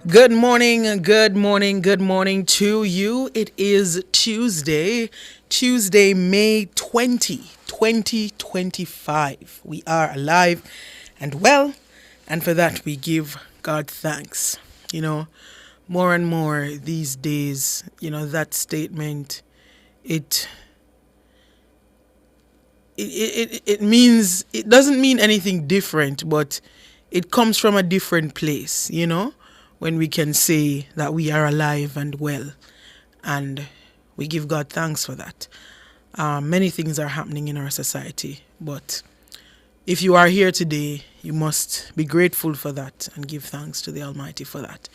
Good morning, good morning, good morning to you. It is Tuesday, May 2025. We are alive and well, and for that we give God thanks. You know, more and more these days, that statement, it it means, it doesn't mean anything different, but it comes from a different place, when we can say that we are alive and well, and we give God thanks for that. Many things are happening in our society, but if you are here today, you must be grateful for that and give thanks to the Almighty for that.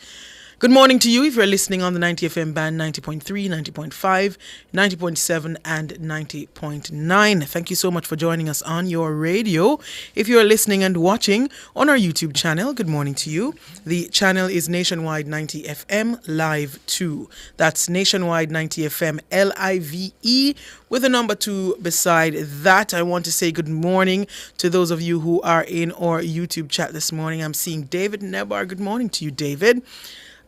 Good morning to you if you're listening on the 90 FM band, 90.3, 90.5, 90.7 and 90.9. Thank you so much for joining us on your radio. If you're listening and watching on our YouTube channel, good morning to you. The channel is Nationwide 90 FM Live 2. That's Nationwide 90 FM LIVE with a number 2 beside that. I want to say good morning to those of you who are in our YouTube chat this morning. I'm seeing David Nebar. Good morning to you, David.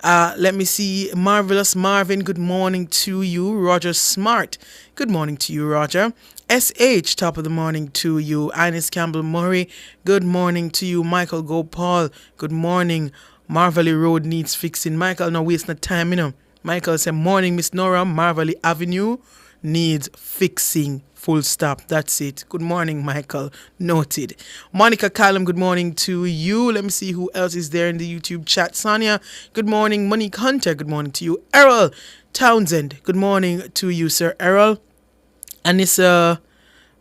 Let me see. Marvelous Marvin, good morning to you. Roger Smart, good morning to you, Roger. SH, top of the morning to you. Ines Campbell Murray, good morning to you. Michael Gopal, good morning. Marvelly Road needs fixing. Michael, no waste no time, Michael said, morning, Miss Nora. Marvelly Avenue needs fixing. Full stop. That's it. Good morning, Michael. Noted. Monica Callum, good morning to you. Let me see who else is there in the YouTube chat. Sonia, good morning. Monique Hunter, good morning to you. Errol Townsend, good morning to you, Sir Errol. Anissa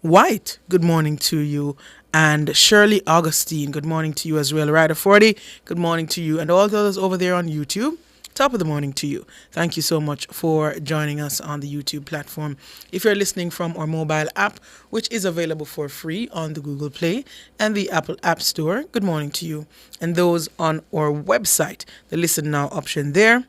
White, good morning to you. And Shirley Augustine, good morning to you as well. Ryder 40, good morning to you. And all those over there on YouTube, top of the morning to you. Thank you so much for joining us on the YouTube platform. If you're listening from our mobile app, which is available for free on the Google Play and the Apple App Store, good morning to you. And those on our website, the Listen Now option there,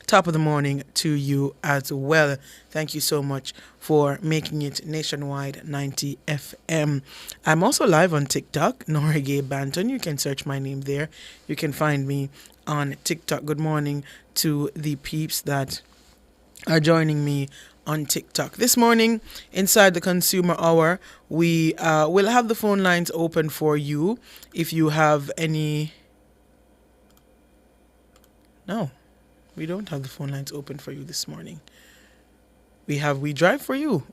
top of the morning to you as well. Thank you so much for making it Nationwide 90 FM. I'm also live on TikTok, Nora Gay Banton. You can search my name there. You can find me on TikTok. Good morning to the peeps that are joining me on TikTok. This morning, inside the Consumer Hour, we will have the phone lines open for you. If you have any... No, we don't have the phone lines open for you this morning. We have We Drive for you.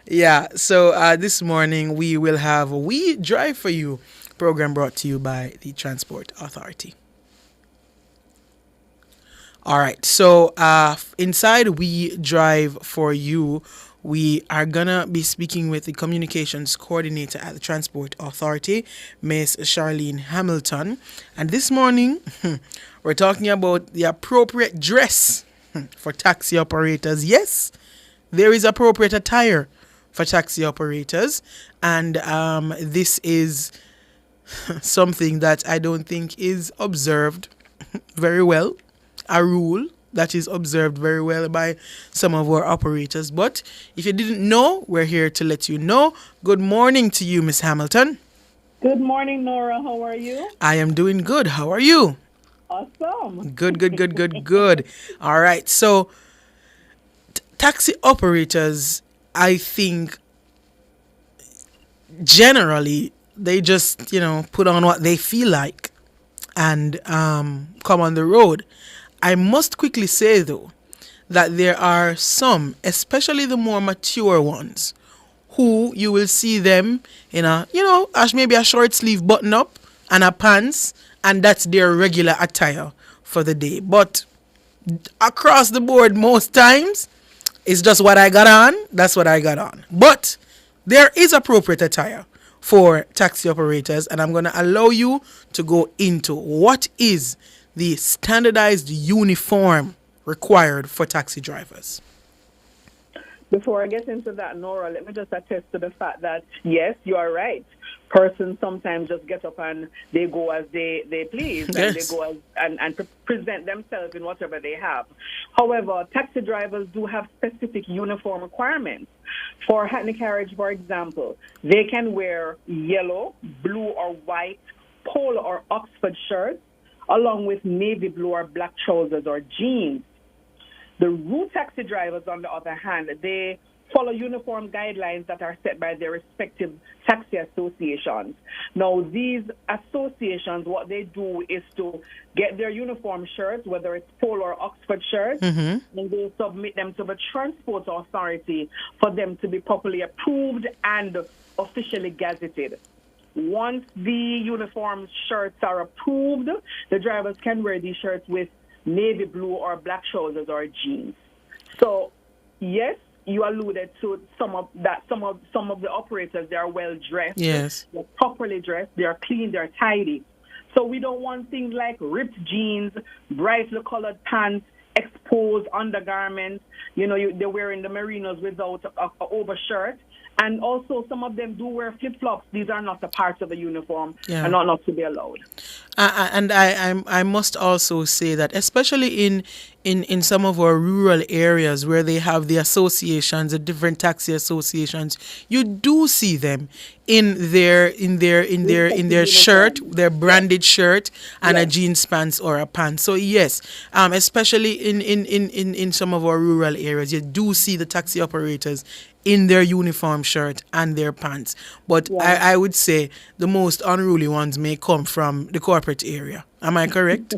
Yeah, so this morning we will have We Drive for You, program brought to you by the Transport Authority. All right, so inside We Drive for You, we are going to be speaking with the communications coordinator at the Transport Authority, Miss Charlene Hamilton. And this morning, we're talking about the appropriate dress for taxi operators. Yes, there is appropriate attire for taxi operators. And this is something that I don't think is observed very well. A rule that is observed very well by some of our operators. But if you didn't know, we're here to let you know. Good morning to you, Miss Hamilton. Good morning, Nora. How are you? I am doing good. How are you? Awesome. Good. All right. So, taxi operators, I think, generally, they just, put on what they feel like and come on the road. I must quickly say, though, that there are some, especially the more mature ones, who you will see them in maybe a short sleeve button up and a pants, and that's their regular attire for the day. But across the board, most times, it's just what I got on. That's what I got on. But there is appropriate attire for taxi operators, and I'm going to allow you to go into what is the standardized uniform required for taxi drivers. Before I get into that, Nora, let me just attest to the fact that, yes, you are right. Persons sometimes just get up and they go as they please, and they Yes. go as, and present themselves in whatever they have. However, taxi drivers do have specific uniform requirements. For Hackney Carriage, for example, they can wear yellow, blue, or white polo or Oxford shirts, along with navy blue or black trousers or jeans. The route taxi drivers, on the other hand, they follow uniform guidelines that are set by their respective taxi associations. Now, these associations, what they do is to get their uniform shirts, whether it's polo or Oxford shirts, and they submit them to the transport authority for them to be properly approved and officially gazetted. Once the uniform shirts are approved, the drivers can wear these shirts with navy blue or black trousers or jeans. So, yes, you alluded to some of the operators, they are well dressed. Yes. They're properly dressed, they're clean, they're tidy. So we don't want things like ripped jeans, brightly colored pants, exposed undergarments. They're wearing the merinos without a overshirt. And also, some of them do wear flip-flops. These are not a part of the uniform and not to be allowed. And I must also say that, especially in some of our rural areas where they have the associations, the different taxi associations, you do see them in their shirt, their branded shirt, and a jeans pants or a pants. So yes, especially in some of our rural areas, you do see the taxi operators in their uniform shirt and their pants. But I would say the most unruly ones may come from the corporate area. Am I correct?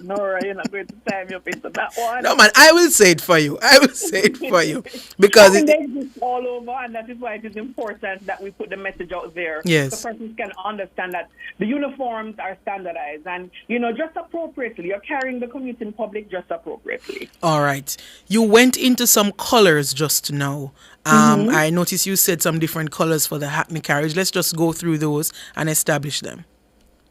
Nora, you're not going to tie me up into that one. No, man, I will say it for you. I will say it for you. Because they exist all over, and that is why it is important that we put the message out there. Yes. So persons can understand that the uniforms are standardized and, dress appropriately. You're carrying the commuting public just appropriately. All right. You went into some colors just now. I noticed you said some different colors for the Hackney Carriage. Let's just go through those and establish them.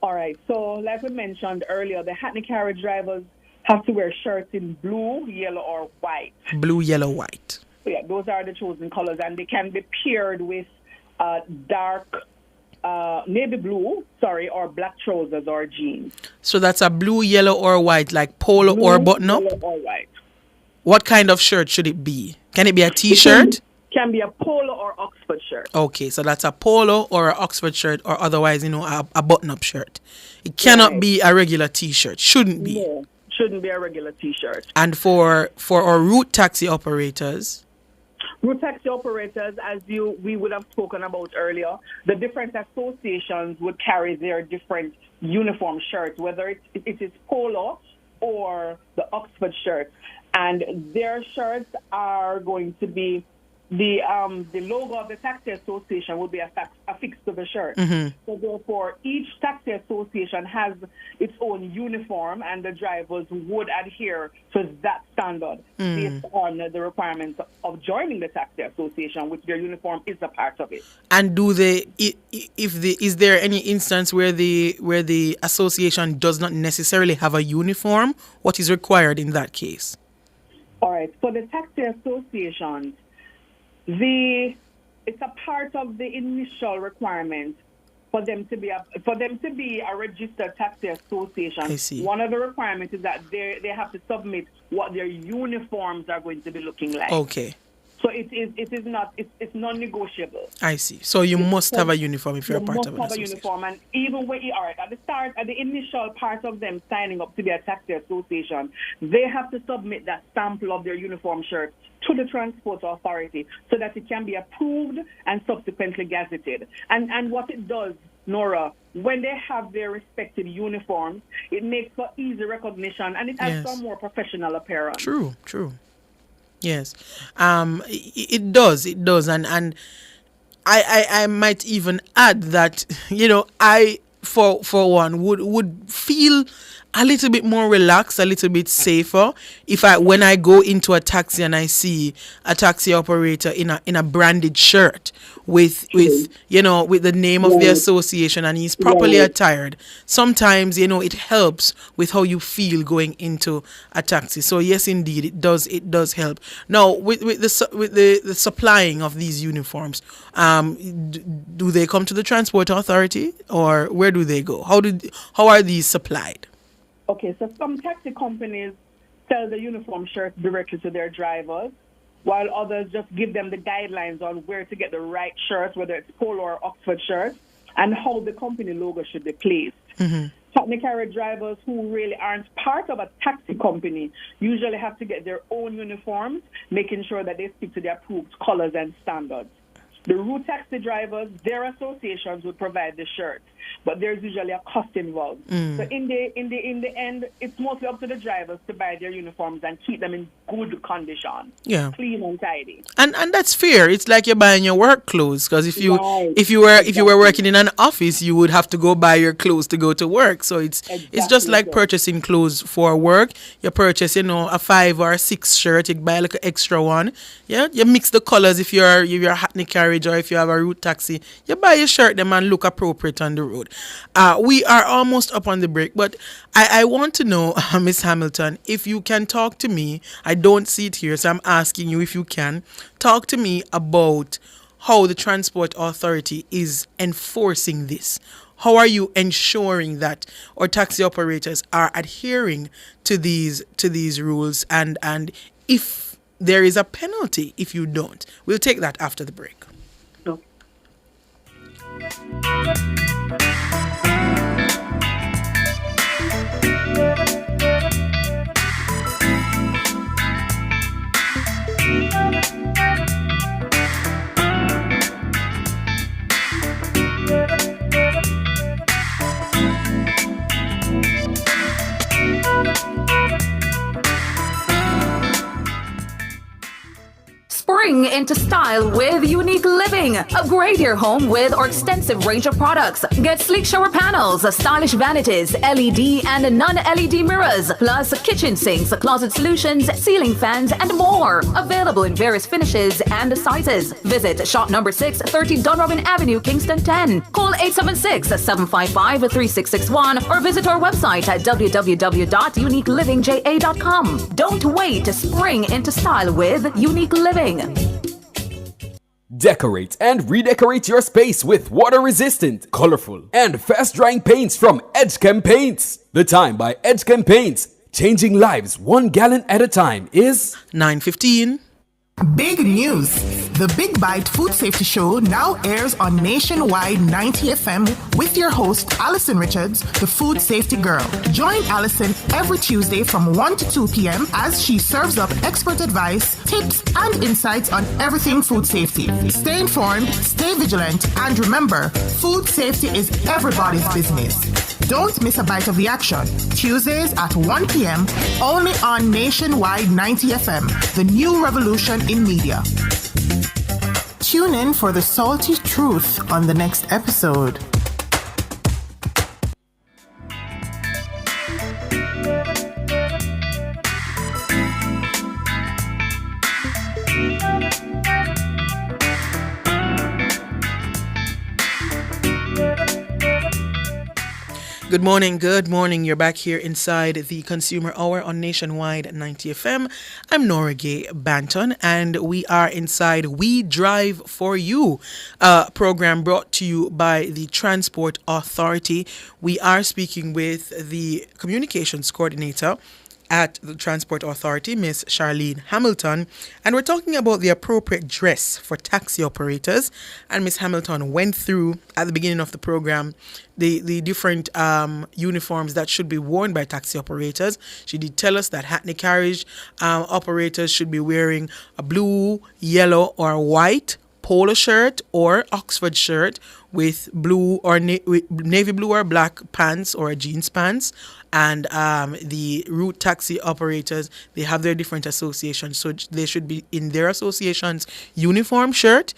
All right. So, like we mentioned earlier, the Hackney Carriage drivers have to wear shirts in blue, yellow, or white. Blue, yellow, white. So, yeah, those are the chosen colors, and they can be paired with dark navy blue, or black trousers or jeans. So that's a blue, yellow, or white, like polo Blue, or button-up? yellow, or white. What kind of shirt should it be? Can it be a T-shirt? Can be a polo or Oxford shirt. Okay, so that's a polo or an Oxford shirt, or otherwise, a button-up shirt. It cannot be a regular T-shirt. Shouldn't be. No, shouldn't be a regular T-shirt. And for our route taxi operators? Route taxi operators, as we would have spoken about earlier, the different associations would carry their different uniform shirts, whether it is polo or the Oxford shirt. And their shirts are going to be the logo of the taxi association will be affixed to the shirt. So therefore, each taxi association has its own uniform, and the drivers would adhere to that standard based on the requirements of joining the taxi association, which their uniform is a part of it. And is there any instance where the association does not necessarily have a uniform? What is required in that case? All right. For the taxi associations, it's a part of the initial requirement for them to be a registered taxi association. I see. One of the requirements is that they have to submit what their uniforms are going to be looking like. Okay. So it's non-negotiable. I see. So you must have a uniform if you're a part of an association. You must have a uniform, and even when at the initial part of them signing up to be a taxi association, they have to submit that sample of their uniform shirt to the transport authority so that it can be approved and subsequently gazetted. And what it does, Nora, when they have their respective uniforms, it makes for easy recognition and it adds some more professional appearance. True. Yes, it does, and I might even add that for one would feel a little bit more relaxed, a little bit safer if I when I go into a taxi and I see a taxi operator in a branded shirt with True. with the name of the Right. association, and he's properly Right. attired. Sometimes it helps with how you feel going into a taxi. So yes, indeed, it does help. Now with the supplying of these uniforms, do they come to the transport authority, or where do they go? How are these supplied? Okay, so some taxi companies sell the uniform shirts directly to their drivers, while others just give them the guidelines on where to get the right shirts, whether it's polo or Oxford shirts, and how the company logo should be placed. Technically, drivers who really aren't part of a taxi company usually have to get their own uniforms, making sure that they stick to the approved colors and standards. The route taxi drivers, their associations would provide the shirts, but there's usually a cost involved. So in the end, it's mostly up to the drivers to buy their uniforms and keep them in good condition, Yeah. clean and tidy. And that's fair. It's like you're buying your work clothes, because if you Right. if you were Exactly. working in an office, you would have to go buy your clothes to go to work. So it's just Exactly like so. purchasing clothes for work. You purchase, a 5 or 6 shirt, you buy like an extra one. Yeah, you mix the colors if you're a Hackney carriage, or if you have a route taxi, you buy your shirt them and look appropriate on the road. We are almost up on the break, but I want to know, Miss Hamilton, if you can talk to me. I don't see it here, so I'm asking you if you can talk to me about how the Transport Authority is enforcing this. How are you ensuring that our taxi operators are adhering to these rules, and if there is a penalty if you don't? We'll take that after the break. So, Spring into style with Unique Living. Upgrade your home with our extensive range of products. Get sleek shower panels, stylish vanities, LED and non-LED mirrors, plus kitchen sinks, closet solutions, ceiling fans, and more. Available in various finishes and sizes. Visit shop number 6, 30 Dunrobin Avenue, Kingston 10. Call 876-755-3661 or visit our website at www.uniquelivingja.com. Don't wait to spring into style with Unique Living. Decorate and redecorate your space with water-resistant, colorful, and fast-drying paints from Edgechem Paints. The time by Edgechem Paints, changing lives 1 gallon at a time, is 9:15. Big news! The Big Bite Food Safety Show now airs on Nationwide 90 FM with your host, Alison Richards, the Food Safety Girl. Join Alison every Tuesday from 1 to 2 p.m. as she serves up expert advice, tips, and insights on everything food safety. Stay informed, stay vigilant, and remember, food safety is everybody's business. Don't miss a bite of the action. Tuesdays at 1 p.m. only on Nationwide 90 FM, the new revolution in media. Tune in for the salty truth on the next episode. Good morning, good morning. You're back here inside the Consumer Hour on Nationwide 90 FM. I'm Nora Gay Banton, and we are inside We Drive For You, a program brought to you by the Transport Authority. We are speaking with the Communications Coordinator at the Transport Authority, Miss Charlene Hamilton, and we're talking about the appropriate dress for taxi operators. And Miss Hamilton went through at the beginning of the program the different uniforms that should be worn by taxi operators. She did tell us that Hackney carriage operators should be wearing a blue, yellow, or white polo shirt or Oxford shirt with blue or with navy blue or black pants or jeans pants. And the route taxi operators, they have their different associations, so they should be in their association's uniform shirt,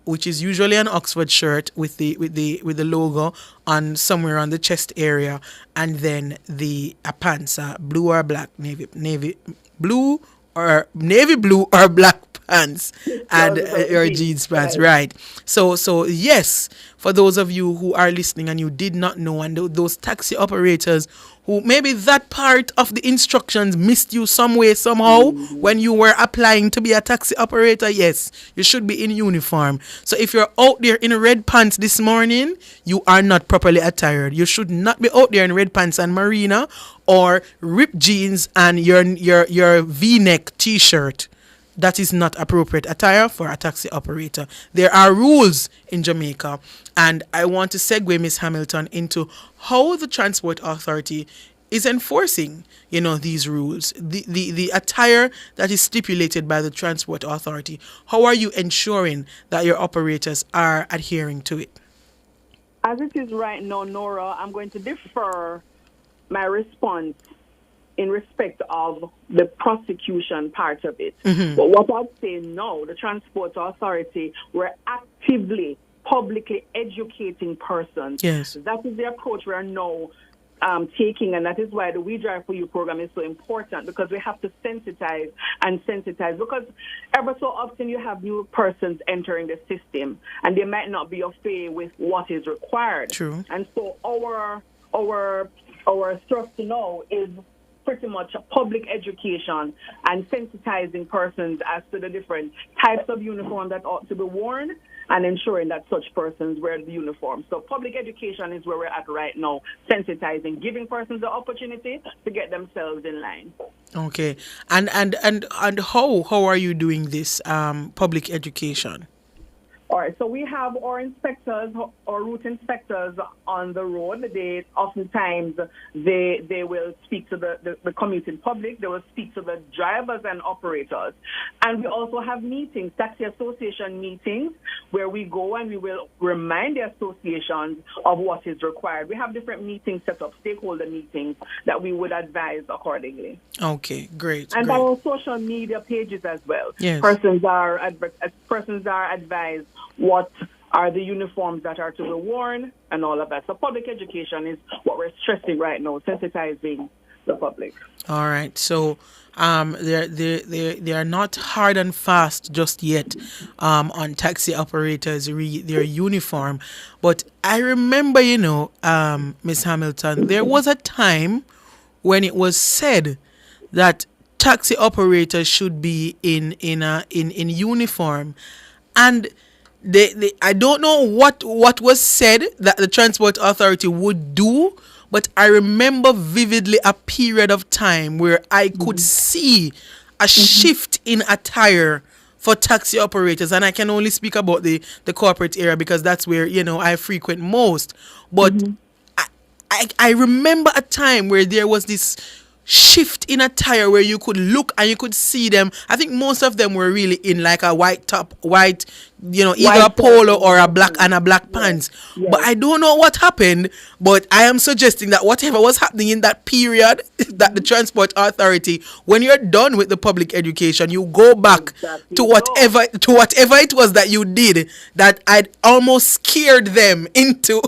which is usually an Oxford shirt with the logo on somewhere on the chest area, and then the pants, blue or black, navy blue or navy blue or black pants and your jeans pants, right? So yes, for those of you who are listening and you did not know, and those taxi operators who maybe that part of the instructions missed you some way somehow when you were applying to be a taxi operator, yes, you should be in uniform. So if you're out there in red pants this morning, you are not properly attired. You should not be out there in red pants and marina or ripped jeans and your V-neck t-shirt. That is not appropriate attire for a taxi operator. There are rules in Jamaica, and I want to segue Miss Hamilton into how the Transport Authority is enforcing, these rules. The attire that is stipulated by the Transport Authority. How are you ensuring that your operators are adhering to it? As it is right now, Nora, I'm going to defer my response in respect of the prosecution part of it. But what I'd say now, the Transport Authority, we're actively, publicly educating persons. Yes. That is the approach we're now taking, and that is why the We Drive For You program is so important, because we have to sensitize, because ever so often you have new persons entering the system, and they might not be familiar with what is required. True. And so our thrust now is pretty much public education and sensitizing persons as to the different types of uniform that ought to be worn and ensuring that such persons wear the uniform. So public education is where we're at right now, sensitizing, giving persons the opportunity to get themselves in line. Okay. And how are you doing this public education? All right, so we have our inspectors, our route inspectors on the road. They oftentimes they will speak to the commuting public. They will speak to the drivers and operators. And we also have meetings, taxi association meetings, where we go and we will remind the associations of what is required. We have different meetings set up, stakeholder meetings, that we would advise accordingly. Okay, great. And great. our social media pages as well. Yes. Persons are advised what are the uniforms that are to be worn and all of that. So public education is what we're stressing right now, sensitizing the public. All right. So they are not hard and fast just yet on taxi operators their uniform. But I remember, Miss Hamilton, there was a time when it was said that taxi operators should be in uniform, and I don't know what was said that the Transport Authority would do, but I remember vividly a period of time where I could see a shift in attire for taxi operators, and I can only speak about the corporate area because that's where I frequent most. But I remember a time where there was this shift in attire where you could look and you could see them. I think most of them were really in like a white top, either a polo or a black pants. Yes. But I don't know what happened, but I am suggesting that whatever was happening in that period, that the Transport Authority, when you're done with the public education, you go back to whatever it was that you did that I'd almost scared them into,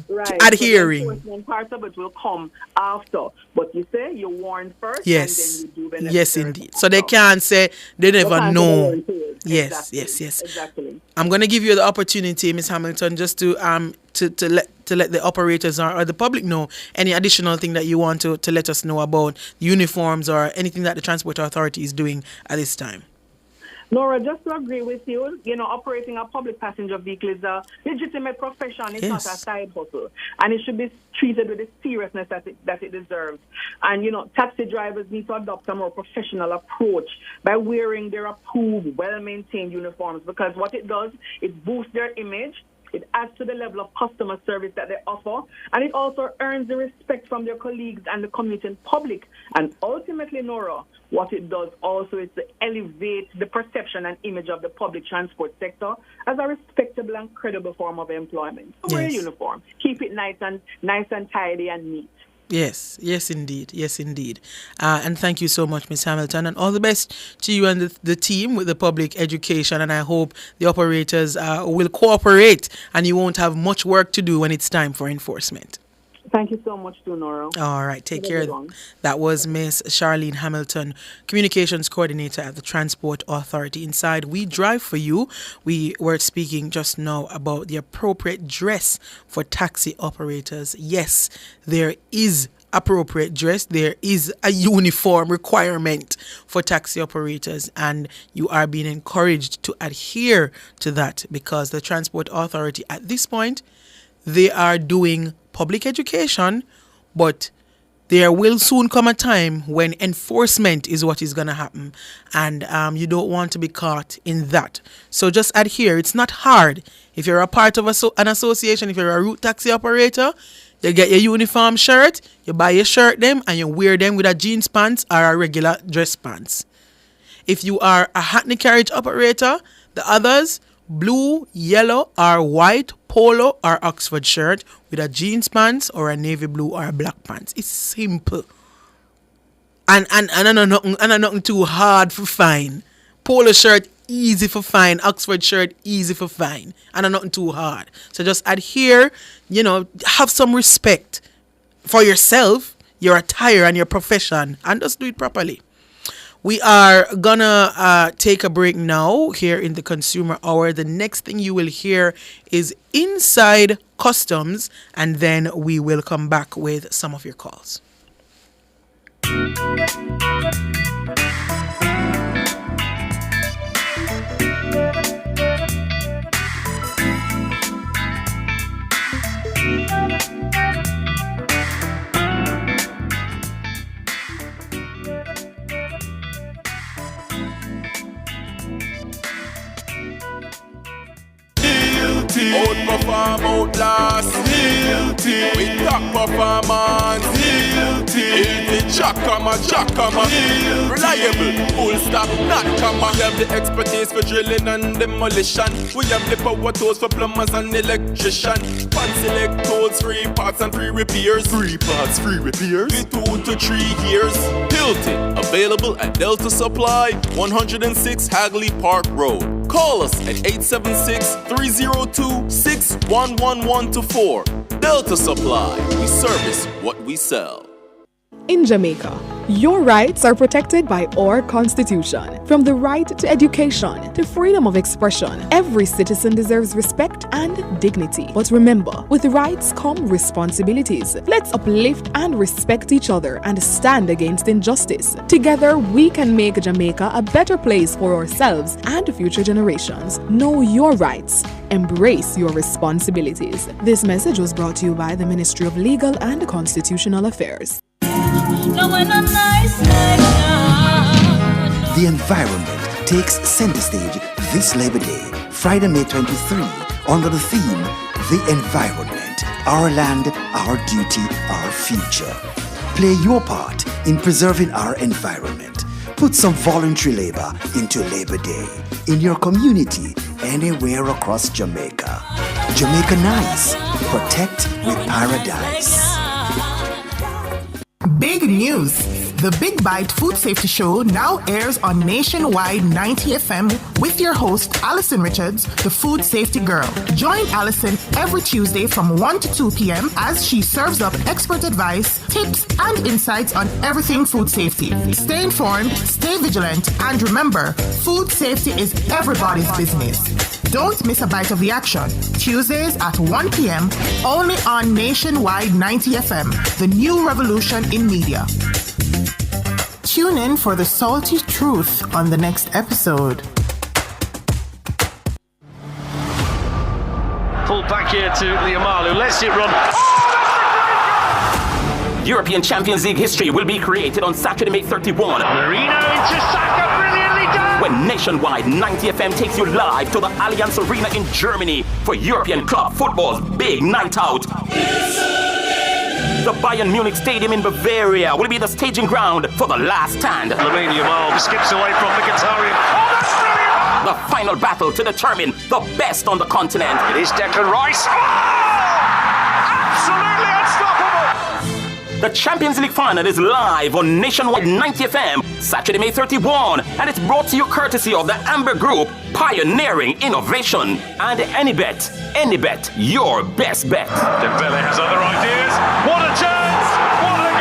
Right. adhering. So the enforcement part of it will come after. But you say you warn first, Yes. and then you do the necessary. Yes, indeed. So they can't say they never know. Yes, Exactly. yes. Exactly. I'm going to give you the opportunity, Miss Hamilton, just to let the operators or the public know any additional thing that you want to let us know about uniforms or anything that the Transport Authority is doing at this time. Nora, just to agree with you, operating a public passenger vehicle is a legitimate profession. It's not a side hustle. And it should be treated with the seriousness that it deserves. And, taxi drivers need to adopt a more professional approach by wearing their approved, well-maintained uniforms, because what it does, it boosts their image It adds to the level of customer service that they offer, and it also earns the respect from their colleagues and the community and public. And ultimately, Nora, what it does also is to elevate the perception and image of the public transport sector as a respectable and credible form of employment. So wear a uniform. Keep it nice and tidy and neat. Yes, yes, indeed. Yes, indeed. And thank you so much, Ms. Hamilton. And all the best to you and the team with the public education. And I hope the operators will cooperate and you won't have much work to do when it's time for enforcement. Thank you so much, too, Nora. All right, take care. That was Miss Charlene Hamilton, Communications Coordinator at the Transport Authority. Inside We Drive For You, we were speaking just now about the appropriate dress for taxi operators. Yes, there is appropriate dress. There is a uniform requirement for taxi operators, and you are being encouraged to adhere to that because the Transport Authority at this point, they are doing public education, but there will soon come a time when enforcement is what is going to happen, and you don't want to be caught in that. So just adhere. It's not hard. If you're a part of an association, if you're a route taxi operator, you get your uniform shirt, you buy your shirt them, and you wear them with a jeans pants or a regular dress pants. If you are a Hackney carriage operator, the others, blue, yellow, or white, polo or Oxford shirt with a jeans pants or a navy blue or a black pants. It's simple. And I know nothing too hard for fine. Polo shirt, easy for fine. Oxford shirt, easy for fine. And nothing too hard. So just adhere, have some respect for yourself, your attire and your profession, and just do it properly. We are gonna take a break now here in the Consumer Hour. The next thing you will hear is Inside Customs, and then we will come back with some of your calls. Outperform, outlast, with top performance, Chakama, reliable, full stop, not comma. We have the expertise for drilling and demolition. We have the power tools for plumbers and electrician. Pan select tools, 3 parts and 3 repairs. 3 parts, 3 repairs. 2 to 3 years. Hilton, available at Delta Supply, 106 Hagley Park Road. Call us at 876-302-6111-4. Delta Supply, we service what we sell. In Jamaica, your rights are protected by our Constitution. From the right to education to freedom of expression, every citizen deserves respect and dignity. But remember, with rights come responsibilities. Let's uplift and respect each other and stand against injustice. Together, we can make Jamaica a better place for ourselves and future generations. Know your rights. Embrace your responsibilities. This message was brought to you by the Ministry of Legal and Constitutional Affairs. The environment takes center stage this Labor Day, Friday, May 23, under the theme, The Environment, Our Land, Our Duty, Our Future. Play your part in preserving our environment. Put some voluntary labor into Labor Day in your community, anywhere across Jamaica. Jamaica Nice, protect with paradise. Big news! The Big Bite Food Safety Show now airs on Nationwide 90 FM with your host, Alison Richards, the Food Safety Girl. Join Alison every Tuesday from 1 to 2 p.m. as she serves up expert advice, tips, and insights on everything food safety. Stay informed, stay vigilant, and remember, food safety is everybody's business. Don't miss a bite of the action. Tuesdays at 1 p.m. only on Nationwide 90 FM, the new revolution in media. Tune in for the salty truth on the next episode. Pulled back here to Liamalu, lets it run. European Champions League history will be created on Saturday, May 31. Marino into Saka, brilliantly when Nationwide 90 FM takes you live to the Allianz Arena in Germany for European club football's big night out. The Bayern Munich Stadium in Bavaria will be the staging ground for the last stand. Lamine Yamal skips away from Mkhitaryan. Oh, that's brilliant! The final battle to determine the best on the continent. It is Declan Rice. Oh! Absolutely unstoppable! The Champions League final is live on Nationwide 90 FM, Saturday, May 31, and it's brought to you courtesy of the Amber Group, pioneering innovation. And any bet, your best bet. Dembele has other ideas. What a chance! What a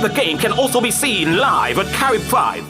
goal! The game can also be seen live at Carib 5.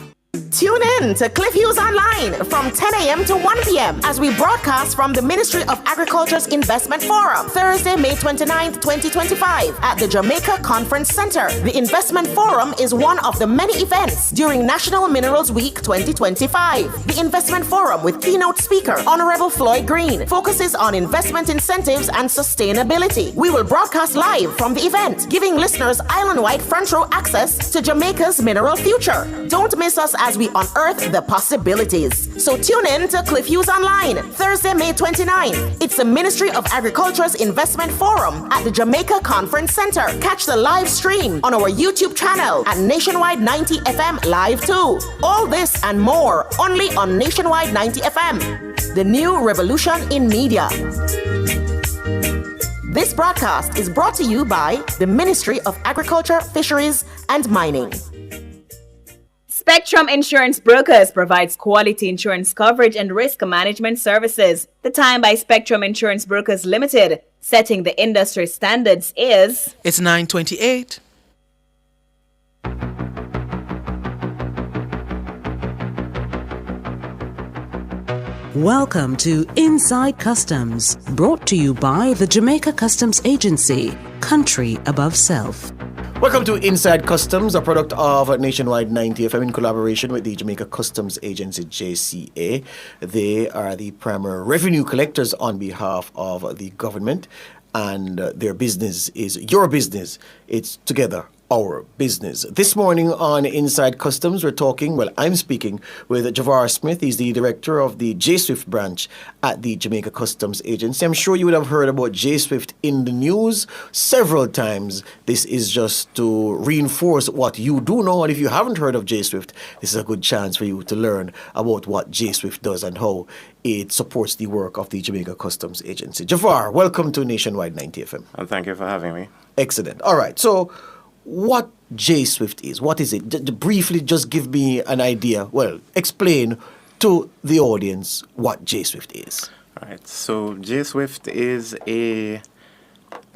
Tune in to Cliff Hughes Online from 10 a.m. to 1 p.m. as we broadcast from the Ministry of Agriculture's Investment Forum, Thursday, May 29th, 2025, at the Jamaica Conference Center. The Investment Forum is one of the many events during National Minerals Week 2025. The Investment Forum, with keynote speaker Honorable Floyd Green, focuses on investment incentives and sustainability. We will broadcast live from the event, giving listeners island-wide front row access to Jamaica's mineral future. Don't miss us as we unearth the possibilities. So tune in to Cliff Hughes Online, Thursday, May 29th. It's the Ministry of Agriculture's Investment Forum at the Jamaica Conference Center. Catch the live stream on our YouTube channel at Nationwide 90 FM Live too. All this and more only on Nationwide 90 FM, the new revolution in media. This broadcast is brought to you by the Ministry of Agriculture, Fisheries and Mining. Spectrum Insurance Brokers provides quality insurance coverage and risk management services. The time by Spectrum Insurance Brokers Limited, setting the industry standards, is... It's 9:28. Welcome to Inside Customs, brought to you by the Jamaica Customs Agency, country above self. Welcome to Inside Customs, a product of Nationwide 90 FM in collaboration with the Jamaica Customs Agency, JCA. They are the primary revenue collectors on behalf of the government, and their business is your business. It's together our business. This morning on Inside Customs, I'm speaking with Javar Smith. He's the director of the J-Swift branch at the Jamaica Customs Agency. I'm sure you would have heard about J-Swift in the news several times. This is just to reinforce what you do know, and if you haven't heard of J-Swift, this is a good chance for you to learn about what J-Swift does and how it supports the work of the Jamaica Customs Agency. Javar, welcome to Nationwide 90 FM. And thank you for having me. Excellent. All right, so what J-Swift is, what is it? Briefly, just give me an idea. Well, explain to the audience what J-Swift is. All right, so J-Swift is a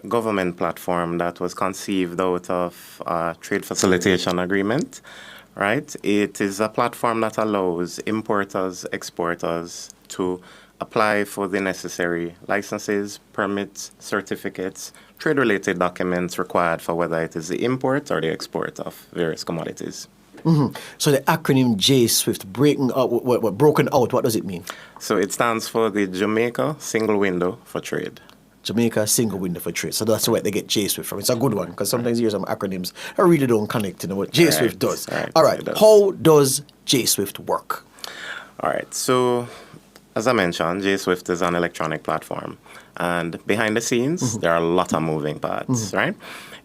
government platform that was conceived out of a trade facilitation agreement, right? It is a platform that allows importers, exporters to apply for the necessary licenses, permits, certificates, trade-related documents required for whether it is the import or the export of various commodities. Mm-hmm. So the acronym J-Swift, broken out, what does it mean? So it stands for the Jamaica Single Window for Trade. Jamaica Single Window for Trade. So that's where they get J-Swift from. It's a good one, because sometimes you hear some acronyms I really don't connect to what J-Swift does. All right. How does J-Swift work? All right. So as I mentioned, J-Swift is an electronic platform. And behind the scenes, there are a lot of moving parts, right?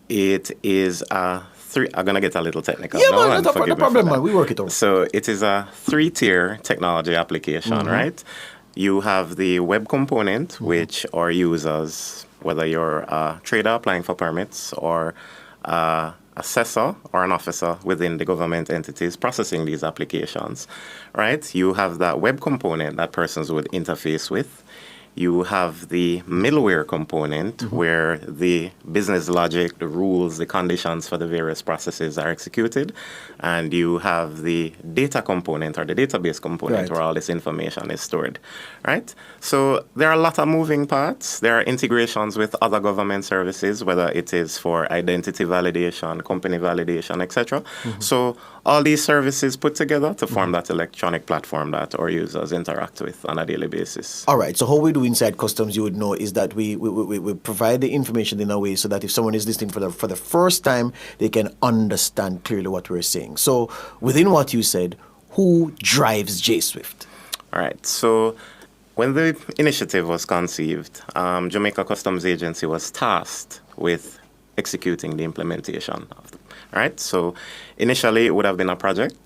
It is I'm going to get a little technical. Yeah, man, no problem, man. We work it out. So it is a 3-tier technology application, right? You have the web component, which our users, whether you're a trader applying for permits or assessor or an officer within the government entities processing these applications, right? You have that web component that persons would interface with. You have the middleware component where the business logic, the rules, the conditions for the various processes are executed. And you have the data component or the database component where all this information is stored, right? So there are a lot of moving parts. There are integrations with other government services, whether it is for identity validation, company validation, etc. So all these services put together to form that electronic platform that our users interact with on a daily basis. All right. So how we do do inside customs, you would know, is that we provide the information in a way so that if someone is listening for the first time, they can understand clearly what we're saying. So within what you said, who drives J-Swift? All right. So when the initiative was conceived, Jamaica Customs Agency was tasked with executing the implementation of them. Right? So initially, it would have been a project,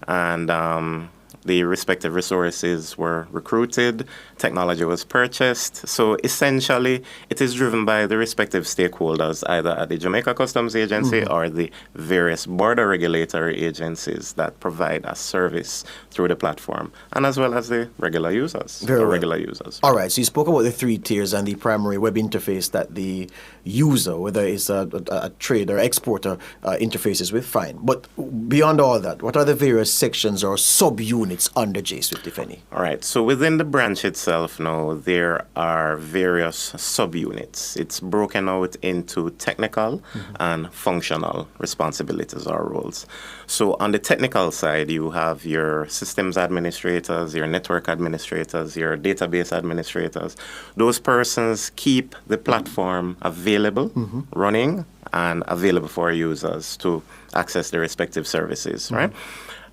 and the respective resources were recruited, technology was purchased. So essentially, it is driven by the respective stakeholders, either at the Jamaica Customs Agency or the various border regulatory agencies that provide a service through the platform, and as well as the regular users. Regular users. All right, so you spoke about the 3 tiers and the primary web interface that the user, whether it's a trader, exporter, interfaces with, fine. But beyond all that, what are the various sections or subunits under J-Swift, if any? All right, so within the branch itself now, there are various subunits. It's broken out into technical and functional responsibilities or roles. So on the technical side, you have your systems administrators, your network administrators, your database administrators. Those persons keep the platform available, running, and available for users to access the respective services, right?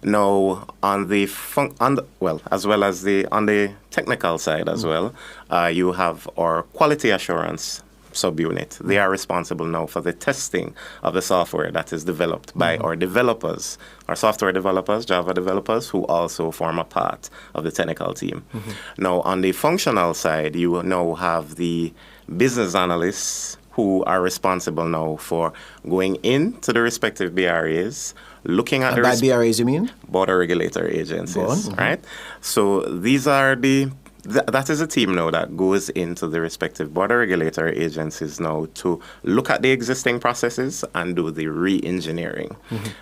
Now, on the technical side as well, you have our quality assurance subunit. They are responsible now for the testing of the software that is developed by our developers, our software developers, Java developers, who also form a part of the technical team. Now, on the functional side, you now have the business analysts who are responsible now for going into the respective BRAs, looking at by BRAs you mean? Border regulatory agencies, right? So these are that is a team now that goes into the respective border regulatory agencies now to look at the existing processes and do the re-engineering.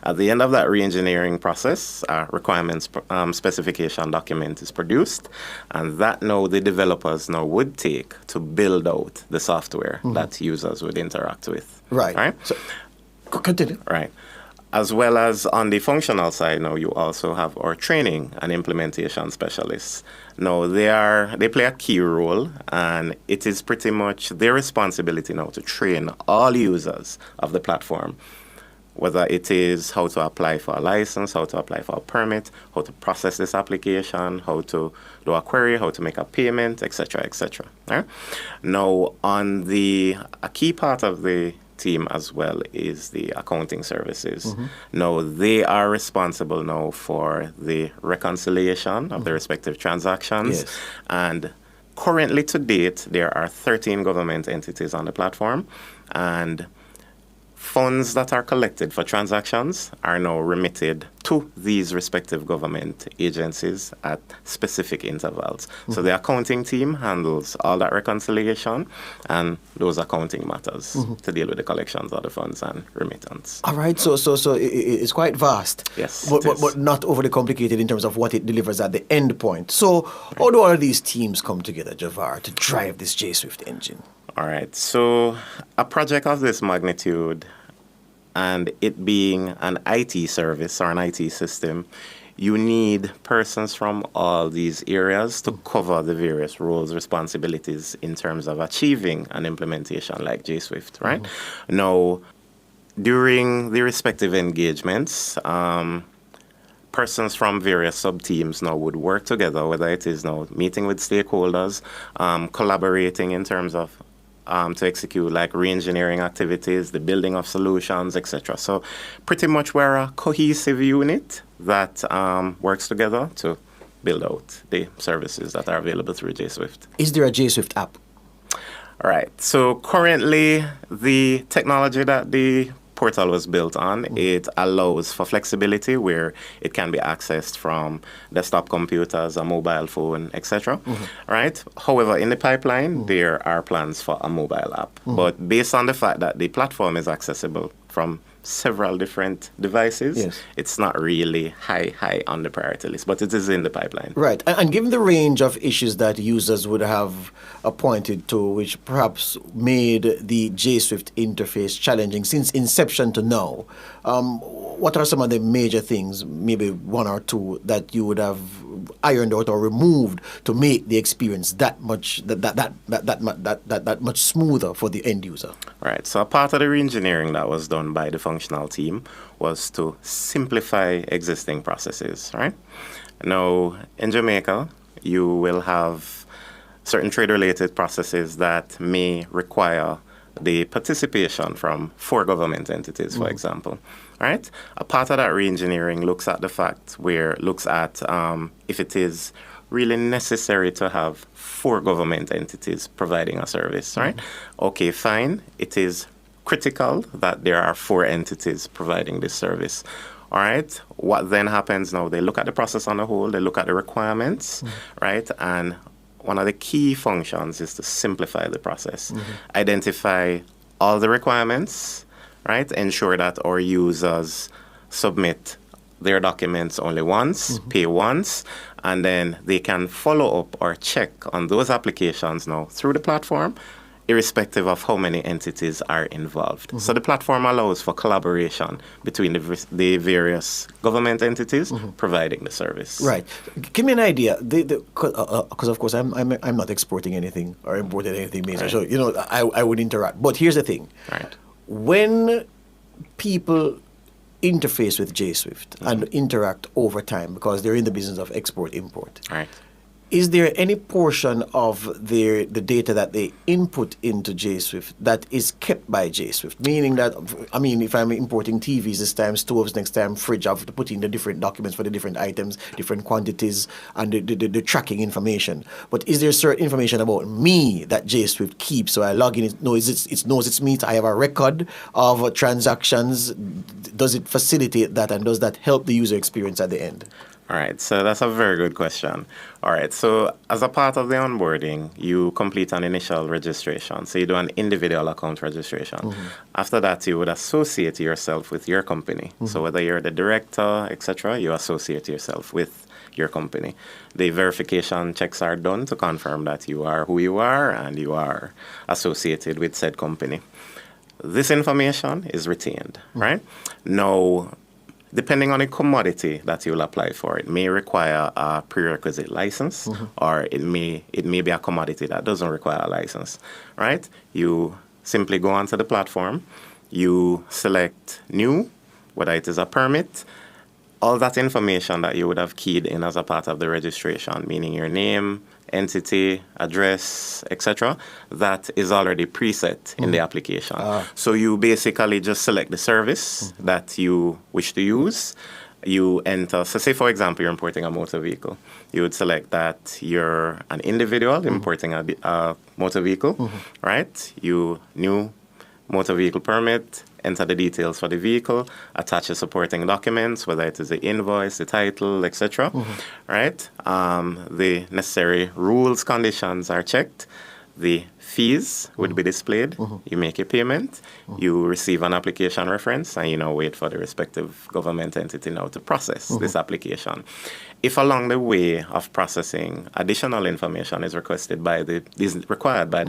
At the end of that re-engineering process, a requirements specification document is produced, and that now the developers now would take to build out the software that users would interact with. Right. So, continue. Right. As well as on the functional side now, you also have our training and implementation specialists. Now, they play a key role, and it is pretty much their responsibility now to train all users of the platform, whether it is how to apply for a license, how to apply for a permit, how to process this application, how to do a query, how to make a payment, etc., etc. Right? Now, a key part of the team as well is the accounting services. Now, they are responsible now for the reconciliation of the respective transactions. And currently to date, there are 13 government entities on the platform, and funds that are collected for transactions are now remitted to these respective government agencies at specific intervals. So the accounting team handles all that reconciliation and those accounting matters to deal with the collections of the funds and remittance. All right, so it's quite vast. Yes, but not overly complicated in terms of what it delivers at the end point. So how do all of these teams come together, Javar, to drive this J-Swift engine? All right, so a project of this magnitude, and it being an IT service or an IT system, you need persons from all these areas to cover the various roles, responsibilities in terms of achieving an implementation like J-Swift, right? Now, during the respective engagements, persons from various sub-teams now would work together, whether it is now meeting with stakeholders, collaborating in terms of to execute like re-engineering activities, the building of solutions, etc. So pretty much we're a cohesive unit that works together to build out the services that are available through J-Swift. Is there a J-Swift app? All right. So currently, the technology that the portal was built on, it allows for flexibility where it can be accessed from desktop computers, a mobile phone, etc. Right? However, in the pipeline, there are plans for a mobile app. But based on the fact that the platform is accessible from several different devices, Yes. it's not really high on the priority list, but it is in the pipeline. Right. And given the range of issues that users would have pointed to, which perhaps made the JSwift interface challenging since inception to now, what are some of the major things, maybe one or two, that you would have ironed out or removed to make the experience that much much smoother for the end user? Right. So a part of the re-engineering that was done by the functional team was to simplify existing processes, right? Now, in Jamaica, you will have certain trade-related processes that may require the participation from 4 government entities, for example, right? A part of that re-engineering looks at the fact if it is really necessary to have 4 government entities providing a service, right? Okay, fine. It is critical that there are 4 entities providing this service. All right. What then happens now? They look at the process on the whole, they look at the requirements, right? And one of the key functions is to simplify the process, identify all the requirements, right? Ensure that our users submit their documents only once, pay once, and then they can follow up or check on those applications now through the platform, irrespective of how many entities are involved. So the platform allows for collaboration between the various government entities providing the service. Right. Give me an idea, because of course I'm not exporting anything or importing anything major, Right. so I would interact. But here's the thing: right. When people interface with JSwift and interact over time, because they're in the business of export-import, right. Is there any portion of the data that they input into JSwift that is kept by JSwift? Meaning that, I mean, if I'm importing TVs this time, stoves next time, fridge, I have to put in the different documents for the different items, different quantities, and the tracking information. But is there certain information about me that JSwift keeps? So I log in, it knows it's me, I have a record of transactions. Does it facilitate that, and does that help the user experience at the end? All right, so that's a very good question. All right, so as a part of the onboarding, you complete an initial registration. So you do an individual account registration. After that, you would associate yourself with your company. So whether you're the director, etc., you associate yourself with your company. The verification checks are done to confirm that you are who you are and you are associated with said company. This information is retained, right? Now, depending on the commodity that you'll apply for, it may require a prerequisite license, or it may be a commodity that doesn't require a license, right? You simply go onto the platform, you select new, whether it is a permit, all that information that you would have keyed in as a part of the registration, meaning your name, entity, address, etc., that is already preset in the application. So you basically just select the service that you wish to use. You enter, so say for example, you're importing a motor vehicle. You would select that you're an individual importing a motor vehicle, right? You new motor vehicle permit, enter the details for the vehicle, attach the supporting documents, whether it is the invoice, the title, etc. Right? The necessary rules, conditions are checked. The fees would be displayed. You make a payment. You receive an application reference, and you now wait for the respective government entity now to process this application. If along the way of processing, additional information is required by the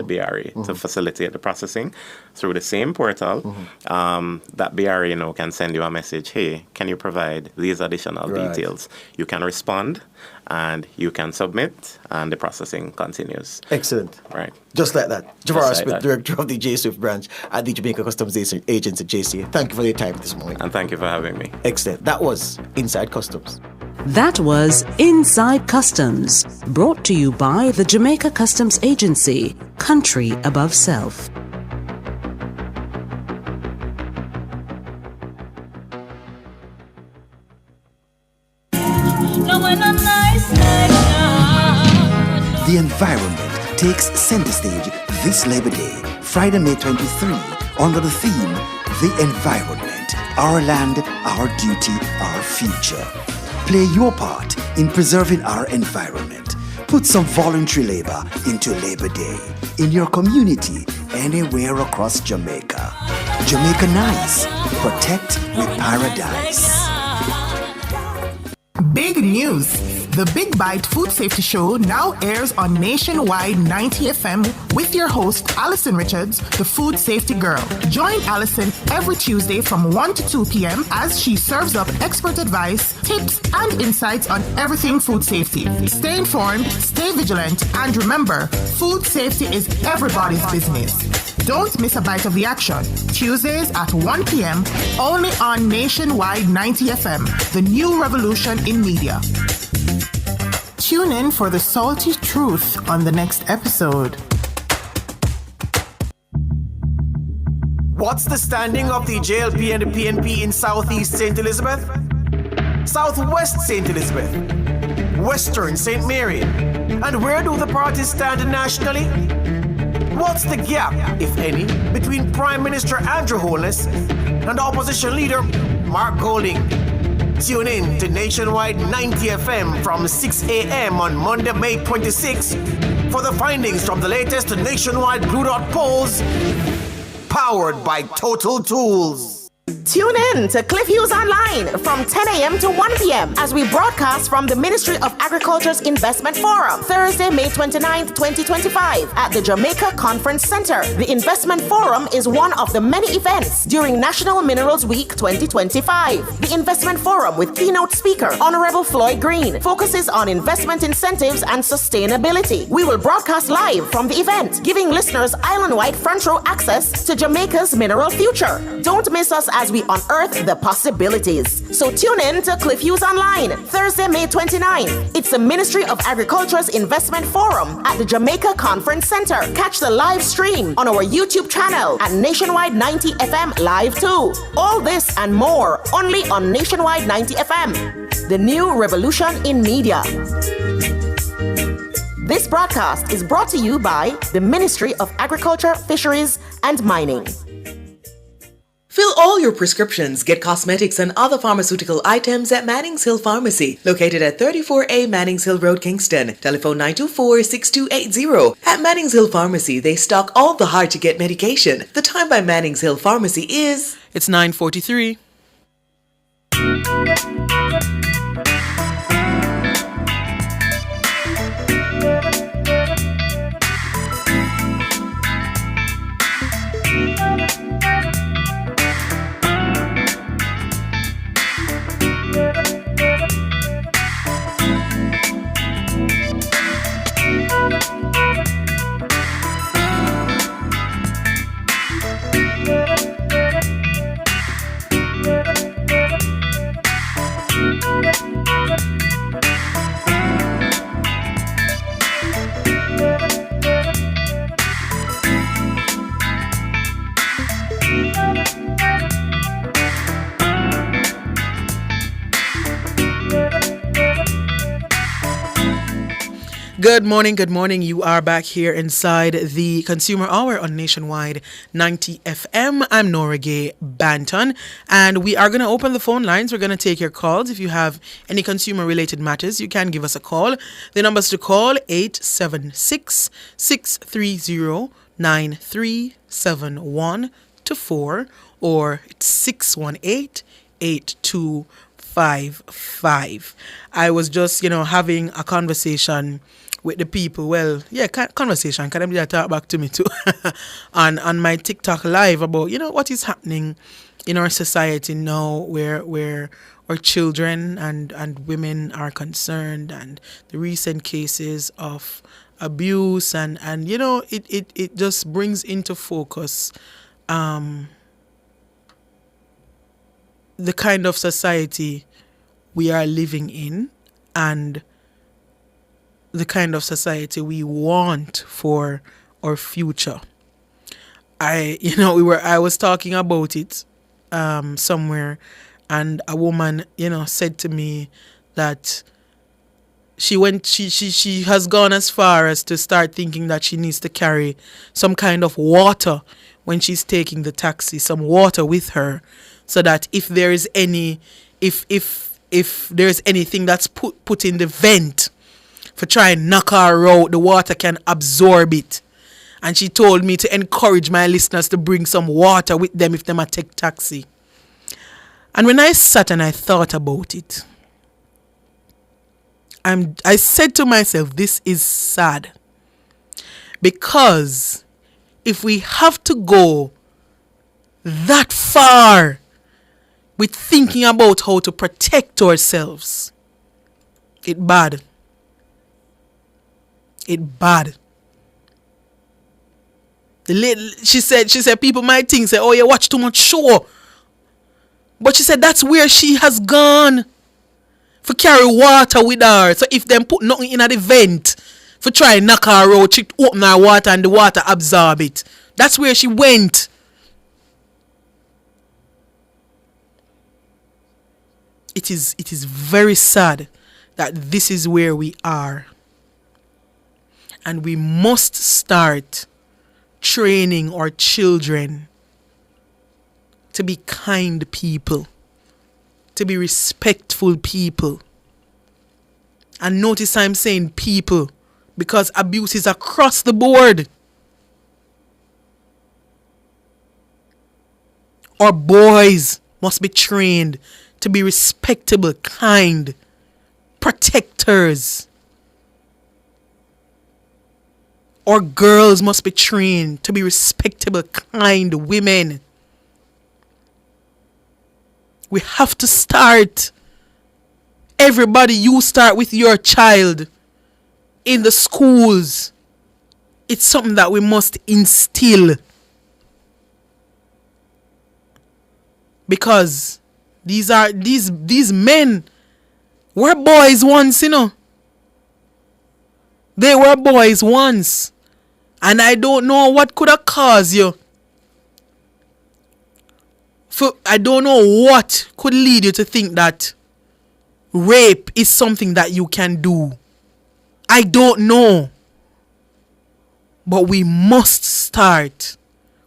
BRE to facilitate the processing through the same portal, that BRE now can send you a message, hey, can you provide these additional details? You can respond, and you can submit, and the processing continues. Excellent. Right. Just like that. Jafar Smith, that. Director of the JSwift branch at the Jamaica Customs Agency, JCA. Thank you for your time this morning. And thank you for having me. Excellent. That was Inside Customs. That was Inside Customs, brought to you by the Jamaica Customs Agency, country above self. The environment takes center stage this Labor Day, Friday, May 23, under the theme, The Environment, Our Land, Our Duty, Our Future. Play your part in preserving our environment. Put some voluntary labor into Labor Day in your community, anywhere across Jamaica. Jamaica Nice. Protect with paradise. Big news! The Big Bite Food Safety Show now airs on Nationwide 90 FM with your host, Alison Richards, the Food Safety Girl. Join Alison every Tuesday from 1 to 2 p.m. as she serves up expert advice, tips, and insights on everything food safety. Stay informed, stay vigilant, and remember, food safety is everybody's business. Don't miss a bite of the action. Tuesdays at 1 p.m. only on Nationwide 90 FM, the new revolution in media. Tune in for the salty truth on the next episode. What's the standing of the JLP and the PNP in Southeast St. Elizabeth? Southwest St. Elizabeth? Western St. Mary? And where do the parties stand nationally? What's the gap, if any, between Prime Minister Andrew Holness and Opposition Leader Mark Golding? Tune in to Nationwide 90 FM from 6 a.m. on Monday, May 26 for the findings from the latest nationwide Blue Dot polls powered by Total Tools. Tune in to Cliff Hughes Online from 10 a.m. to 1 p.m. as we broadcast from the Ministry of Agriculture's Investment Forum, Thursday, May 29th, 2025, at the Jamaica Conference Center. The Investment Forum is one of the many events during National Minerals Week 2025. The Investment Forum, with keynote speaker Honorable Floyd Green, focuses on investment incentives and sustainability. We will broadcast live from the event, giving listeners island-wide front row access to Jamaica's mineral future. Don't miss us as we unearth the possibilities. So tune in to Cliff Hughes Online, Thursday, May 29th. It's the Ministry of Agriculture's Investment Forum at the Jamaica Conference Center. Catch the live stream on our YouTube channel at Nationwide 90 FM Live too. All this and more only on Nationwide 90 FM, the new revolution in media. This broadcast is brought to you by the Ministry of Agriculture, Fisheries and Mining. Fill all your prescriptions, get cosmetics and other pharmaceutical items at Mannings Hill Pharmacy, located at 34A Mannings Hill Road, Kingston. Telephone 924-6280. At Mannings Hill Pharmacy, they stock all the hard-to-get medication. The time by Mannings Hill Pharmacy is... It's 9:43. Good morning, good morning. You are back here inside the Consumer Hour on Nationwide 90 FM. I'm Nora Gay Banton, and we are going to open the phone lines. We're going to take your calls. If you have any consumer-related matters, you can give us a call. The numbers to call, 876-630-9371 to 4, or 618-8255. I was just, having a conversation with the people, conversation, can they talk back to me too, on my TikTok live about, what is happening in our society now where our children and women are concerned, and the recent cases of abuse and it just brings into focus the kind of society we are living in and the kind of society we want for our future. I was talking about it somewhere, and a woman, said to me that she has gone as far as to start thinking that she needs to carry some kind of water when she's taking the taxi, some water with her, so that if there is any, if there's anything that's put in the vent for try and knock her out, the water can absorb it And she told me to encourage my listeners to bring some water with them if they might take taxi. And when I sat and I thought about it, I said to myself, this is sad. Because if we have to go that far with thinking about how to protect ourselves, it bad. It bad. She said people might think, say, oh, you watch too much show. But she said that's where she has gone. For carry water with her. So if them put nothing in at the vent, for try and knock her out, she open her water and the water absorb it. That's where she went. It is very sad that this is where we are. And we must start training our children to be kind people, to be respectful people. And notice I'm saying people because abuse is across the board. Our boys must be trained to be respectable, kind, protectors. Our girls must be trained to be respectable, kind women. We have to start. Everybody, you start with your child in the schools. It's something that we must instill. Because these men were boys once, you know. They were boys once. And I don't know what could have caused you. I don't know what could lead you to think that rape is something that you can do. I don't know. But we must start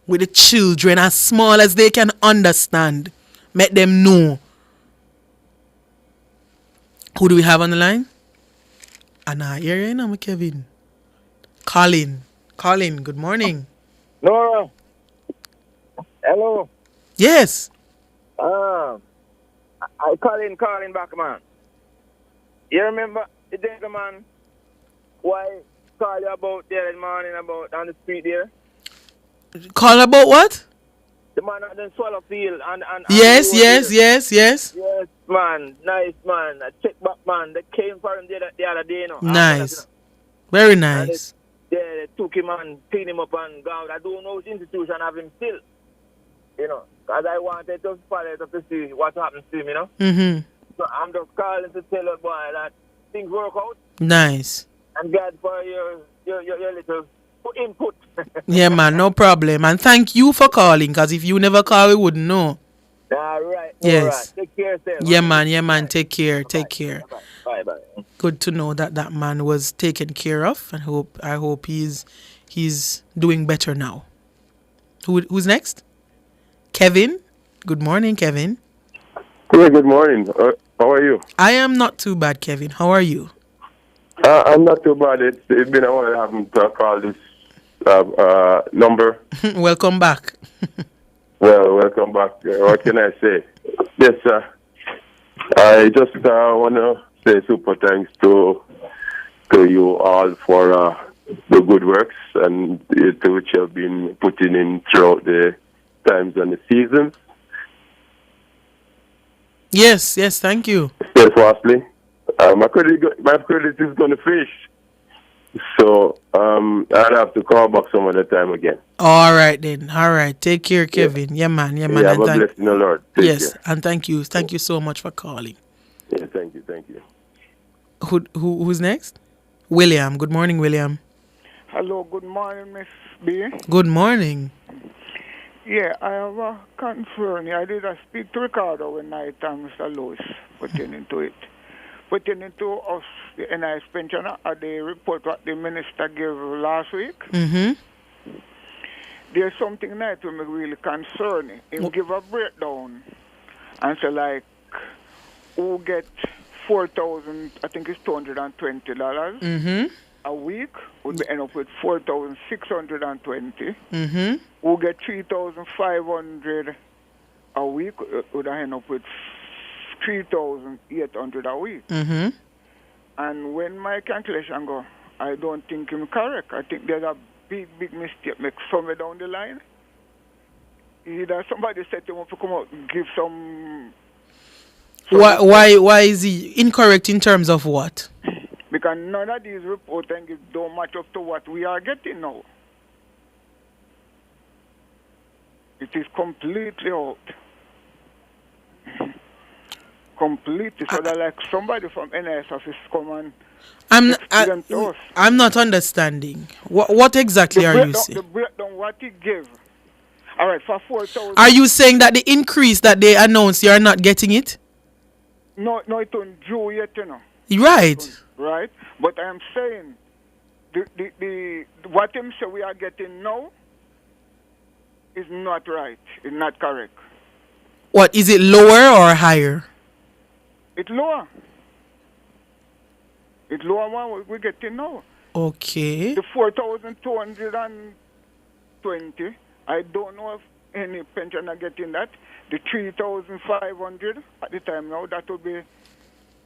with the children as small as they can understand. Make them know. Who do we have on the line? Anna, here you know, Kevin. Colin, good morning. Nora. Hello. Yes. I calling back, man. You remember the gentleman why call you about there in the morning about on the street there? Call about what? The man on the swallow field and yes. Yes, man. Nice, man. I check back, man. They came for him the other day, you know. Nice. Very nice. They took him and cleaned him up and gone. I don't know which institution have him still. You know, because I wanted to follow it up to see what happens to him, you know. Mm-hmm. So I'm just calling to tell you, boy, that things work out. Nice. And God for your little input. Yeah, man, no problem. And thank you for calling, because if you never call, we wouldn't know. All right. Yes. All right. Take care, sir. Yeah, man. Take care. Take care. Bye. Good to know that man was taken care of, and I hope he's doing better now. Who's next? Kevin. Good morning, Kevin. Good morning. How are you? I am not too bad, Kevin. How are you? I'm not too bad. It's been a while having to call this number. Welcome back. Well, welcome back. What can I say? Yes, sir. I just want to say super thanks to you all for the good works and which you have been putting in throughout the times and the seasons. Yes, thank you. Steadfastly. My credit is going to finish. So I'll have to call back some other time again. All right, then. All right. Take care, Kevin. Yeah, man. Yeah, have a blessing, the Lord. Take care. And thank you. Thank you so much for calling. Yeah, thank you. Who's next? William. Good morning, William. Hello, good morning, Miss B. Good morning. Yeah, I have a concern. I did speak to Ricardo when I and Mr. Lewis pertaining to it. Pertaining to us, the NIS pensioner, the report what the minister gave last week. Mm-hmm. There's something that to me really concerning. Him give a breakdown and say like, who get $4,000, I think it's $220. Mm-hmm. a week would be end up with 4,620. Mm-hmm. Who get 3,500 a week would end up with 3,800 a week. Mm-hmm. And when my calculation go, I don't think I'm correct. I think there's a big mistake make somewhere down the line. Either somebody said to him to come out and give some. Why is he incorrect in terms of what? Because none of these reports don't match up to what we are getting now. It is completely out. Completely. So that like somebody from NIS office come and explain to us. I'm not understanding. What exactly are you saying? The breakdown, what he gave. All right, for 4,000. Are you saying that the increase that they announced, you are not getting it? No, it don't due yet, you know. Right. Right? But I am saying, the what him say we are getting now is not right. It's not correct. What, is it lower or higher? It's lower. It's lower one we're getting now. Okay. The 4,220, I don't know if any pensioner getting that. The 3,500 at the time now, that would be,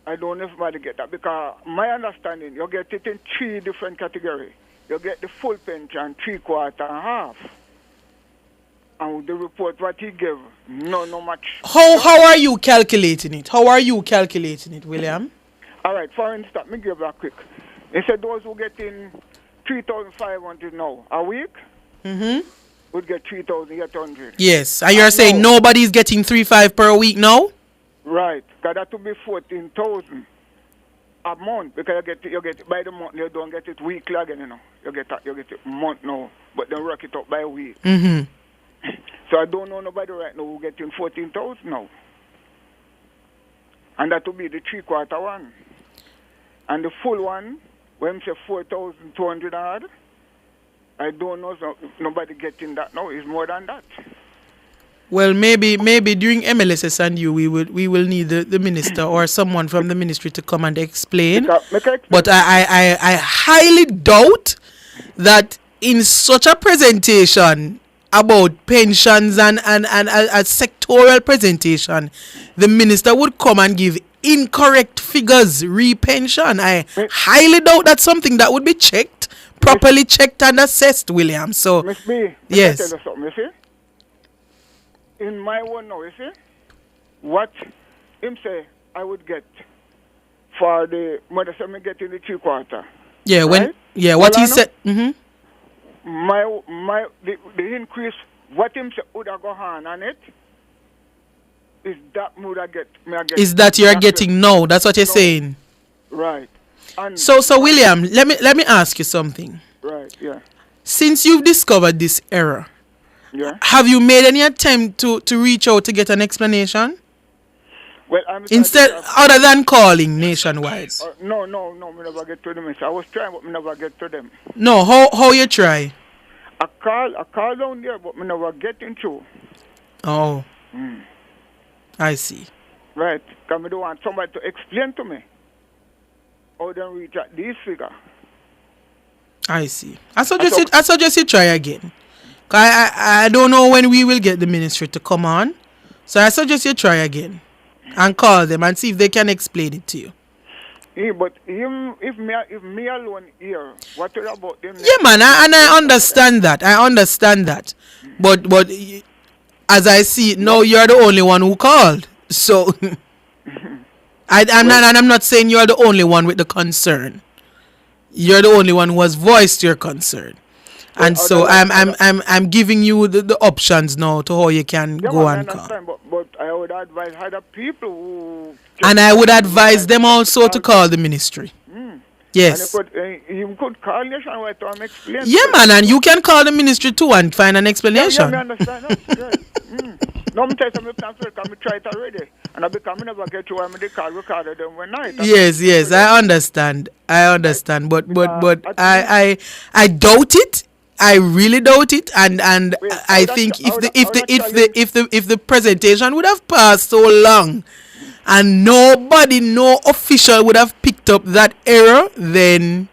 I don't know if anybody get that. Because my understanding, you get it in 3 different categories. You get the full pension, 3/4 and half. And the report what he gave, no much. How are you calculating it? How are you calculating it, William? All right, for instance, let me give that quick. He said those who get in 3,500 now a week would get 3,800. Yes, and you're saying nobody's getting 3,500 per week now? Right, because that would be 14,000 a month. Because you get it by the month, you don't get it weekly again, you know. You get it month now, but then work it up by week. Mm-hmm. So I don't know nobody right now who getting 14,000 now. And that would be the 3/4 one. And the full one, when say 4,200 odd, I don't know nobody getting that now. It's more than that. Well, maybe during MLSS and you, we will need the minister or someone from the ministry to come and explain. But I highly doubt that in such a presentation about pensions and a sectoral presentation, the minister would come and give incorrect figures re-pension. I highly doubt that's something that would be checked, properly checked and assessed, William. So, Miss B, yes. I tell you something, you see? In my one now, you see? What him say I would get for the mother say me get in the 3/4. Yeah, right? What he said. Mm-hmm. The increase, what him say would have gone on it, is that would I get. Is that you're getting now? That's what you're saying. Right. And so William, let me ask you something. Right. Yeah. Since you've discovered this error, yeah, have you made any attempt to reach out to get an explanation? Well, instead, other than calling nationwide. No, me never get to them. I was trying, but me never get to them. No, how you try? I call down there, but me never get into. Oh. I see. Right, because I don't want somebody to explain to me how they reach at this figure. I see. I suggest you try again. I don't know when we will get the ministry to come on. So I suggest you try again and call them and see if they can explain it to you. Yeah, but if me alone here, what about them? Yeah, man, I understand that. But as I see it, now you're the only one who called. So I'm not saying you're the only one with the concern. You're the only one who has voiced your concern. And so I'm giving you the options now to how you can go and call. But I would advise other people who... And I would advise them also to call the ministry. Yes. And you could call Nationwide to explain. Yeah, man, and you can call the ministry too and find an explanation. Yeah, I understand that. No, I'm telling you, I try it already. And I never get to the call recorded them one night. Yes, I understand. But I doubt it. I really doubt it, and I think if the presentation would have passed so long, and no official would have picked up that error, then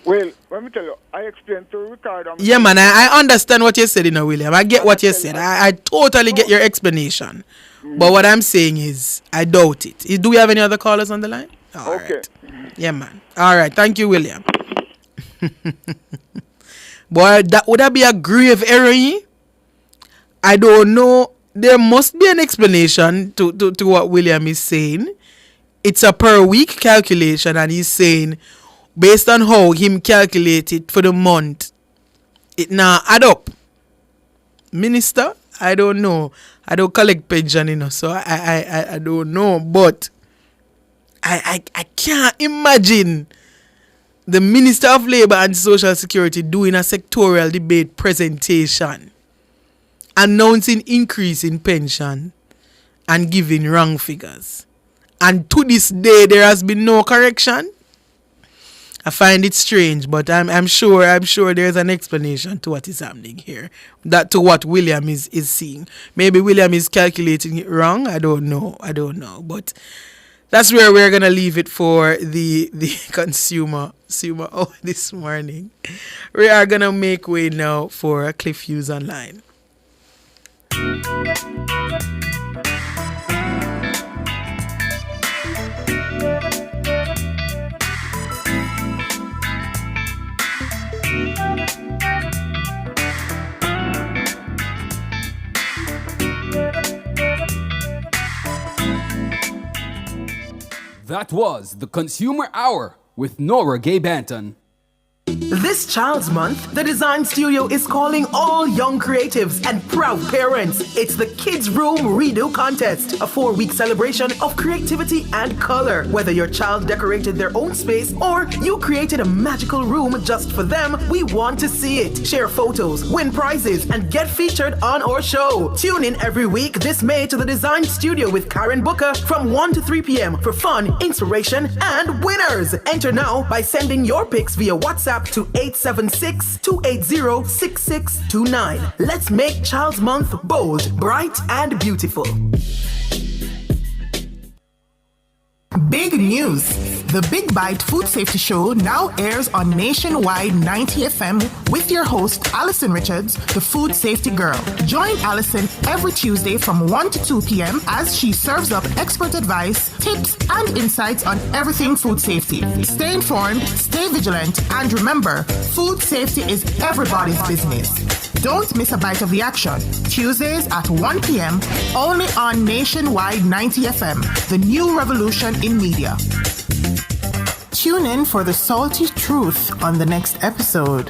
Well, let me tell you, I explained to Ricardo. Yeah, man, I understand what you said, William. I get what you said. I totally get your explanation. But what I'm saying is, I doubt it. Do we have any other callers on the line? All right. Yeah, man. All right. Thank you, William. Boy, would that be a grave error? I don't know. There must be an explanation to what William is saying. It's a per week calculation, and he's saying, based on how him calculate it for the month, it now add up. Minister, I don't know. I don't collect pension, so I don't know. But I can't imagine the Minister of Labour and Social Security doing a sectorial debate presentation, announcing increase in pension and giving wrong figures. And to this day, there has been no correction. I find it strange, but I'm sure there's an explanation to what is happening here. That to what William is seeing. Maybe William is calculating it wrong. I don't know. But that's where we're gonna leave it for the consumer this morning. We are gonna make way now for Cliff Hughes Online. That was the Consumer Hour with Nora Gay Banton. This Child's Month, the Design Studio is calling all young creatives and proud parents. It's the Kids Room Redo Contest, a 4-week celebration of creativity and color. Whether your child decorated their own space or you created a magical room just for them, we want to see it. Share photos, win prizes, and get featured on our show. Tune in every week this May to the Design Studio with Karen Booker from 1 to 3 p.m. for fun, inspiration, and winners. Enter now by sending your pics via WhatsApp to 876-280-6629. Let's make Child's Month bold, bright, and beautiful. Big news! The Big Bite Food Safety Show now airs on Nationwide 90 FM with your host, Alison Richards, the Food Safety Girl. Join Alison every Tuesday from 1 to 2 p.m. as she serves up expert advice, tips, and insights on everything food safety. Stay informed, stay vigilant, and remember, food safety is everybody's business. Don't miss a bite of the action. Tuesdays at 1 p.m. only on Nationwide 90 FM, the new revolution in media. Tune in for the salty truth on the next episode.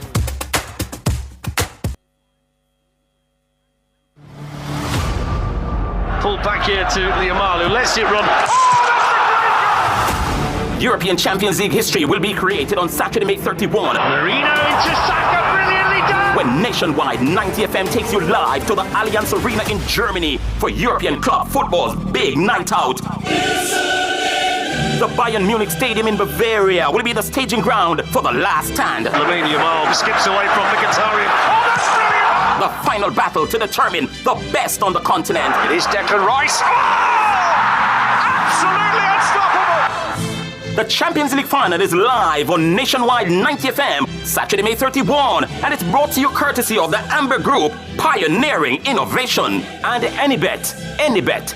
Pull back here to Liamalu, lets it run. European Champions League history will be created on Saturday, May 31. Marino into Saka, brilliantly done! When Nationwide 90 FM takes you live to the Allianz Arena in Germany for European club football's big night out. The Bayern Munich Stadium in Bavaria will be the staging ground for the last stand. Lamine Yamal skips away from Mkhitaryan. Oh, that's brilliant! The final battle to determine the best on the continent. It is Declan Rice. Oh! Absolutely unstoppable! The Champions League final is live on Nationwide 90 FM, Saturday, May 31, and it's brought to you courtesy of the Amber Group, pioneering innovation. And any bet,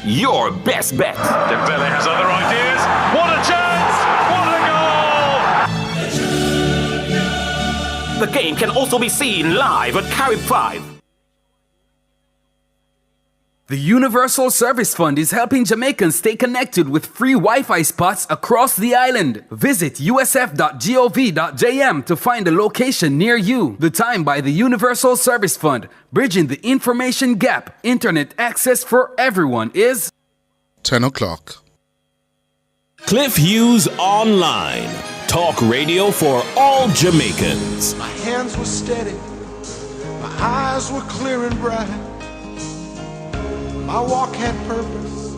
your best bet. Dembele has other ideas. What a chance! What a goal! The game can also be seen live at Carib 5. The Universal Service Fund is helping Jamaicans stay connected with free Wi-Fi spots across the island. Visit usf.gov.jm to find a location near you. The time by the Universal Service Fund, bridging the information gap. Internet access for everyone is 10 o'clock. Cliff Hughes Online. Talk radio for all Jamaicans. My hands were steady. My eyes were clear and bright. My walk had purpose,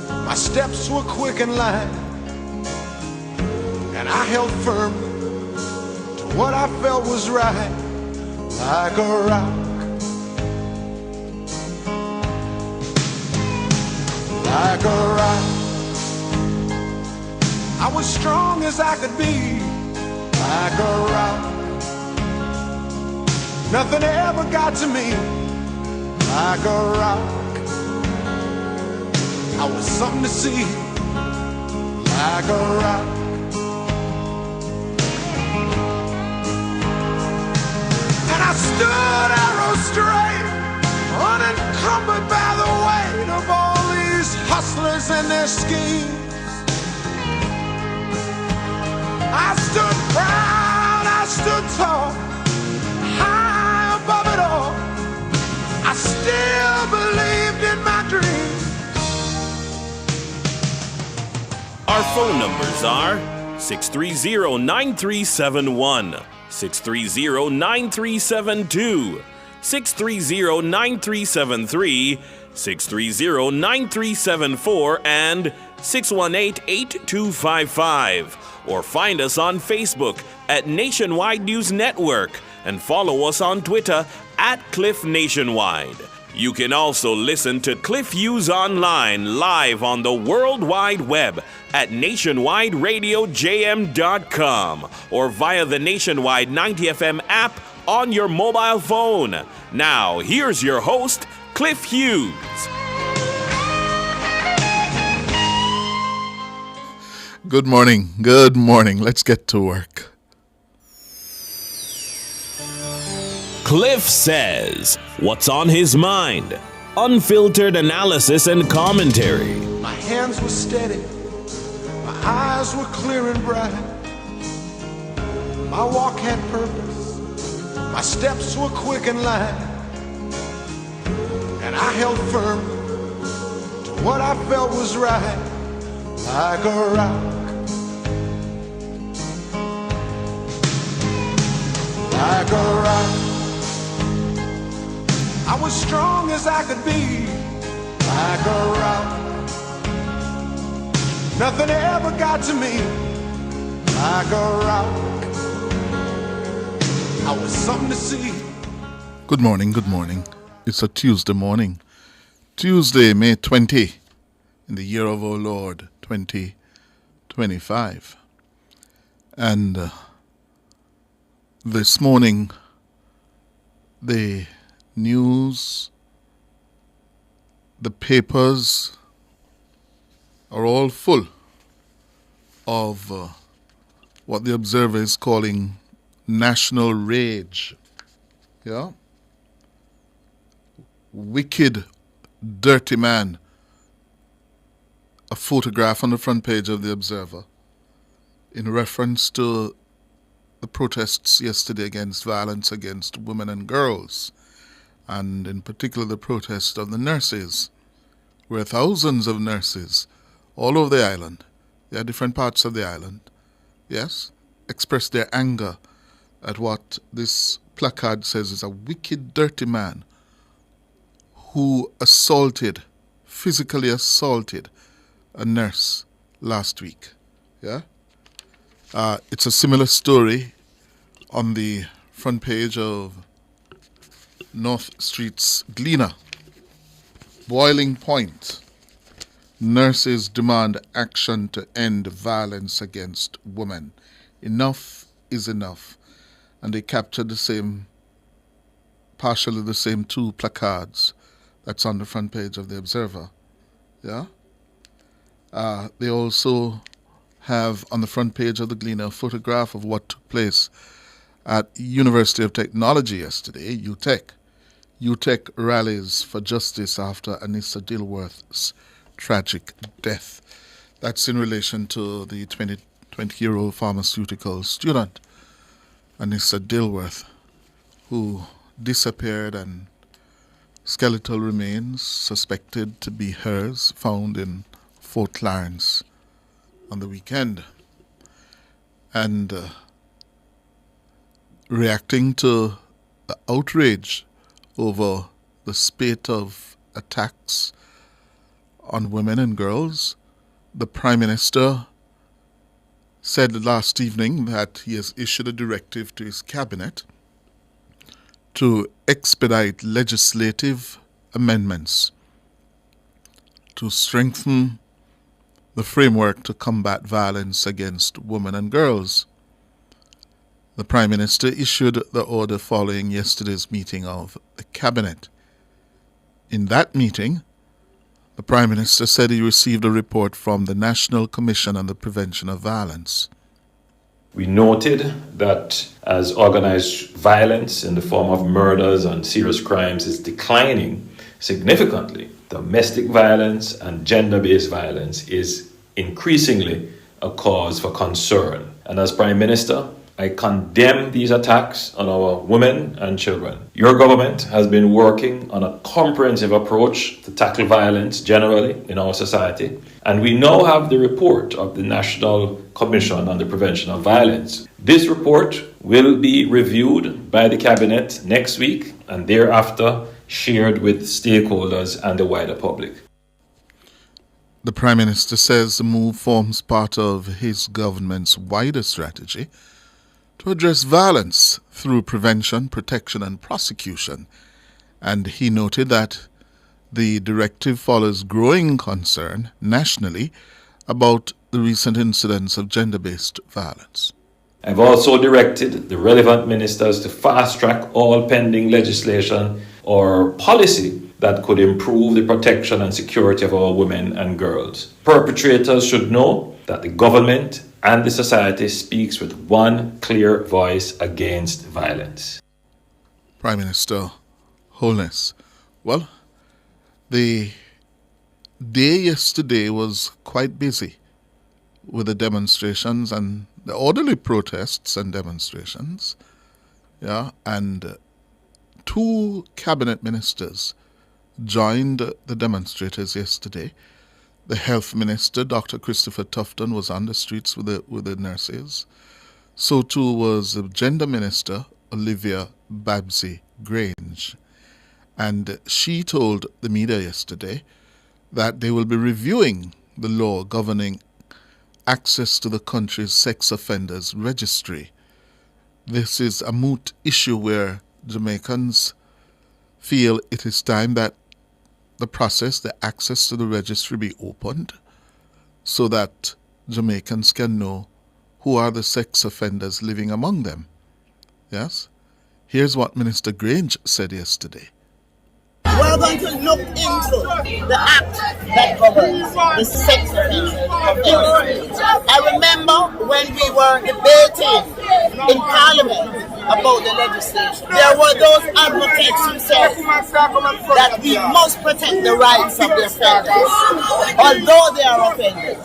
my steps were quick and light, and I held firm to what I felt was right, like a rock, like a rock. I was strong as I could be, like a rock. Nothing ever got to me like a rock. I was something to see like a rock. And I stood arrow straight, unencumbered by the weight of all these hustlers and their schemes. I stood proud, I stood tall, high above it all. I still believed in my dreams. Our phone numbers are 630-9371, 630-9372, 630-9373, 630-9374, and 618-8255. Or find us on Facebook at Nationwide News Network and follow us on Twitter at Cliff Nationwide. You can also listen to Cliff Hughes Online live on the World Wide Web at nationwideradiojm.com or via the Nationwide 90 FM app on your mobile phone. Now, here's your host, Cliff Hughes. Good morning. Good morning. Let's get to work. Cliff says, what's on his mind? Unfiltered analysis and commentary. My hands were steady, my eyes were clear and bright. My walk had purpose, my steps were quick and light. And I held firm to what I felt was right, like a rock. Like a rock. I was strong as I could be, like a rock. Nothing ever got to me, like a rock. I was something to see. Good morning, good morning. It's a Tuesday morning. Tuesday, May 20, in the year of our Lord, 2025. And this morning, the news, the papers are all full of what the Observer is calling national rage. Yeah? Wicked, dirty man. A photograph on the front page of the Observer in reference to the protests yesterday against violence against women and girls, and in particular the protest of the nurses, where thousands of nurses all over the island, there are different parts of the island, yes, expressed their anger at what this placard says is a wicked, dirty man who physically assaulted a nurse last week. Yeah? It's a similar story on the front page of North Street's Gleaner. Boiling point. Nurses demand action to end violence against women. Enough is enough. And they captured partially the same two placards that's on the front page of the Observer. Yeah? They also have on the front page of the Gleaner a photograph of what took place at University of Technology yesterday, UTech. UTech rallies for justice after Anissa Dilworth's tragic death. That's in relation to the 20-year-old pharmaceutical student, Anissa Dilworth, who disappeared and skeletal remains suspected to be hers found in Fort Clarence on the weekend. And reacting to the outrage over the spate of attacks on women and girls, the Prime Minister said last evening that he has issued a directive to his cabinet to expedite legislative amendments to strengthen the framework to combat violence against women and girls. The Prime Minister issued the order following yesterday's meeting of the Cabinet. In that meeting, the Prime Minister said he received a report from the National Commission on the Prevention of Violence. We noted that as organized violence in the form of murders and serious crimes is declining significantly, domestic violence and gender-based violence is increasingly a cause for concern. And as Prime Minister, I condemn these attacks on our women and children. Your government has been working on a comprehensive approach to tackle violence generally in our society, and we now have the report of the National Commission on the Prevention of Violence. This report will be reviewed by the Cabinet next week and thereafter shared with stakeholders and the wider public. The Prime Minister says the move forms part of his government's wider strategy to address violence through prevention, protection, and prosecution. And he noted that the directive follows growing concern nationally about the recent incidents of gender-based violence. I've also directed the relevant ministers to fast-track all pending legislation or policy that could improve the protection and security of our women and girls. Perpetrators should know that the government and the society speaks with one clear voice against violence. Prime Minister Holness, well, the day yesterday was quite busy with the demonstrations and the orderly protests and demonstrations. Yeah, and two cabinet ministers joined the demonstrators yesterday. The Health Minister, Dr. Christopher Tufton, was on the streets with the nurses. So too was the Gender Minister, Olivia Babsy Grange. And she told the media yesterday that they will be reviewing the law governing access to the country's sex offenders registry. This is a moot issue where Jamaicans feel it is time that the process, the access to the registry be opened so that Jamaicans can know who are the sex offenders living among them. Yes? Here's what Minister Grange said yesterday. We're going to look into the act that governs the sex offenders. I remember when we were debating in Parliament about the legislation, there were those advocates who said that we must protect the rights of the offenders, although they are offenders.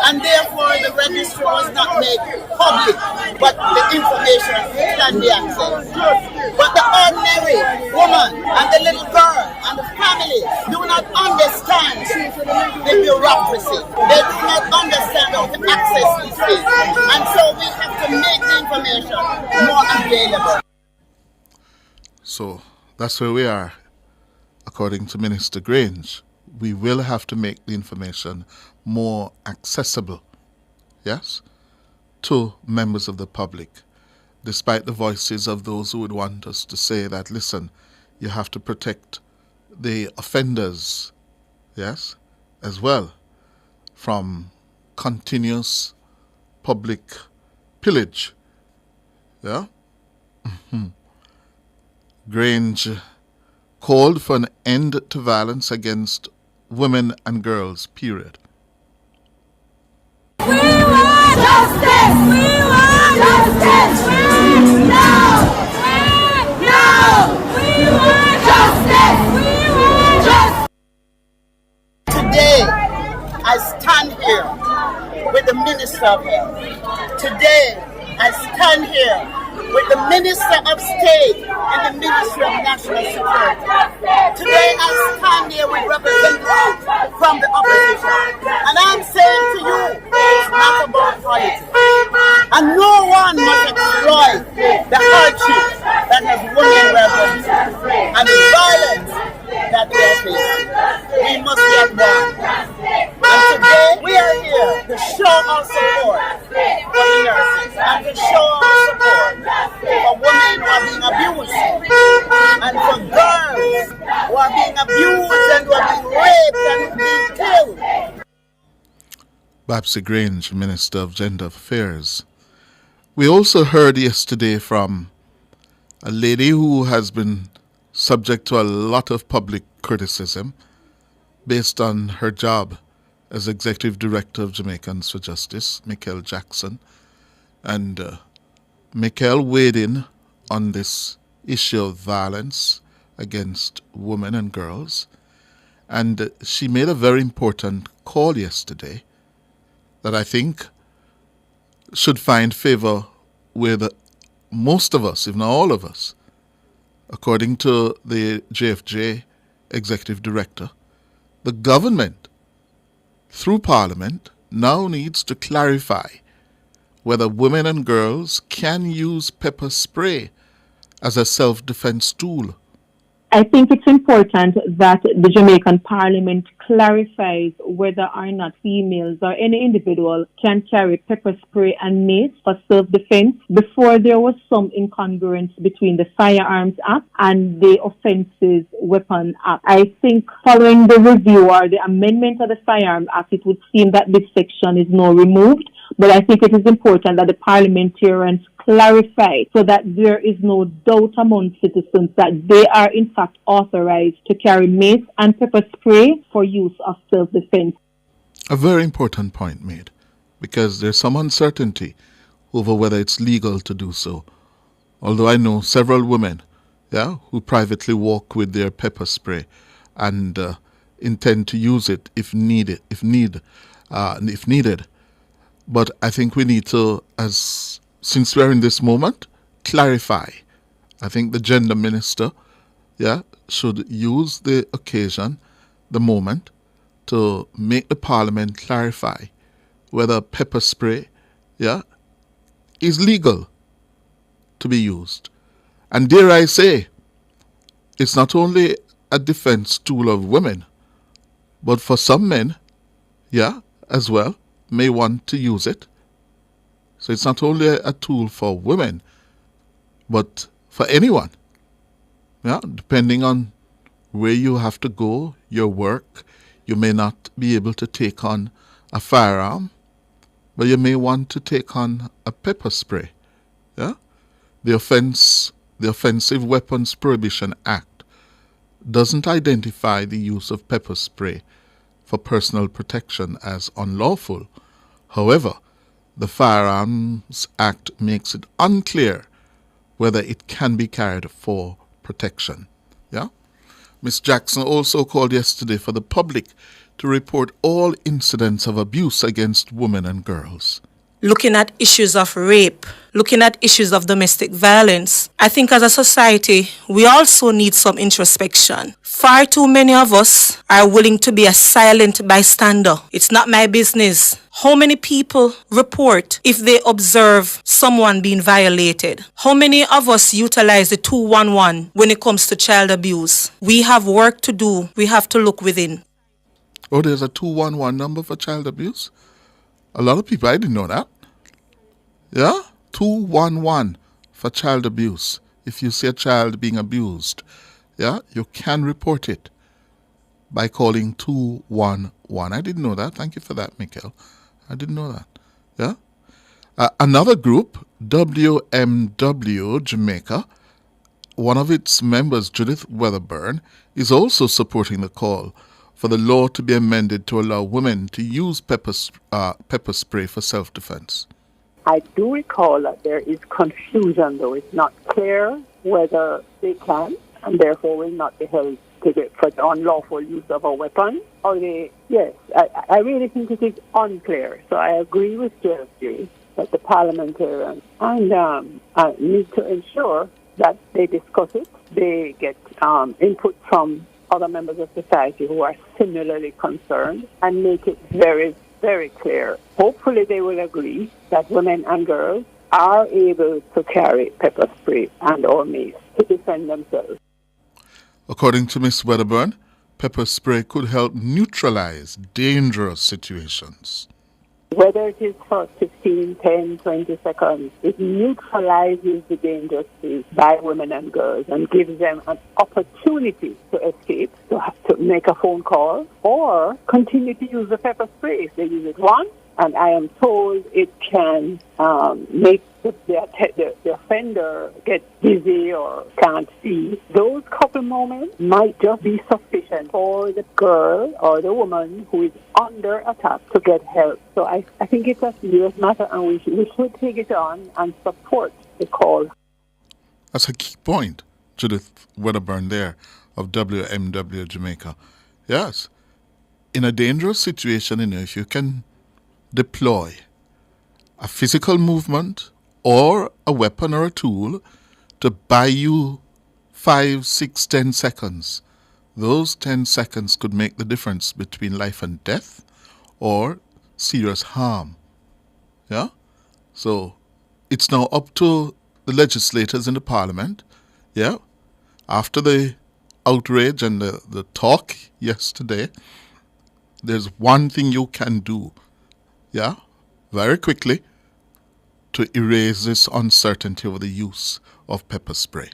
And therefore the registry was not made public, but the information can be accessed. But the ordinary woman and the little girl and the family do not understand the bureaucracy. They do not understand how to access these things. And so we have to make the information more available. So that's where we are. According to Minister Grange, we will have to make the information more accessible, yes, to members of the public, despite the voices of those who would want us to say that, listen, you have to protect the offenders, yes, as well, from continuous public pillage. Yeah? Grange called for an end to violence against women and girls, period. We want justice! We want justice! We want justice! We want justice! Today, I stand here with the Minister of Health. Today, I stand here with the Minister of State and the Ministry of National Security. Today, I stand here with representatives from the opposition. And I'm saying to you, it's not about politics. And no one must exploit the hardships that has women were going through and the violence that they are facing. We must be at one. And today we are here to show our support for the nurses and to show our support for women who are being abused and for girls who are being abused and who are being raped and being killed. Babsy Grange, Minister of Gender Affairs. We also heard yesterday from a lady who has been subject to a lot of public criticism based on her job as Executive Director of Jamaicans for Justice, Michael Jackson. And Michael weighed in on this issue of violence against women and girls. And she made a very important call yesterday that I think should find favor with most of us, if not all of us. According to the JFJ Executive Director, the government, through Parliament, now needs to clarify whether women and girls can use pepper spray as a self-defense tool. I think it's important that the Jamaican Parliament clarifies whether or not females or any individual can carry pepper spray and mace for self-defense. Before, there was some incongruence between the Firearms Act and the Offences Weapon Act. I think following the review or the amendment of the Firearms Act, it would seem that this section is now removed. But I think it is important that the parliamentarians clarify so that there is no doubt among citizens that they are in fact authorized to carry mace and pepper spray for use of self-defense. A very important point made, because there's some uncertainty over whether it's legal to do so. Although I know several women, who privately walk with their pepper spray and intend to use it if needed. But I think we need to, since we're in this moment, clarify. I think the gender minister, should use the occasion, the moment, to make the parliament clarify whether pepper spray, is legal to be used. And dare I say, it's not only a defense tool of women, but for some men, as well, may want to use it. So it's not only a tool for women, but for anyone. Depending on where you have to go, your work, you may not be able to take on a firearm, but you may want to take on a pepper spray. The Offensive Weapons Prohibition Act doesn't identify the use of pepper spray for personal protection as unlawful. However, the Firearms Act makes it unclear whether it can be carried for protection. Ms. Jackson also called yesterday for the public to report all incidents of abuse against women and girls. Looking at issues of rape, looking at issues of domestic violence, I think as a society, we also need some introspection. Far too many of us are willing to be a silent bystander. It's not my business. How many people report if they observe someone being violated? How many of us utilize the 211 when it comes to child abuse? We have work to do. We have to look within. Oh, there's a 211 number for child abuse? A lot of people, I didn't know that. 211 for child abuse. If you see a child being abused, you can report it by calling 211. I didn't know that. Thank you for that, Michael. I didn't know that. Another group, WMW Jamaica, one of its members, Judith Weatherburn, is also supporting the call for the law to be amended to allow women to use pepper spray for self-defense. I do recall that there is confusion, though. It's not clear whether they can, and therefore will not be held for the unlawful use of a weapon. Or I really think it is unclear. So I agree with JFJ that the parliamentarians need to ensure that they discuss it, they get input from other members of society who are similarly concerned, and make it very, very clear. Hopefully they will agree that women and girls are able to carry pepper spray and or mace to defend themselves. According to Ms. Wedderburn, pepper spray could help neutralize dangerous situations. Whether it is for 15, 10, 20 seconds, it neutralizes the dangers faced by women and girls and gives them an opportunity to escape, to make a phone call, or continue to use the pepper spray if they use it once. And I am told it can make the offender gets dizzy or can't see, those couple moments might just be sufficient for the girl or the woman who is under attack to get help. So I think it's a serious matter, and we should take it on and support the call. That's a key point, Judith Wedderburn there of WMW Jamaica. Yes, in a dangerous situation, if you can deploy a physical movement or a weapon or a tool to buy you 5, 6, 10 seconds, those 10 seconds could make the difference between life and death or serious harm. Yeah? So it's now up to the legislators in the parliament, yeah, after the outrage and the talk yesterday, there's one thing you can do, yeah, very quickly to erase this uncertainty over the use of pepper spray.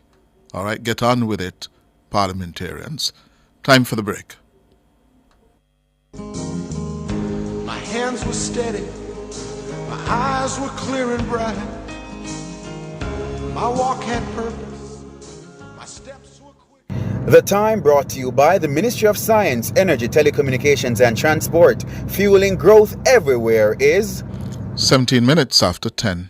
All right, get on with it, parliamentarians. Time for the break. My hands were steady, my eyes were clear and bright. My walk had purpose, my steps were quick. The Time brought to you by the Ministry of Science, Energy, Telecommunications and Transport. Fueling growth everywhere is 17 minutes after 10.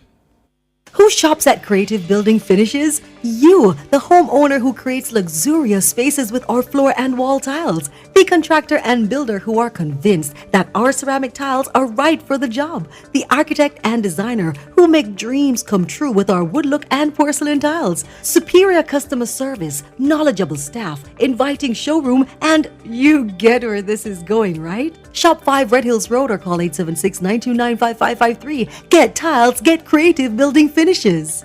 Who shops at Creative Building Finishes? You, the homeowner who creates luxurious spaces with our floor and wall tiles. The contractor and builder who are convinced that our ceramic tiles are right for the job. The architect and designer who make dreams come true with our wood look and porcelain tiles. Superior customer service, knowledgeable staff, inviting showroom, and you get where this is going, right? Shop 5 Red Hills Road or call 876-929-5553. Get tiles, get Creative Building Finishes.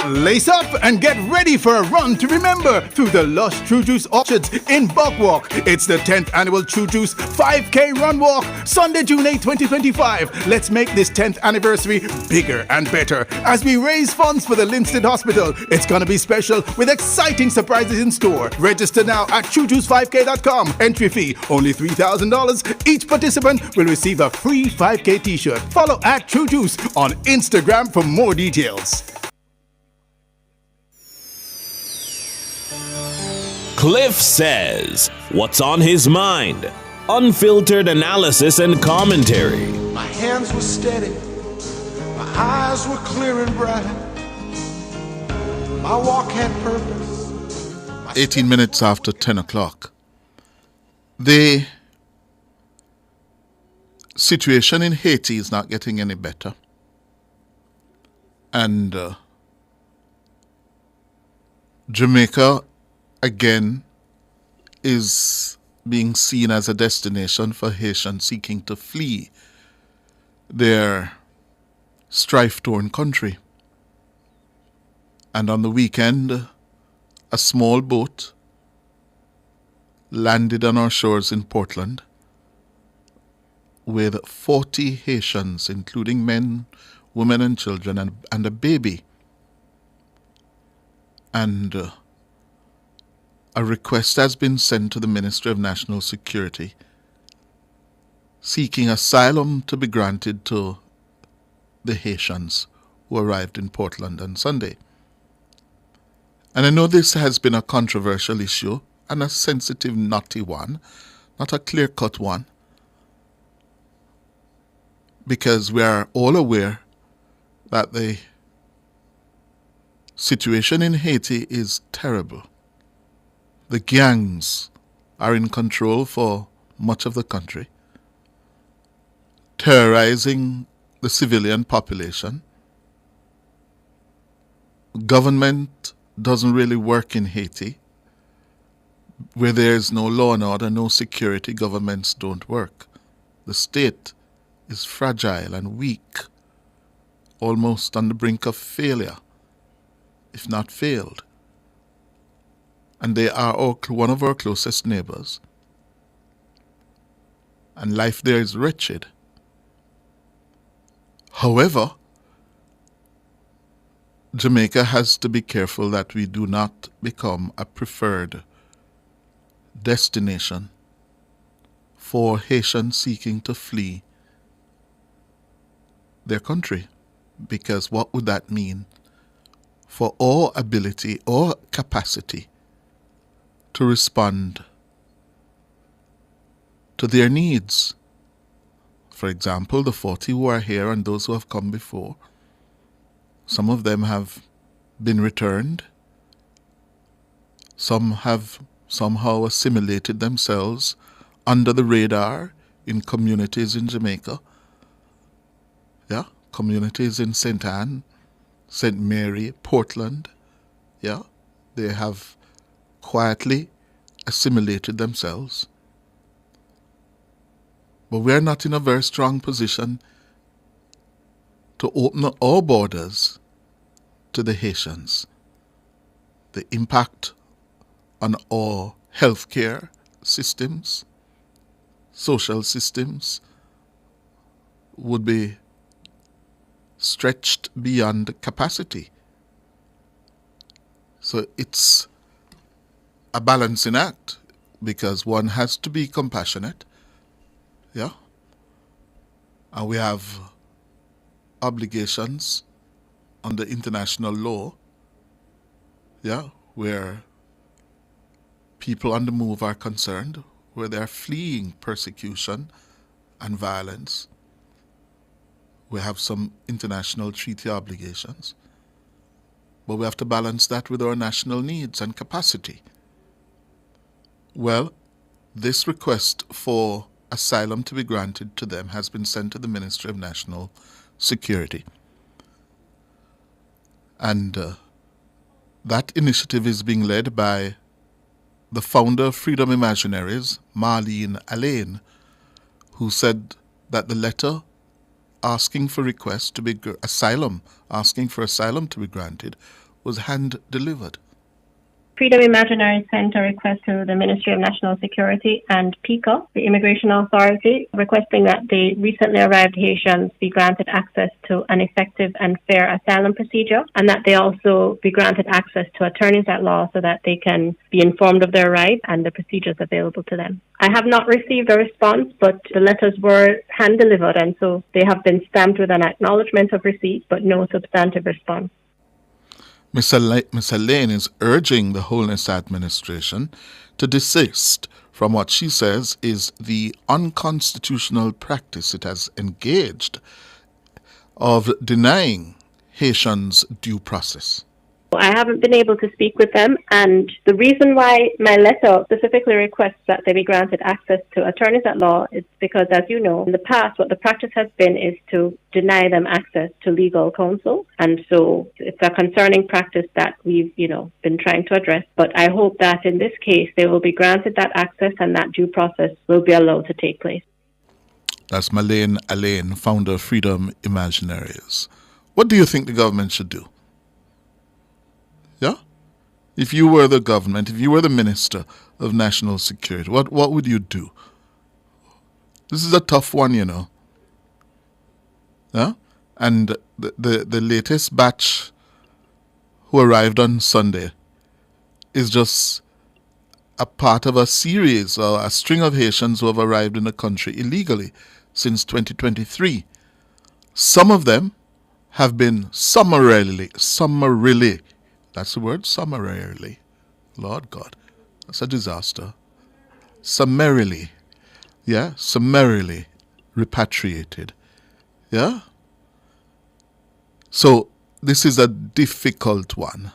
Lace up and get ready for a run to remember through the lush True Juice orchards in Buckwalk. It's the 10th annual True Juice 5K Run Walk, Sunday, June 8, 2025. Let's make this 10th anniversary bigger and better as we raise funds for the Linstead Hospital. It's going to be special with exciting surprises in store. Register now at TrueJuice5K.com. Entry fee only $3,000. Each participant will receive a free 5K t-shirt. Follow at True Juice on Instagram for more details. Cliff Says, what's on his mind? Unfiltered analysis and commentary. My hands were steady, my eyes were clear and bright. My walk had purpose. 18 minutes after 10 o'clock. The situation in Haiti is not getting any better. And Jamaica again is being seen as a destination for Haitians seeking to flee their strife-torn country. And on the weekend, a small boat landed on our shores in Portland with 40 Haitians, including men, women and children, and a baby. And a request has been sent to the Ministry of National Security seeking asylum to be granted to the Haitians who arrived in Portland on Sunday. And I know this has been a controversial issue and a sensitive, knotty one, not a clear-cut one, because we are all aware that the situation in Haiti is terrible. The gangs are in control for much of the country, terrorizing the civilian population. Government doesn't really work in Haiti. Where there is no law and order, no security, governments don't work. The state is fragile and weak, almost on the brink of failure, if not failed. And they are one of our closest neighbors. And life there is wretched. However, Jamaica has to be careful that we do not become a preferred destination for Haitians seeking to flee their country. Because what would that mean for our ability or capacity to respond to their needs? For example, the 40 who are here and those who have come before, some of them have been returned. Some have somehow assimilated themselves under the radar in communities in Jamaica. Yeah, communities in St. Anne, St. Mary, Portland. Yeah, they have quietly assimilated themselves. But we are not in a very strong position to open our borders to the Haitians. The impact on our healthcare systems, social systems, would be stretched beyond capacity. So it's a balancing act, because one has to be compassionate. Yeah. And we have obligations under international law, yeah, where people on the move are concerned, where they are fleeing persecution and violence. We have some international treaty obligations. But we have to balance that with our national needs and capacity. Well, this request for asylum to be granted to them has been sent to the Ministry of National Security. And that initiative is being led by the founder of Freedom Imaginaries, Marlene Allain, who said that the letter asking for asylum to be granted was hand-delivered. Freedom Imaginary sent a request to the Ministry of National Security and PICA, the Immigration Authority, requesting that the recently arrived Haitians be granted access to an effective and fair asylum procedure, and that they also be granted access to attorneys at law so that they can be informed of their rights and the procedures available to them. I have not received a response, but the letters were hand-delivered, and so they have been stamped with an acknowledgement of receipt, but no substantive response. Ms. Allain is urging the Holness administration to desist from what she says is the unconstitutional practice it has engaged of denying Haitians due process. I haven't been able to speak with them, and the reason why my letter specifically requests that they be granted access to attorneys at law is because, as you know, in the past what the practice has been is to deny them access to legal counsel, and so it's a concerning practice that we've, been trying to address. But I hope that in this case they will be granted that access and that due process will be allowed to take place. That's Marlene Allain, founder of Freedom Imaginaries. What do you think the government should do? Yeah? If you were the government, if you were the Minister of National Security, what would you do? This is a tough one, Yeah? And the latest batch who arrived on Sunday is just a part of a series or a string of Haitians who have arrived in the country illegally since 2023. Some of them have been summarily, that's the word, summarily. Lord God, that's a disaster. Summarily repatriated. Yeah? So this is a difficult one.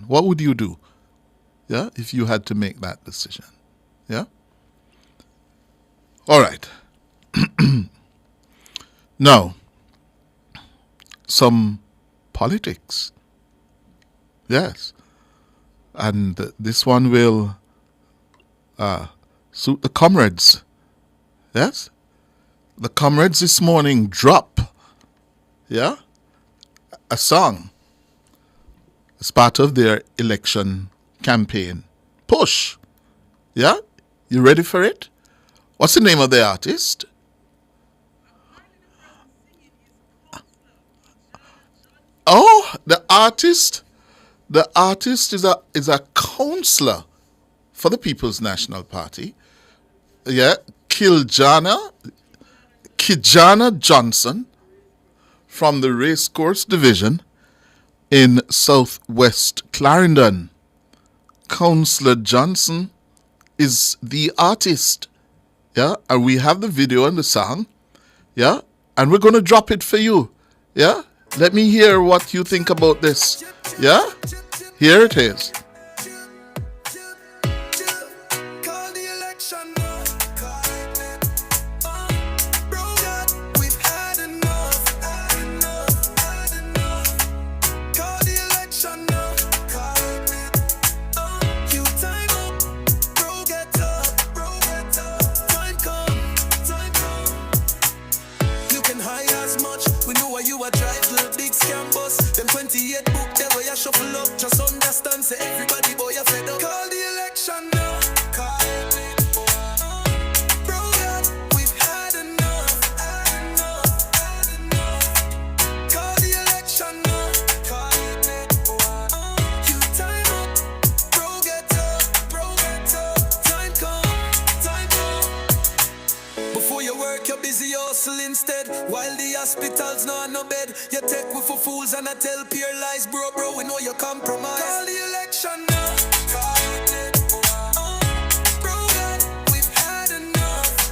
What would you do? Yeah, if you had to make that decision. Yeah? All right. Now, some politics. Yes. And this one will suit the comrades. Yes? The comrades this morning drop, a song as part of their election campaign. Push. Yeah? You ready for it? What's the name of the artist? Oh, the artist is a counselor for the People's National Party. Yeah, Kijana Johnson from the Racecourse Division in Southwest Clarendon. Councillor Johnson is the artist. Yeah, and we have the video and the song. Yeah, and we're going to drop it for you. Yeah, let me hear what you think about this. Yeah, here it is. Shuffle up, just understand, say everybody boy you fed up. Call the election now. Call it. Bro, God, we've had enough. Call the election now. Call it. You time up. Bro, get up. Time come. Before you work, you're busy hustle instead. While the hospitals know no bed, you take we for fools and I tell pure lies, bro. We know you compromise. Call the election now. Call it. Bro, God, we've had enough.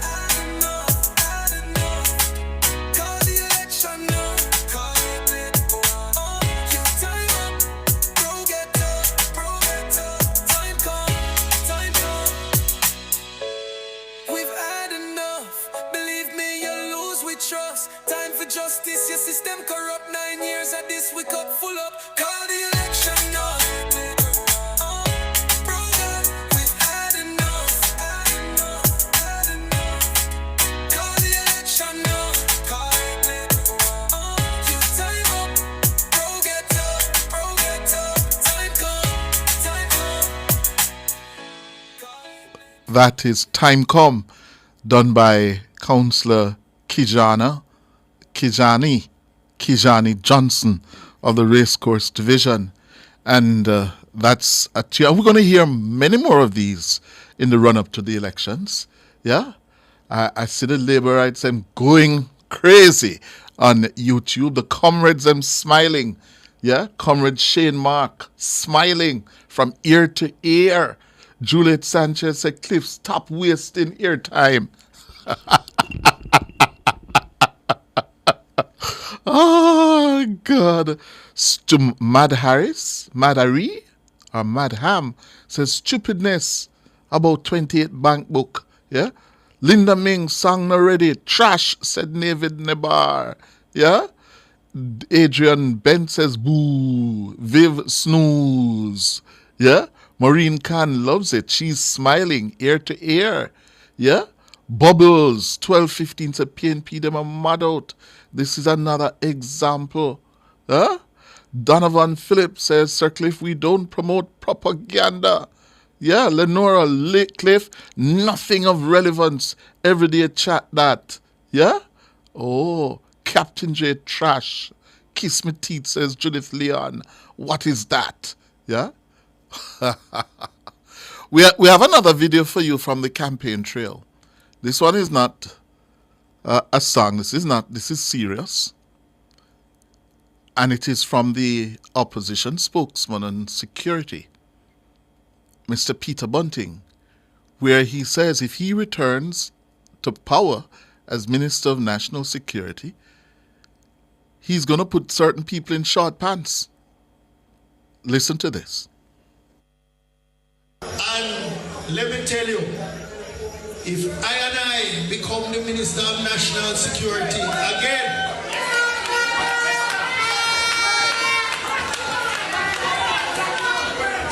Call the election now. Call it. You time up. Bro, get up. Time come. We've had enough. Believe me, you'll lose with trust. Time for justice. Your system corrupt. 9 years at this, we cup full up. Call the election now. Bro, God, we've had enough. Call the election now. Call it. You time up. Bro, get up. Time come. That is Time Come, done by Councillor Kijani Johnson of the Racecourse Division. And that's a tune. We're going to hear many more of these in the run-up to the elections. Yeah? I see the Labourites them going crazy on YouTube. The comrades them smiling. Yeah? Comrade Shane Mark smiling from ear to ear. Juliet Sanchez said, Cliff, stop wasting airtime. Oh, God. Mad Harry, or Mad Ham says, stupidness about 28 bank book. Yeah? Linda Ming song already. Trash, said David Nebar. Yeah? Adrian Bent says, boo. Viv snooze. Yeah? Maureen Khan loves it. She's smiling ear to ear. Yeah? Bubbles, 12:15 said PNP them are mad out. This is another example. Huh? Donovan Phillips says, Sir Cliff, we don't promote propaganda. Yeah, Lenora Cliff, nothing of relevance. Everyday chat that. Yeah? Oh, Captain J trash. Kiss me teeth, says Judith Leon. What is that? Yeah? We have another video for you from the campaign trail. This one is not a song. This is serious. And it is from the opposition spokesman on security, Mr. Peter Bunting, where he says if he returns to power as Minister of National Security, he's going to put certain people in short pants. Listen to this. And let me tell you, if I become the Minister of National Security again,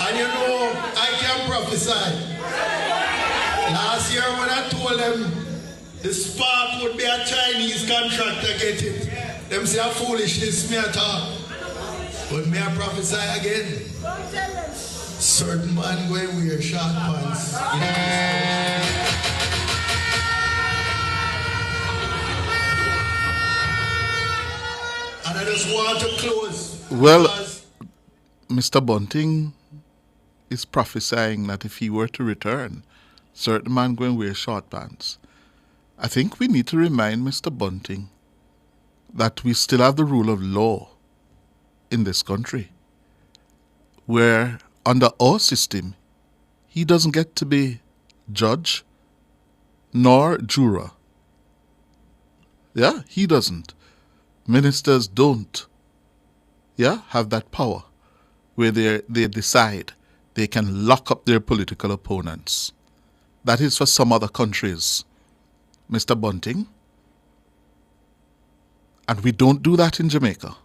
and you know, I can prophesy. Last year when I told them the spark would be a Chinese contractor get it, them say a foolishness me at all. But may I prophesy again? Certain man going wear short pants. And I just want to close. Well, Mr. Bunting is prophesying that if he were to return, certain man going wear short pants. I think we need to remind Mr. Bunting that we still have the rule of law in this country, where under our system, he doesn't get to be judge nor juror. Yeah, he doesn't. Ministers don't, have that power where they decide they can lock up their political opponents. That is for some other countries, Mr. Bunting. And we don't do that in Jamaica.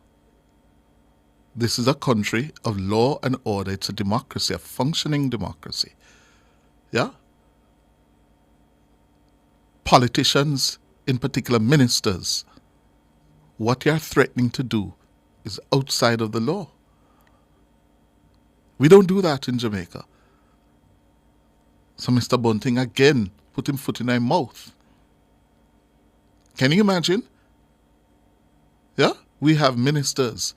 This is a country of law and order. It's a democracy, a functioning democracy. Yeah? Politicians, in particular ministers, what you're threatening to do is outside of the law. We don't do that in Jamaica. So Mr. Bunting again put him foot in my mouth. Can you imagine? Yeah? We have ministers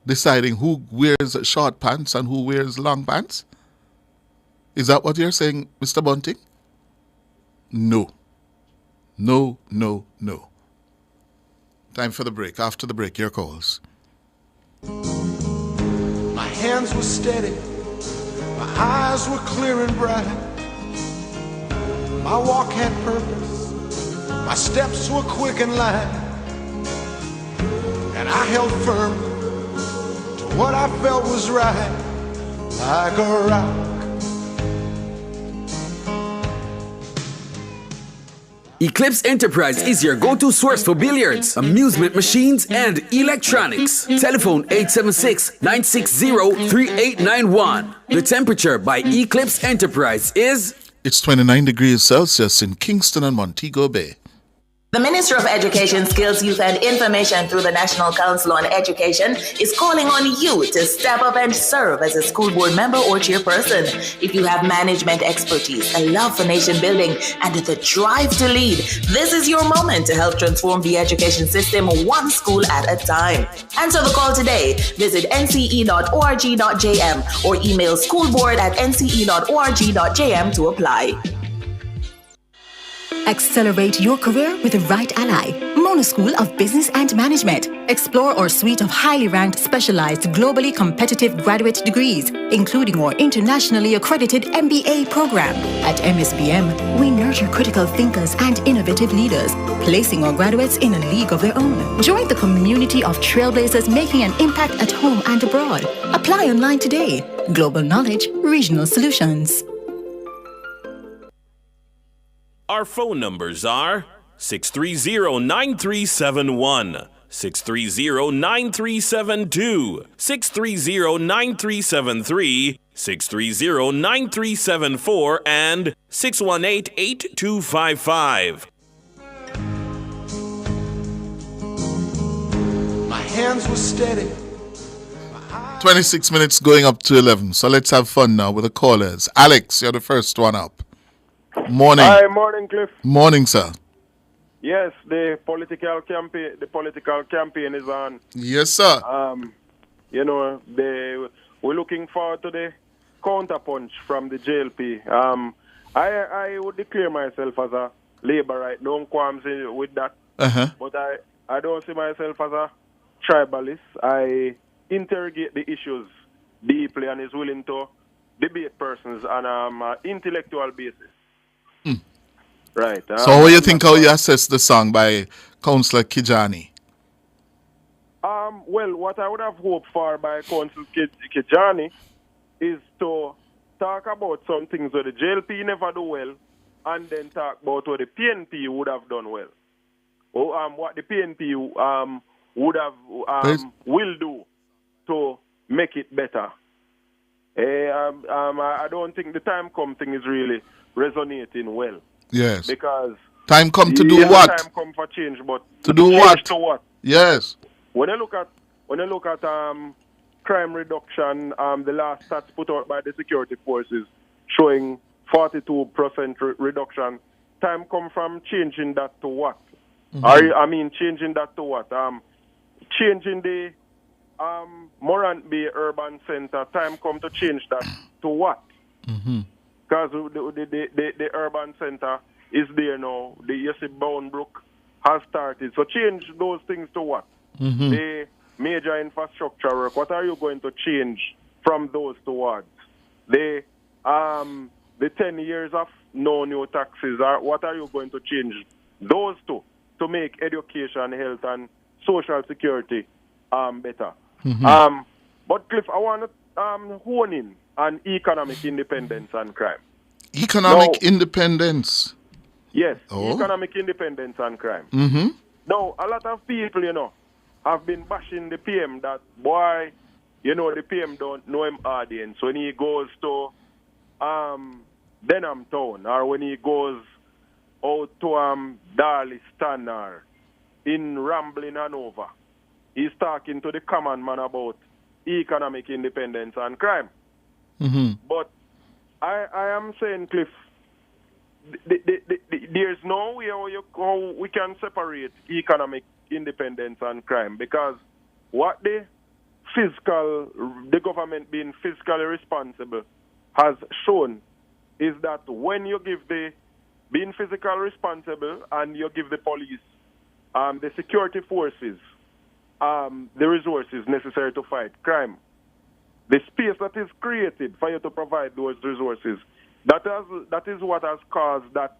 deciding who wears short pants and who wears long pants. Is that what you're saying, Mr. Bunting? No. No, no, no. Time for the break. After the break, your calls. My hands were steady. My eyes were clear and bright. My walk had purpose. My steps were quick and light. And I held firm to what I felt was right, like a rock. Eclipse Enterprise is your go-to source for billiards, amusement machines, and electronics. Telephone 876-960-3891. The temperature by Eclipse Enterprise is... It's 29 degrees Celsius in Kingston and Montego Bay. The Ministry of Education, Skills, Youth and Information through the National Council on Education is calling on you to step up and serve as a school board member or chairperson. If you have management expertise, a love for nation building, and the drive to lead, this is your moment to help transform the education system one school at a time. Answer the call today. Visit nce.org.jm or email schoolboard@nce.org.jm to apply. Accelerate your career with the right ally. Mona School of Business and Management. Explore our suite of highly ranked, specialized, globally competitive graduate degrees, including our internationally accredited MBA program. At MSBM, we nurture critical thinkers and innovative leaders, placing our graduates in a league of their own. Join the community of trailblazers making an impact at home and abroad. Apply online today. Global knowledge, regional solutions. Our phone numbers are 630-9371, 630-9372, 630-9373, 630-9374, and 618-8255. My hands were steady. 26 minutes going up to 11. So let's have fun now with the callers. Alex, you're the first one up. Morning. Hi, morning, Cliff. Morning, sir. Yes, the political campaign is on. Yes, sir. We're looking forward to the counterpunch from the JLP. I would declare myself as a Labourite. No qualms with that. But I don't see myself as a tribalist. I interrogate the issues deeply and is willing to debate persons on an intellectual basis. Right. So what do you think, how you assess the song by Councillor Kijani? Well, what I would have hoped for by Councillor Kijani is to talk about some things where the JLP never do well, and then talk about what the PNP would have done well. Or what the PNP would have will do to make it better. I don't think the time come thing is really resonating well. Yes. Because time come to do what? Time come for change, but to do change what? To what? Yes. When you look at crime reduction, the last stats put out by the security forces showing 42% reduction. Time come from changing that to what? Changing that to what? Changing the Morant Bay Urban Center. Time come to change that to what? Because the urban center is there now. You see Boundbrook, has started. So change those things to what? The major infrastructure work. What are you going to change from those towards? The 10 years of no new taxes. What are you going to change those two to make education, health, and social security better? But Cliff, I want to hone in on economic independence and crime. Economic independence. Yes, economic independence and crime. Now, a lot of people, have been bashing the PM that, boy, the PM don't know him audience. When he goes to Denham Town or when he goes out to Darlistan or in Ramblin' Hanover, he's talking to the common man about economic independence and crime. But I am saying, Cliff, there's no way how we can separate economic independence and crime, because what the government being fiscally responsible has shown is that when you give being fiscally responsible and you give the police, the security forces, the resources necessary to fight crime, the space that is created for you to provide those resources, that is what has caused that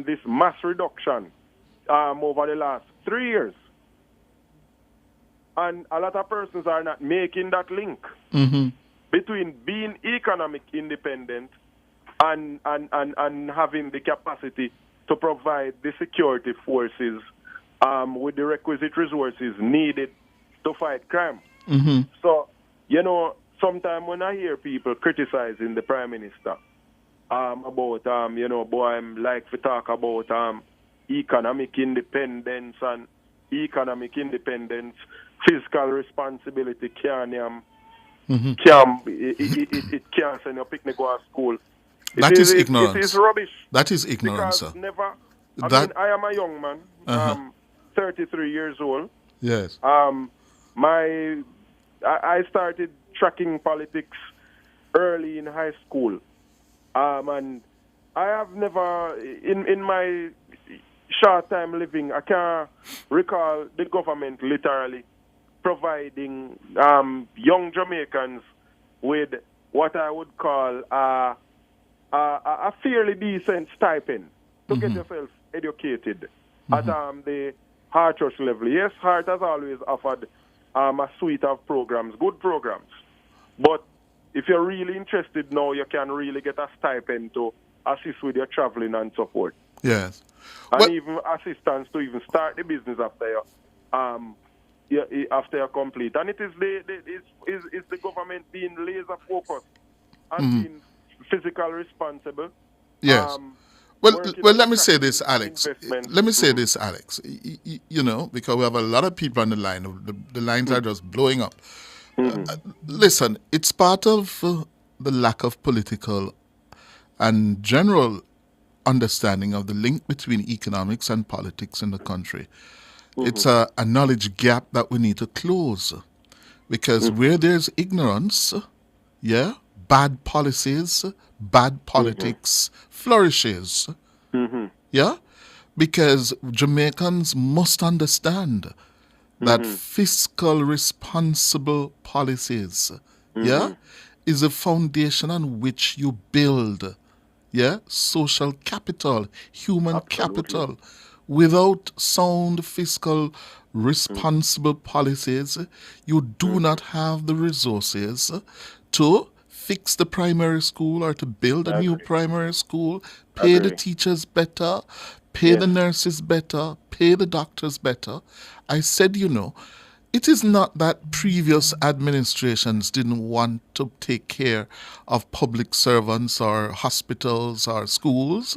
this mass reduction over the last 3 years. And a lot of persons are not making that link between being economic independent and having the capacity to provide the security forces with the requisite resources needed to fight crime. So, sometimes when I hear people criticizing the Prime Minister about, boy, I'm like to talk about economic independence and economic independence, fiscal responsibility it can't send your picnic go to school. That is ignorance. It is rubbish. That is ignorance, sir. I am a young man, 33 years old. Yes. I started tracking politics early in high school. And I have never, in my short time living, I can't recall the government literally providing young Jamaicans with what I would call a fairly decent stipend to get yourself educated at the Hart Church level. Yes, Hart has always offered a suite of programs, good programs. But if you're really interested now, you can really get a stipend to assist with your traveling and support. Yes. And even assistance to even start the business after you complete. And it is the government being laser focused and being physically responsible. Yes. Well, let me say this, Alex. Let me say this, Alex. Because we have a lot of people on the line. The lines are just blowing up. Listen, it's part of the lack of political and general understanding of the link between economics and politics in the country. It's a knowledge gap that we need to close. Because where there's ignorance, bad policies, bad politics flourishes. Because Jamaicans must understand that fiscal responsible policies is a foundation on which you build social capital, human capital. Without sound fiscal responsible policies, you do not have the resources to fix the primary school or to build a new primary school, pay the teachers better, pay the nurses better, pay the doctors better. I said, it is not that previous administrations didn't want to take care of public servants or hospitals or schools.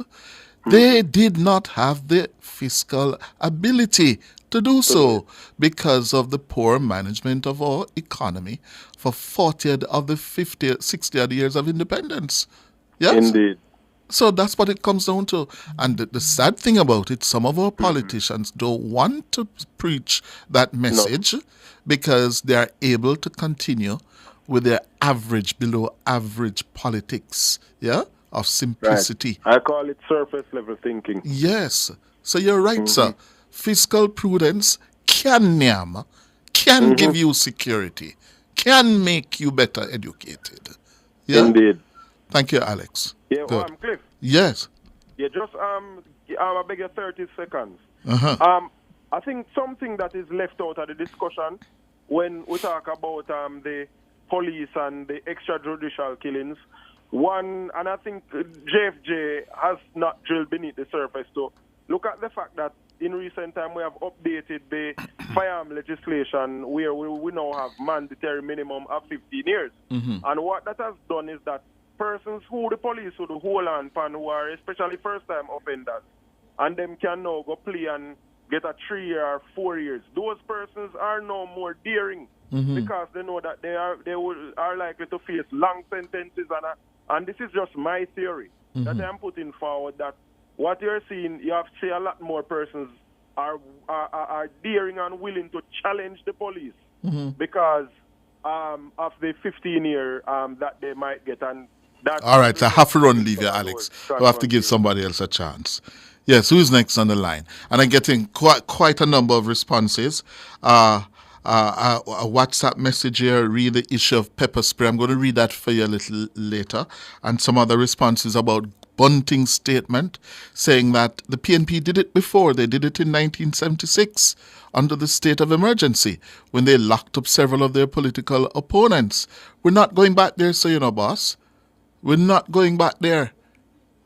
They did not have the fiscal ability to do so because of the poor management of our economy for 40 of the 60 years of independence. Yes? Indeed. So that's what it comes down to. And the sad thing about it, some of our politicians don't want to preach that message because they are able to continue with their average, below average politics, of simplicity. Right. I call it surface level thinking. Yes. So you're right, sir. fiscal prudence can give you security, can make you better educated. Yeah? Indeed. Thank you, Alex. Yeah, Good. Cliff. Yes. Yeah, just I beg you 30 seconds. Uh-huh. I think something that is left out of the discussion when we talk about the police and the extrajudicial killings. One, and I think JFJ has not drilled beneath the surface. So look at the fact that in recent time we have updated the firearm legislation where we now have mandatory minimum of 15 years. And what that has done is that persons who the police would hold on pan who are especially first-time offenders, and them can now go play and get a 3 year or 4 years. Those persons are no more daring because they know that they are likely to face long sentences. And this is just my theory that I'm putting forward, that what you're seeing, you have to see a lot more persons are daring and willing to challenge the police because of the 15-year that they might get. And that's all right, I have to run leave you, Alex. I have to give somebody else a chance. Yes, who's next on the line? And I'm getting quite a number of responses. A WhatsApp message here, read the issue of pepper spray. I'm going to read that for you a little later. And some other responses about Bunting's statement saying that the PNP did it before. They did it in 1976 under the state of emergency when they locked up several of their political opponents. We're not going back there, so you know, boss. We're not going back there.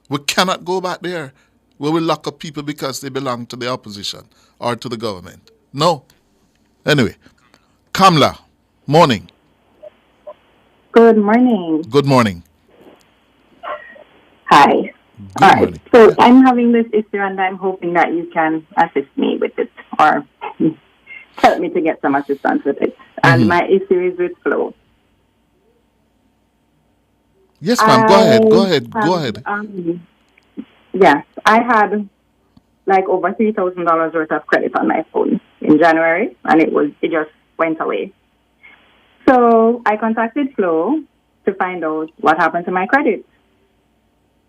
We cannot go back there where we lock up people because they belong to the opposition or to the government. No. Anyway, Kamla, morning. Good morning. Good morning. Hi. Good morning. So I'm having this issue and I'm hoping that you can assist me with it or help me to get some assistance with it. And my issue is with flow. Yes, ma'am. Go ahead. Yes, I had like over $3,000 worth of credit on my phone in January, and it just went away. So I contacted Flow to find out what happened to my credit.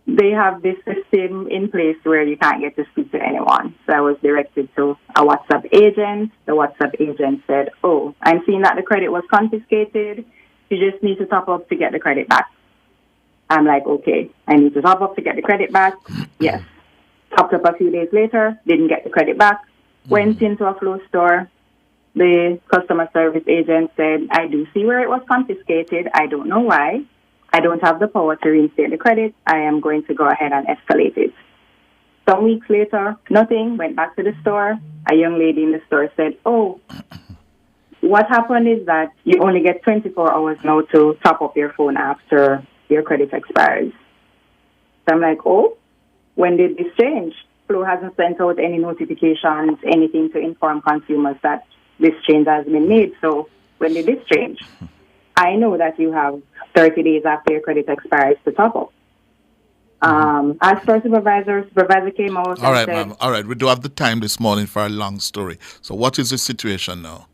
They have this system in place where you can't get to speak to anyone. So I was directed to a WhatsApp agent. The WhatsApp agent said, "Oh, I'm seeing that the credit was confiscated. You just need to top up to get the credit back." I'm like, okay, I need to top up to get the credit back. Yes. Topped up a few days later, didn't get the credit back. Went into a Flow store. The customer service agent said, "I do see where it was confiscated. I don't know why. I don't have the power to reinstate the credit. I am going to go ahead and escalate it." Some weeks later, nothing. Went back to the store. A young lady in the store said, "Oh, what happened is that you only get 24 hours now to top up your phone after your credit expires." So I'm like, "Oh, when did this change?" Flow hasn't sent out any notifications, anything to inform consumers that this change has been made. So when did this change? I know that you have 30 days after your credit expires to top up. As for supervisor came out All right, said, ma'am. All right, we do have the time this morning for a long story. So what is the situation now?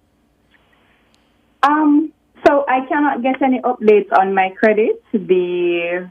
So I cannot get any updates on my credit. When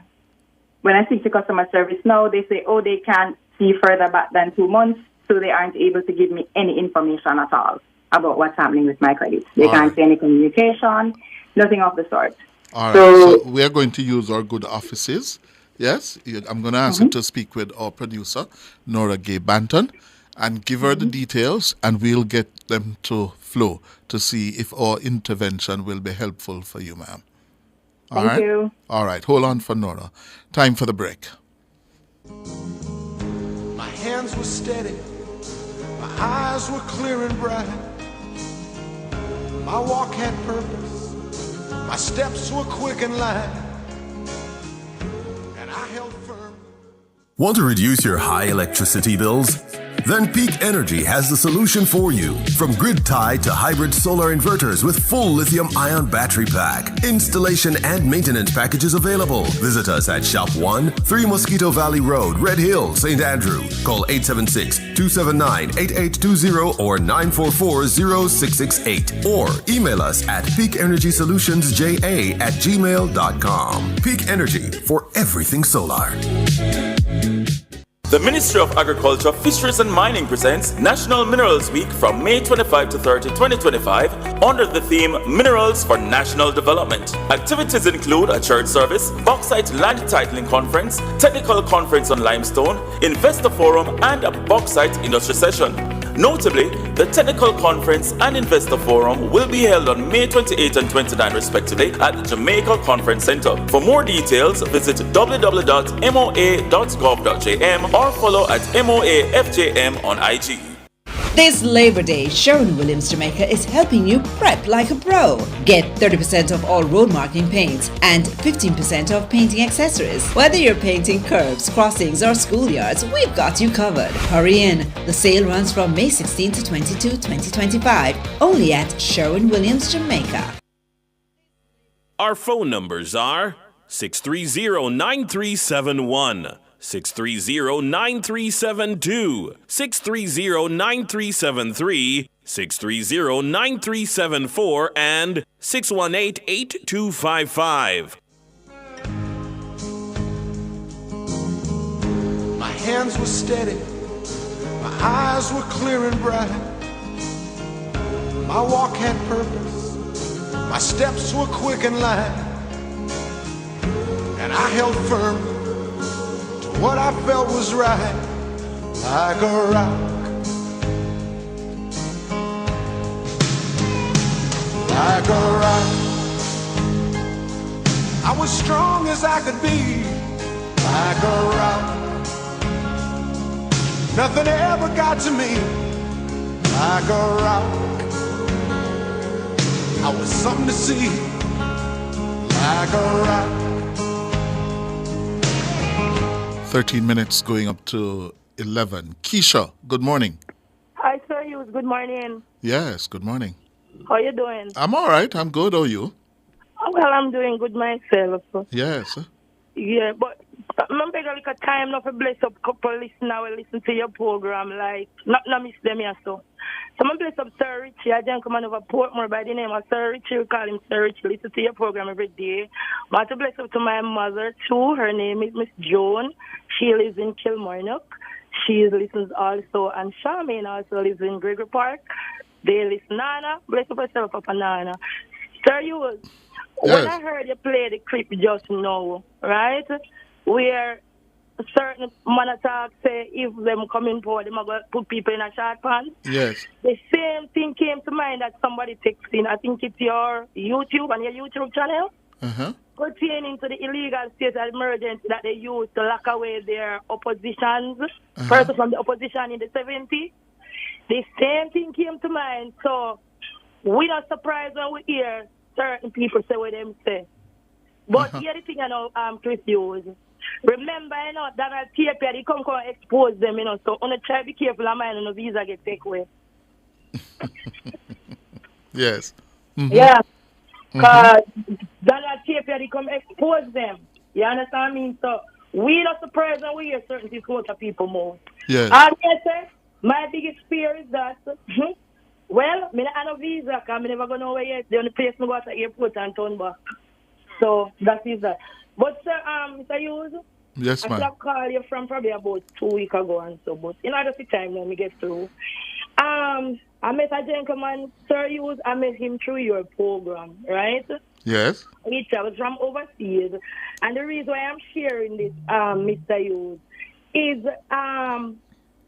I speak to customer service now, they say, "Oh, they can't see further back than 2 months, so they aren't able to give me any information at all about what's happening with my credit. They can't see any communication, nothing of the sort." All right, so we are going to use our good offices. Yes, I'm going to ask you to speak with our producer, Nora Gay Banton, and give her the details, and we'll get them to Flow to see if our intervention will be helpful for you, ma'am. Thank you. All right, hold on for Nora. Time for the break. My hands were steady, my eyes were clear and bright. My walk had purpose, my steps were quick and light, and I held firm. Want to reduce your high electricity bills? Then Peak Energy has the solution for you. From grid-tied to hybrid solar inverters with full lithium-ion battery pack. Installation and maintenance packages available. Visit us at Shop 1, 3 Mosquito Valley Road, Red Hill, St. Andrew. Call 876-279-8820 or 944-0668. Or email us at peakenergysolutionsja@gmail.com. Peak Energy for everything solar. The Ministry of Agriculture, Fisheries and Mining presents National Minerals Week from May 25 to 30, 2025 under the theme Minerals for National Development. Activities include a church service, bauxite land titling conference, technical conference on limestone, investor forum and a bauxite industry session. Notably, the technical conference and investor forum will be held on May 28 and 29 respectively at the Jamaica Conference Center. For more details, visit www.moa.gov.jm or follow at MOAFJM on IG. This Labor Day, Sherwin-Williams Jamaica is helping you prep like a pro. Get 30% off all road marking paints and 15% off painting accessories. Whether you're painting curbs, crossings, or schoolyards, we've got you covered. Hurry in. The sale runs from May 16 to 22, 2025, only at Sherwin-Williams Jamaica. Our phone numbers are 630-9371. 630-9372, 630-9373, 630-9374, and 618-8255. My hands were steady, my eyes were clear and bright. My walk had purpose, my steps were quick and light. And I held firm to what I felt was right, like a rock. Like a rock. I was strong as I could be, like a rock. Nothing ever got to me, like a rock. I was something to see, like a rock. 13 minutes going up to 11. Keisha, good morning. Hi, Sir Hughes. Good morning. Yes, good morning. How you doing? I'm all right. I'm good. How are you? Oh, well, I'm doing good myself. Yes. Yeah, but I'm beg a little time now for bless up couple listener will listen to your program, like, not miss them here, so. So I'm bless up Sir Richie, a gentleman over Portmore by the name of Sir Richie. We call him Sir Richie. Listen to your program every day. I want to bless up to my mother, too. Her name is Miss Joan. She lives in Kilmarnock. She listens also, and Charmaine also lives in Gregory Park. They listen, Nana. Bless up yourself, Papa Nana. Sir, you when I heard you play the clip just now, right, where certain man attack say if them come in for them, going to put people in a short pants. Yes. The same thing came to mind that somebody texting. I think it's your YouTube and your YouTube channel. Uh-huh. Pertaining to the illegal state of emergency that they use to lock away their oppositions, person from the opposition in the 70s. The same thing came to mind. So we're not surprised when we hear certain people say what them say. But here the thing, Chris Hughes. Remember, Donald Trump, they come expose them, so on try to be careful of mine and the visa get taken away. Yes. Mm-hmm. Yeah. Because Donald Trump, they come expose them. You understand what I mean? So we not surprised when we hear certain things to people more. Yes. And yes, my biggest fear is that, well, I don't have a visa because I never go nowhere yet. The only place I go to the airport and turn back. So that is that. But, sir, Mr. Hughes, yes, ma'am. I should call you from probably about 2 weeks ago and so, but in order to time when we get through. I met a gentleman, Sir Hughes, I met him through your program, right? Yes. He travels from overseas. And the reason why I'm sharing this, Mr. Hughes, is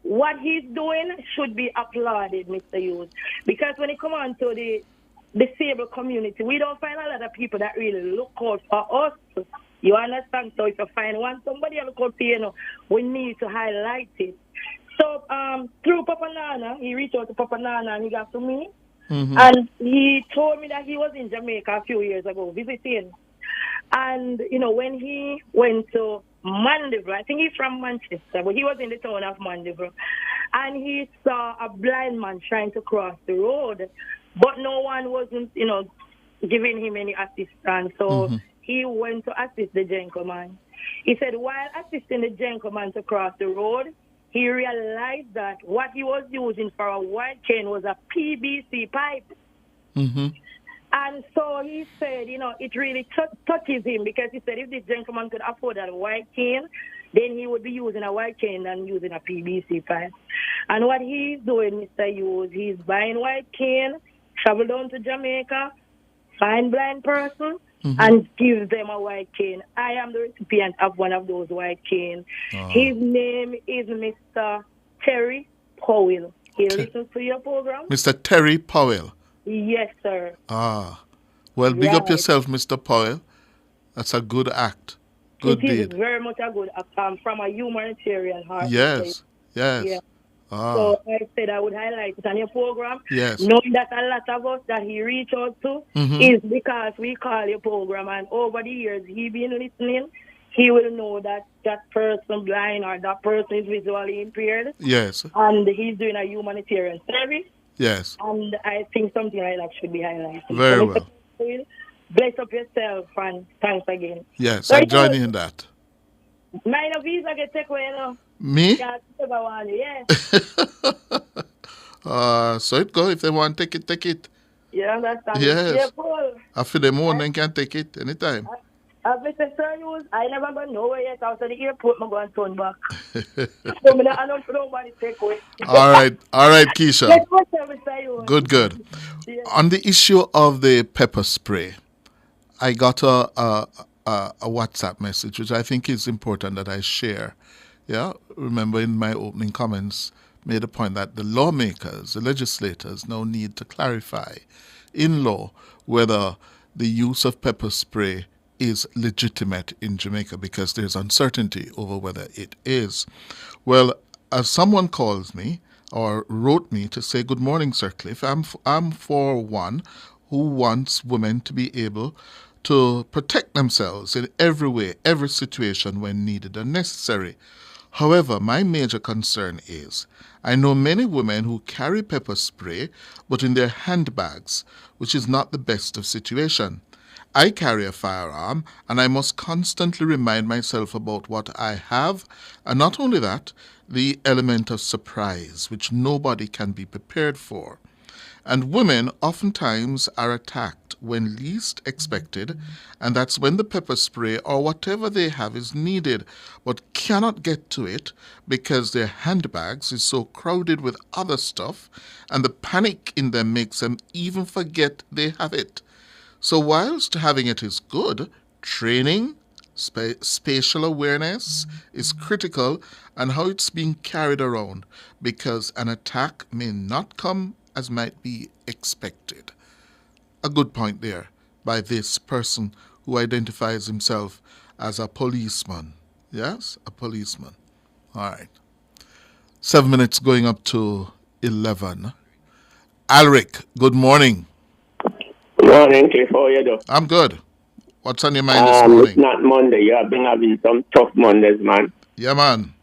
what he's doing should be applauded, Mr. Hughes. Because when it comes on to the disabled community, we don't find a lot of people that really look out for us. You understand? So if you find somebody to look out for, we need to highlight it. So through Papa Nana, he reached out to Papa Nana and he got to me. Mm-hmm. And he told me that he was in Jamaica a few years ago visiting. And, when he went to Mandeville, I think he's from Manchester, but he was in the town of Mandeville. And he saw a blind man trying to cross the road. But no one wasn't, giving him any assistance. So he went to assist the gentleman. He said while assisting the gentleman to cross the road, he realized that what he was using for a white chain was a PVC pipe. Mm-hmm. And so he said, it really touches him because he said if this gentleman could afford a white chain, then he would be using a white cane than using a PVC pipe. And what he's doing, Mr. Hughes, he's buying white cane, travel down to Jamaica, find blind person, and give them a white cane. I am the recipient of one of those white canes. His name is Mr. Terry Powell. He listens to your program? Mr. Terry Powell. Yes, sir. Well, big up yourself, Mr. Powell. That's a good act. Good it deed. It is very much a good act from a humanitarian heart. Yes. Yeah. So I said I would highlight it on your program. Yes. Knowing that a lot of us that he reach out to is because we call your program, and over the years he been listening, he will know that that person blind or that person is visually impaired. Yes. And he's doing a humanitarian service. Yes. And I think something like that should be highlighted. Very well. Bless up yourself and thanks again. Yes, I join you in that. Mine of visa get take away, you know. Me? Yeah. So it go. If they want to take it. You understand? Yes. Yeah, cool. After them own, then can take it anytime. Mr. Sir, I never go nowhere yet. After the airport, I'm going to turn back. So I don't nobody take away. All right, Keisha. Good. Yeah. On the issue of the pepper spray, I got a WhatsApp message, which I think is important that I share. Yeah, remember in my opening comments, made a point that the lawmakers, the legislators now need to clarify in law whether the use of pepper spray is legitimate in Jamaica, because there's uncertainty over whether it is. Well, as someone calls me or wrote me to say, "Good morning, Sir Cliff. I'm for one who wants women to be able to protect themselves in every way, every situation when needed and necessary. However, my major concern is I know many women who carry pepper spray, but in their handbags, which is not the best of situation. I carry a firearm, and I must constantly remind myself about what I have, and not only that, the element of surprise, which nobody can be prepared for. And women oftentimes are attacked when least expected, and that's when the pepper spray or whatever they have is needed, but cannot get to it because their handbags is so crowded with other stuff, and the panic in them makes them even forget they have it. So whilst having it is good, training, spatial awareness is critical, and how it's being carried around, because an attack may not come as might be expected. A good point there by this person who identifies himself as a policeman. Yes, a policeman. All right. 7 minutes going up to 11. Alric, good morning. Good morning, Cliff. How you do? I'm good. What's on your mind this morning? It's not Monday. You have been having some tough Mondays, man. Yeah, man.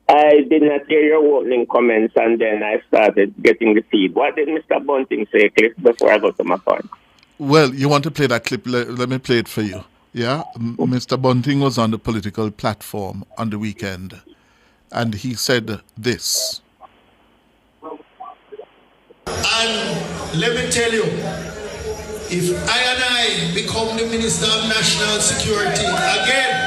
I did not hear your opening comments, and then I started getting the feed. What did Mr. Bunting say, Cliff, before I go to my point? Well, you want to play that clip? Let me play it for you. Yeah? Mr. Bunting was on the political platform on the weekend, and he said this. And let me tell you, if I become the Minister of National Security again,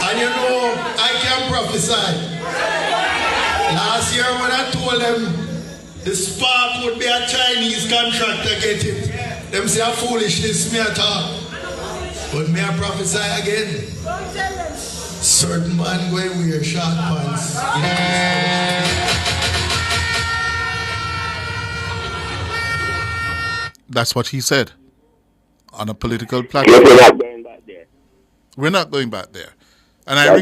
and you know, I can prophesy. Last year when I told them the spark would be a Chinese contractor get it, them say a foolishness me at all. But may I prophesy again? Certain man going wear short pants. That's what he said on a political platform. We're not going back there. And I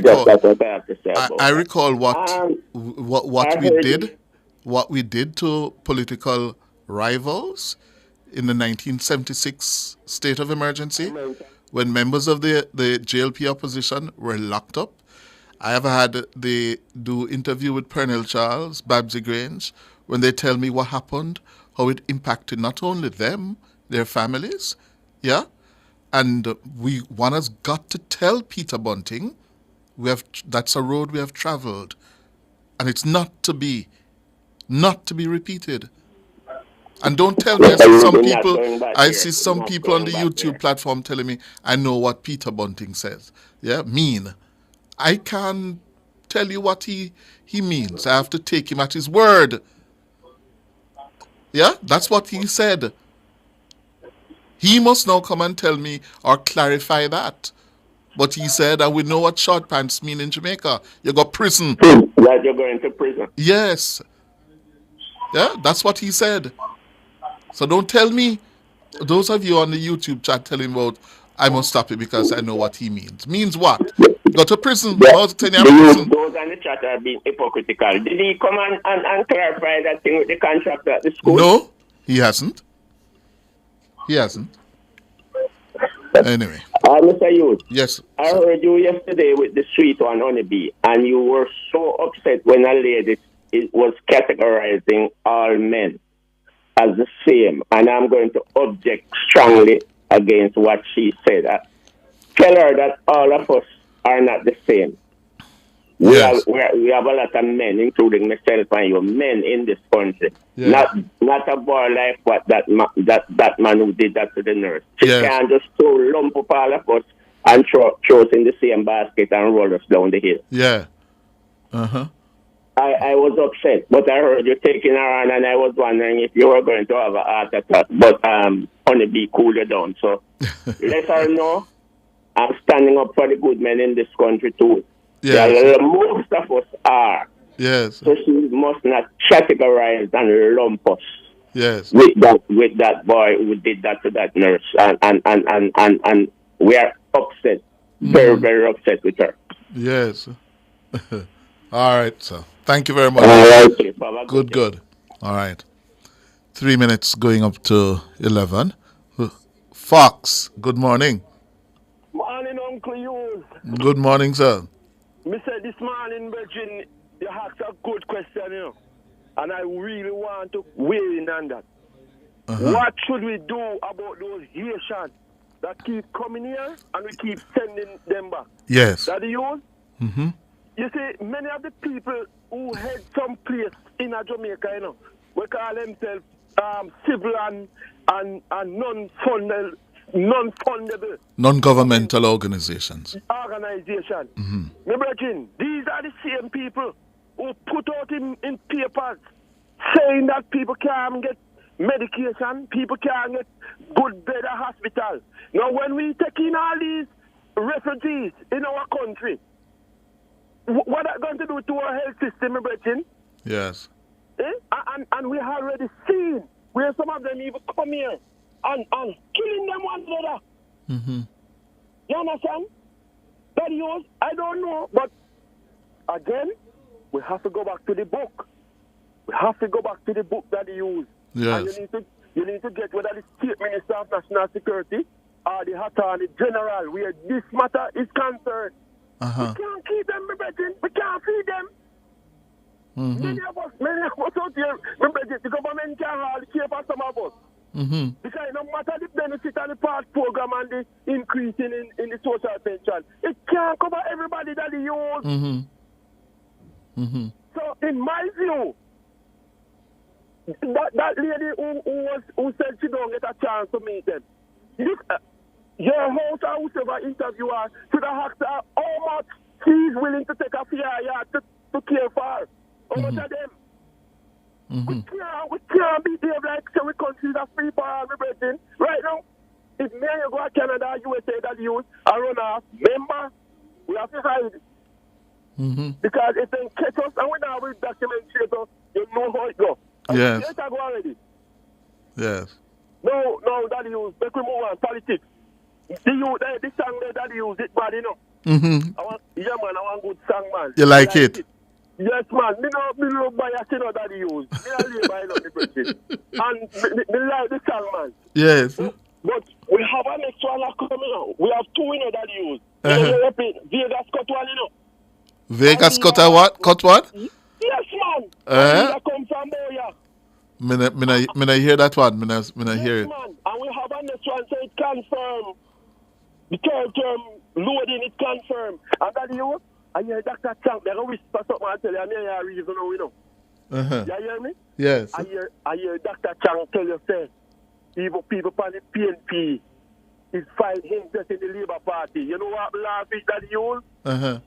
recall what we did to political rivals in the 1976 state of emergency, when members of the JLP opposition were locked up. I have had the interview with Pernell Charles, Babsy Grange, when they tell me what happened, how it impacted not only them, their families, yeah, and one has got to tell Peter Bunting, that's a road we have traveled, and it's not to be repeated. And don't tell me, I see some people on the YouTube platform telling me, I know what Peter Bunting says. Yeah, mean. I can't tell you what he means. I have to take him at his word. Yeah, that's what he said. He must now come and tell me or clarify that. But he said, and we know what short pants mean in Jamaica. You got prison. That you're going to prison. Yes. Yeah, that's what he said. So don't tell me, those of you on the YouTube chat telling about, I must stop it because I know what he means. Means what? Go to prison. Those on the chat are being hypocritical. Did he come and clarify that thing with the contract at the school? No, he hasn't. He hasn't. Anyway. Mr. Hughes. Yes. I heard you yesterday with the sweet one, Honeybee, and you were so upset when a lady was categorizing all men as the same, and I'm going to object strongly against what she said. Tell her that all of us are not the same. Yes. We have a lot of men, including myself and you, men in this country. Yeah. Not a boy like what that man who did that to the nurse. She can't just lump up all of us and throw us in the same basket and roll us down the hill. Yeah. Uh-huh. I was upset, but I heard you taking her on, and I was wondering if you were going to have a heart attack. But Honeybee, cool you down. So let her know I'm standing up for the good men in this country too. Yes. Yeah, most of us are. Yes. So she must not categorize and lump us. Yes. With that boy who did that to that nurse, and we are upset, very very upset with her. Yes. All right, so thank you very much. All right. Good. All right. 3 minutes going up to 11. Fox, good morning. Morning, Uncle Hughes. Good morning, sir. Me said this morning, Virgin, you asked a good question, you know, and I really want to weigh in on that. Uh-huh. What should we do about those Haitians that keep coming here and we keep sending them back? Yes. That the youth? Mm-hmm. You see, many of the people who head some place in Jamaica, you know, we call themselves civil and non-fundable. Non-governmental organizations. Mm-hmm. My brethren, these are the same people who put out in papers saying that people can't get medication, people can't get good bed at hospital. Now, when we take in all these refugees in our country, what are going to do to our health system, my brethren? Yes. And we have already seen where some of them even come here and killing them one another. Mm-hmm. You understand? That use, I don't know, but again, we have to go back to the book. We have to go back to the book that he used. Yes. And you need to get whether the State Minister of National Security or the Attorney General where this matter is concerned. Uh-huh. We can't keep them, my brethren. We can't feed them. Mm-hmm. Many of us out here, my brethren, the government can't hold care for some of us. Mm-hmm. Because no matter the benefit of the part program and the increase in the social pension, it can't cover everybody that they use. Mm-hmm. Mm-hmm. So, in my view, that lady who said she don't get a chance to meet them, your host or whoever interviewer should have asked her how much she's willing to take a fair to care for her. How much of them? Mm-hmm. We can't behave like so we countries are free for all, my brethren. Right now, if me and you go to Canada, USA, that use, I run off, remember, we have to hide. Mm-hmm. Because if they catch us and we now will document us, you know how it goes. Yes. Yes, I go already. Yes. No, that use, make we move on, politics. The song there that use, it bad, you know. Mm-hmm. I want good song, man. You like it? Yes, man. Me no bias, you know, that use. Me a labor, you know, the president. And me like the song, man. Yes. But we have an extra one coming out. We have two, you know, that use. Uh-huh. Vegas cut one, you know. Vegas cut a what? Cut what? Yes, man. That come from Boya. Me na hear that one. Me na hear it. Man. And we have a next one, so it confirm. The third term loading, it confirm. And that you, I hear Dr. Chang, they're going to whisper something and tell you, I mean, I reason now, you know. Uh-huh. You hear me? Yes. I hear Dr. Chang tell you, say, even people from the PNP is fighting interest in the Labour Party. You know what last week that you? Uh-huh.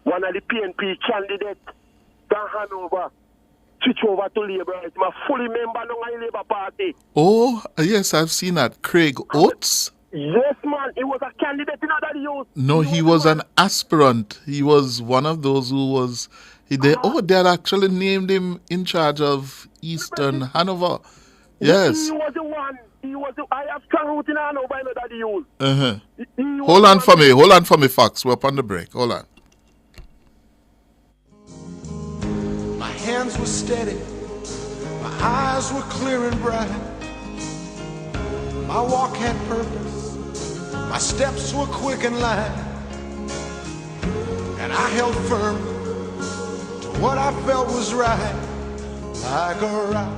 One of the PNP candidates can hand over, switch over to Labour. It's my fully member of the Labour Party. Oh, yes, I've seen that. Craig Oates? Yes, man. He was a candidate in other youth. No, he was an aspirant. He was one of those who was... they had actually named him in charge of Eastern Hanover. Yes. He was the one. I have strong root in Hanover, I know that youth. Uh-huh. Hold on for me, Fox. We're up on the break. Hold on. My hands were steady, my eyes were clear and bright. My walk had purpose, my steps were quick and light. And I held firm to what I felt was right, like a rock.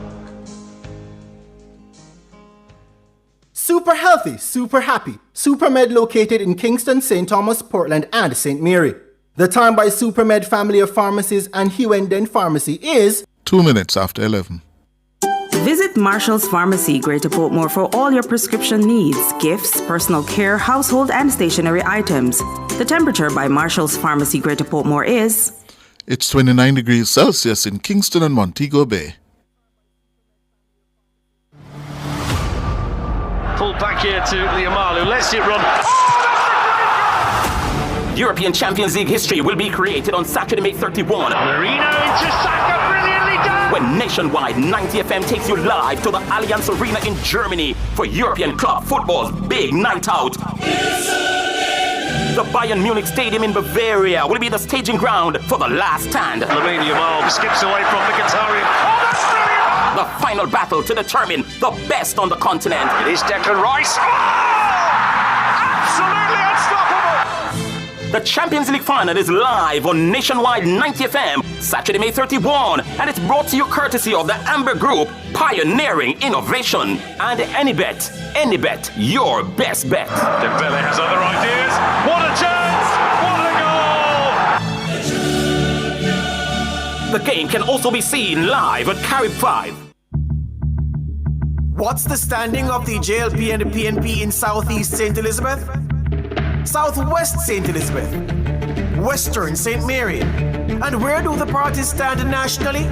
Super healthy, super happy. SuperMed located in Kingston, St. Thomas, Portland, and St. Mary. The time by SuperMed family of pharmacies and Hughes Pharmacy is 2 minutes after 11. Visit Marshall's Pharmacy, Greater Portmore, for all your prescription needs, gifts, personal care, household, and stationery items. The temperature by Marshall's Pharmacy, Greater Portmore is... It's 29 degrees Celsius in Kingston and Montego Bay. Pull back here to Liamalu, lets it run. European Champions League history will be created on Saturday, May 31. Marino into Saka, brilliantly done! When Nationwide 90 FM takes you live to the Allianz Arena in Germany for European club football's big night out. The Bayern Munich Stadium in Bavaria will be the staging ground for the last stand. Lamine Yamal skips away from Mkhitaryan. Oh, that's brilliant! The final battle to determine the best on the continent. It is Declan Rice. Oh! Absolutely unstoppable! The Champions League final is live on Nationwide 90 FM, Saturday, May 31, and it's brought to you courtesy of the Amber Group, pioneering innovation. And Anybet, your best bet. Dembele has other ideas. What a chance! What a goal! The game can also be seen live at Carib 5. What's the standing of the JLP and the PNP in Southeast St. Elizabeth? Southwest St. Elizabeth, Western St. Mary, and where do the parties stand nationally?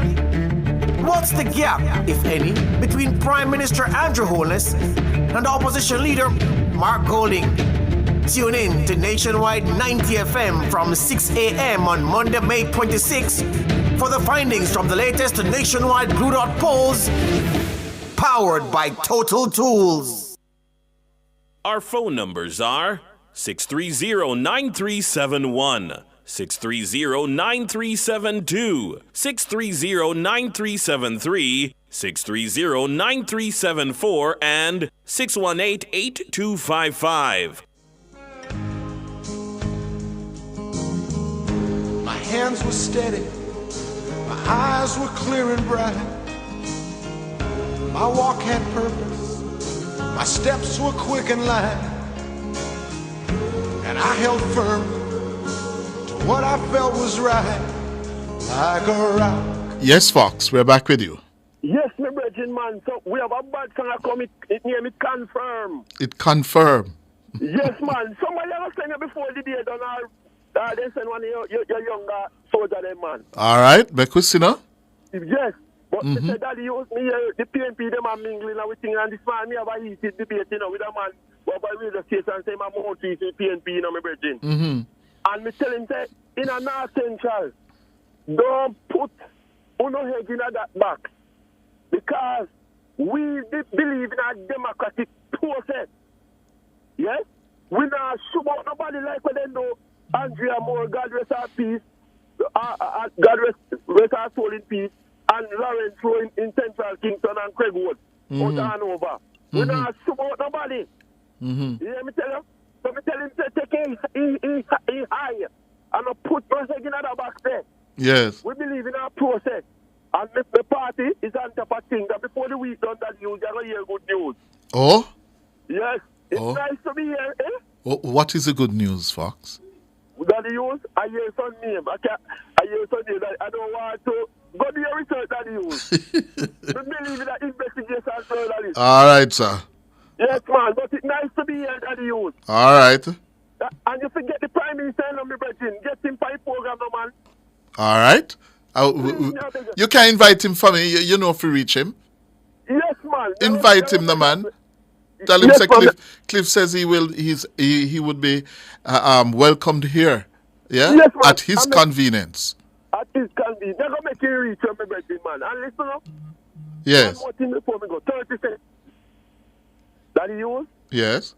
What's the gap, if any, between Prime Minister Andrew Holness and Opposition Leader Mark Golding? Tune in to Nationwide 90 FM from 6 a.m. on Monday, May 26 for the findings from the latest nationwide Blue Dot polls, powered by Total Tools. Our phone numbers are 630-9371, 630-9372, 630-9373, 630-9374, and 618-8255. My hands were steady, my eyes were clear and bright. My walk had purpose, my steps were quick and light. And I held firm to what I felt was right, like a rock. Yes, Fox, we're back with you. Yes, my brethren, man. So we have a bad song coming. It name it confirm. It confirm. Yes, man. Somebody else saying it before the day done all. They send one of your younger soldier, them, man. All right, Bekusina. Yes. But they said that the PNP, them are mingling and everything, and this man, me have a heated debate, with a man. But by radio station say my mouth is PNP, my brethren. And me tell him say in a North Central, don't put uno head in that back. Because we believe in a democratic process. Yes? We not shoot out nobody like what they know. Andrea Moore, God rest her peace. God rest her soul in peace. And Lawrence Rowe in Central Kingston and Craigwood. Out Hanover. We not shoot out nobody. You hear me tell you? So me tell him to take him high and not put no head in the box there. Yes. We believe in our process. And the party is on top of things that before the week done that news, you're going to hear good news. Oh? Yes. It's nice to be here, eh? Oh, what is the good news, Fox? That the news, I hear some name. I hear some name. I don't want to Go do your research, Daddy Hughes. We believe in that investigation journalist. All right, sir. Yes, man, but it's nice to be here, Daddy Hughes. All right. And you forget the Prime Minister on me, Brethren. Get him for the program, no, man. All right. You can invite him for me. You know if you reach him. Yes, man. Invite him, the man. Tell him, say Cliff says he would be welcomed here. Yeah? Yes, man. At his convenience. At his convenience. They're going to make you reach him, Brethren, man. And listen up. Yes. One more thing before we go. 30 seconds. Daddy Hughes? Yes.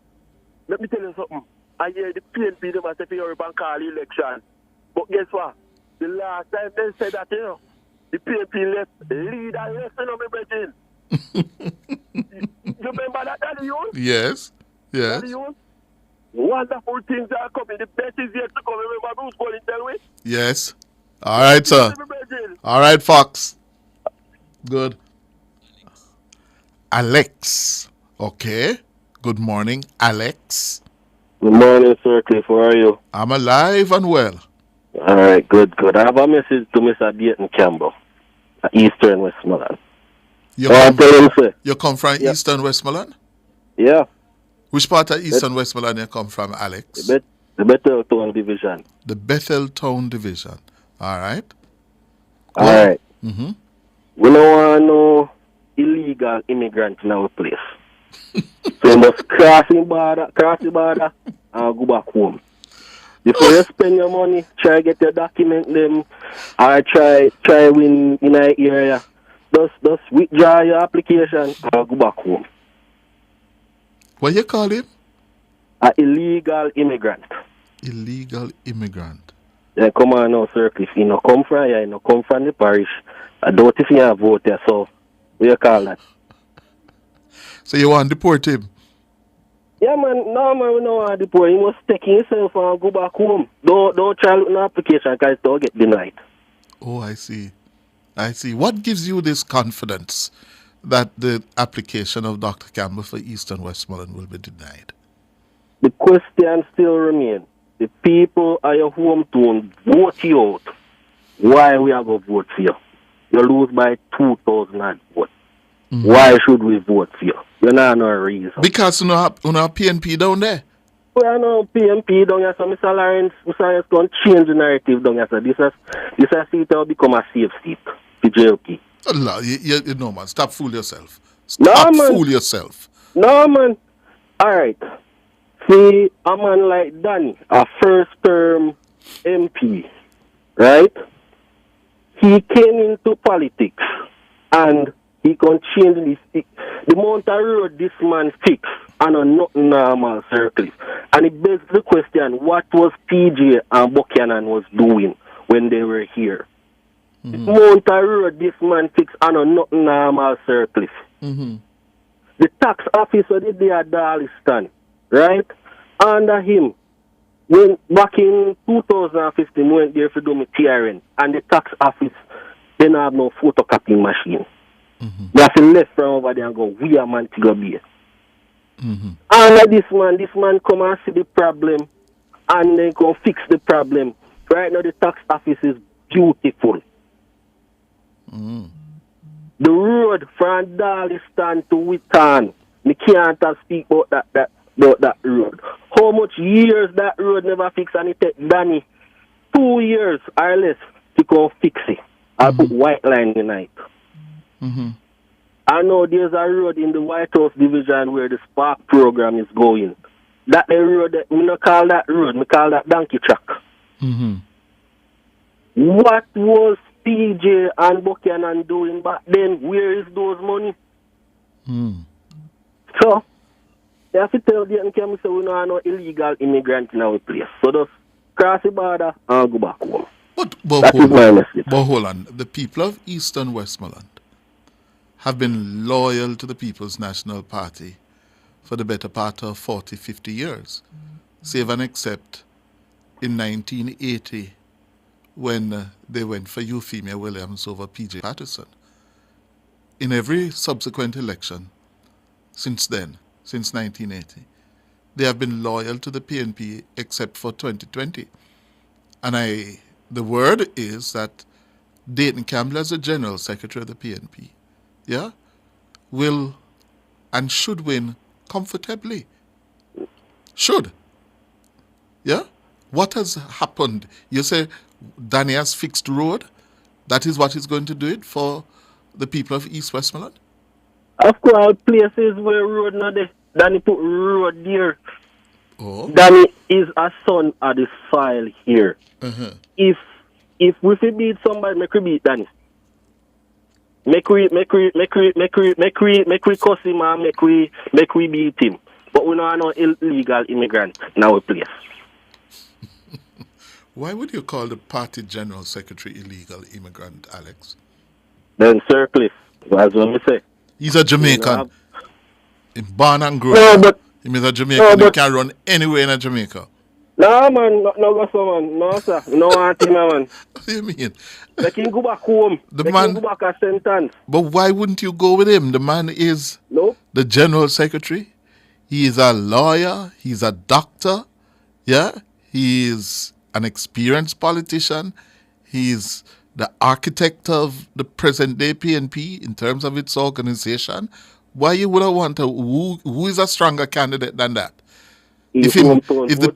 Let me tell you something. I hear the PNP, they must have to and call election. But guess what? The last time they said that, the PNP left, leader left, me, Brethren. You remember that, Daddy Hughes? Yes. Yes. Daddy Hughes? Wonderful things are coming. The best is yet to come. Remember Bruce Collins tell me? Yes. All right, sir. All right, Fox. Good. Alex. Okay. Good morning, Alex. Good morning, Sir Cliff. How are you? I'm alive and well. All right, good. I have a message to Mr. Dayton Campbell, Eastern Westmoreland. You come from Eastern Westmoreland? Yeah. Which part of Eastern Westmoreland you come from, Alex? The Bethel Town Division. The Bethel Town Division. All right. All right. Mm-hmm. We don't want no illegal immigrant in our place. So you must cross the border and go back home. Before you spend your money, try get your document them, or try win in an area. Just withdraw your application and go back home. What you call him? An illegal immigrant. Illegal immigrant. Yeah, come on now, Sir Cliff. You know, come from here, you know, come from the parish. I don't if you have vote there, so what you call that? So you want to deport him? Yeah, man. No, man, we don't want to deport him. You must take himself and go back home. Don't try look an application because it don't get denied. Oh, I see. What gives you this confidence that the application of Dr. Campbell for Eastern Westmoreland will be denied? The question still remains. The people at your hometown vote you out. Why we are going to vote for you? You lose by 2,000 votes. Mm-hmm. Why should we vote for you? You know no reason. Because you have PNP down there. Well, no PNP down here, so Mr. Lawrence going to change the narrative down here. So this seat will become a safe seat for JLP. Allah, you know, man, stop fooling yourself. Stop fooling yourself. No, man. All right. See, a man like Danny, a first-term MP, right? He came into politics and he can change the amount of road this man fixed and a nothing normal circle. And it begs the question, what was PJ and Buchanan was doing when they were here? Mm-hmm. The amount of road this man fixed and a nothing normal circle. Mm-hmm. The tax officer did the Darliston, right? Under him, when back in 2015, went there to do my TRN, and the tax office didn't have no photocopying machine. Mm-hmm. They have to left from over there and go, we are Montego Bay. Mm-hmm. And this man come and see the problem, and then go fix the problem. Right now, the tax office is beautiful. Mm-hmm. The road from Darliston to Witton, we can't speak about that road. How much years that road never fix, and it take Danny 2 years or less to go fix it. I put white line tonight. Mm-hmm. I know there's a road in the White House division where the Spark program is going. That the road, we don't call that road, we call that donkey track. Mm-hmm. What was PJ and Buchanan doing back then? Where is those money? Mm. So, you have to tell the NKM so we don't have no illegal immigrant in our place. So just cross the border and go back home. But hold on. The people of Eastern Westmoreland have been loyal to the People's National Party for the better part of 40, 50 years. Save and except in 1980 when they went for Euphemia Williams over P.J. Patterson. In every subsequent election since then, since 1980, they have been loyal to the PNP except for 2020. And the word is that Dayton Campbell, as the General Secretary of the PNP, yeah, will and should win comfortably. Should. Yeah? What has happened? You say Danny has fixed road? That is what is going to do it for the people of East Westmoreland? Of course, places where road not there. Danny put road there. Oh. Danny is a son of the soil here. Uh-huh. If we beat somebody, make we beat Danny. Make we cuss him and make we beat him. But we don't know illegal immigrant in our place. Why would you call the party general secretary illegal immigrant, Alex? Then Sir Cliff, that's what we say. He's a Jamaican. He's born and grown. No, but he's a Jamaican. He can run anywhere in Jamaica. No, man. No, man. No, sir. No, auntie, man. What do you mean? They can go back home. They can go back a sentence. But why wouldn't you go with him? The man is the general secretary. He is a lawyer. He's a doctor. Yeah? He is an experienced politician. He's the architect of the present-day PNP in terms of its organization. Why you would have wanted who is a stronger candidate than that? If the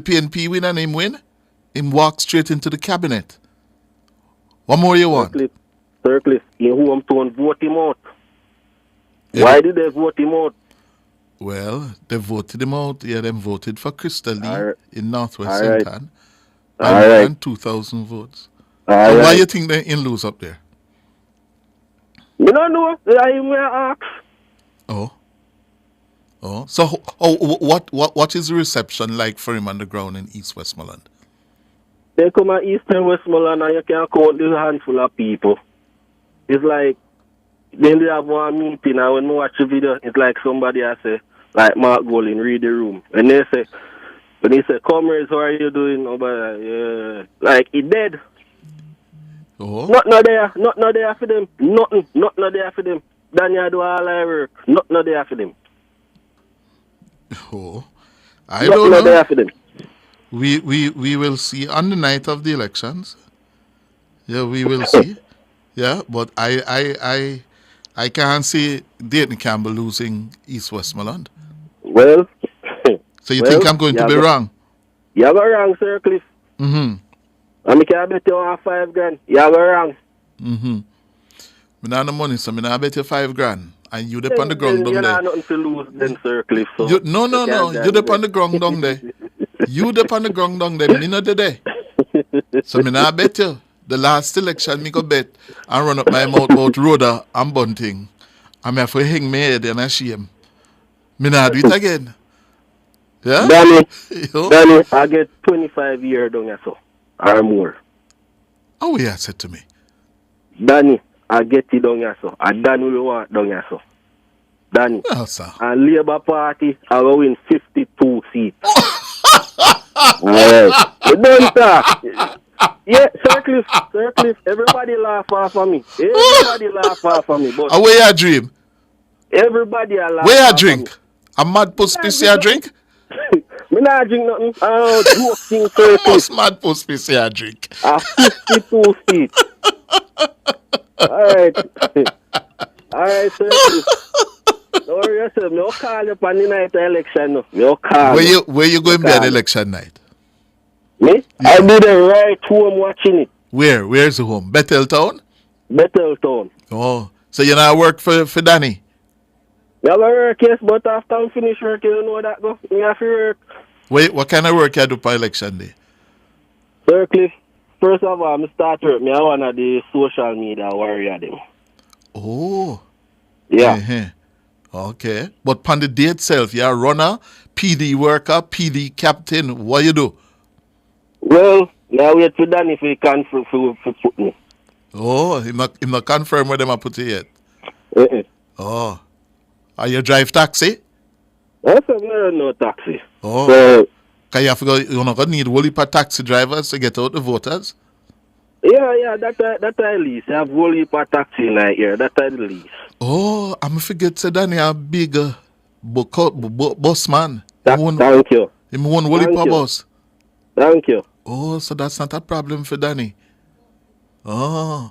PNP win and him win, him walk straight into the cabinet. What more you want? Sir Cliff, in hometown vote him out. Yeah. Why did they vote him out? Well, they voted him out. Yeah, they voted for Crystal Lee in Northwest St. Anne. And 2,000 votes. Why you think they in lose up there? You don't know. I may ask. Oh. So, what is the reception like for him on the ground in East Westmoreland? They come at East and Westmoreland and you can count this handful of people. It's like, then they have one meeting and when we watch the video, it's like somebody has say, like Mark Golin, read the room. And they say, comrades, how are you doing? Like, he dead. Oh. Not there for them. Nothing there for them. Daniel do all I work. Not there for them. Oh. I don't know. There for them. We will see on the night of the elections. Yeah, we will see. Yeah, but I can't see Dayton Campbell losing East Westmoreland. Well, so you think I'm going to be wrong? You are wrong, Sir Cliff. Mm-hmm. I can't bet you $5,000. You are wrong. Mm-hmm. I don't have no money, so I bet you $5,000. And you dip on the ground down there. You have nothing to lose then, Sir Cliff. So no. You dip on the ground down there. You dip on the ground down there. Me not there. So I not bet you. The last election, me go bet and run up my mouth about Rhoda and Bunting. I'm have to hang my head and I shame. Me not do it again. Yeah? Danny, I get 25 years down here, so. Or more. Oh, yeah, said to me. Danny, I get it down here, so. And Danny will want down here, so. Danny. Oh, sir. And Labour Party, I will win 52 seats. Alright. You don't talk. Yeah, Sir Cliff, everybody laugh off of me. But where you drink? Everybody laugh. Where you drink? A mad puss pissy a drink? Me not drink nothing. Joking, Sir Cliff. Mad puss pissy a drink. 52 seats. Alright, Sir Cliff. Don't worry yourself. I'll call you on the night of election. Where you going to be on election night? Me? Yeah. I'll be there right home watching it. Where? Where's the home? Bethel Town? Bethel Town. Oh, so you not work for Danny? I have work, yes, but after I finish work, you know that go. I have to work. Wait, what kind of work you do for election day? Sir Cliff, first of all, I start work. I one of the social media warrior them. Oh. Yeah. Uh-huh. Okay. But on the day itself, you're a runner, PD worker, PD captain. What you do? Well, now wait for Danny if he can for put me. Oh, he not confirm where them are put you yet? Uh-uh. Oh. Are you drive taxi? Yes, no taxi. Oh. So, can you have to go, you're not going to need wholly for taxi drivers to get out the voters? Yeah, that I lease. I have wholly for taxi in here. That I lease. Oh, I'm forget to Danny a big bus man. Thank you. Him one wholly per bus. Thank you. Oh, so that's not a problem for Danny. Oh,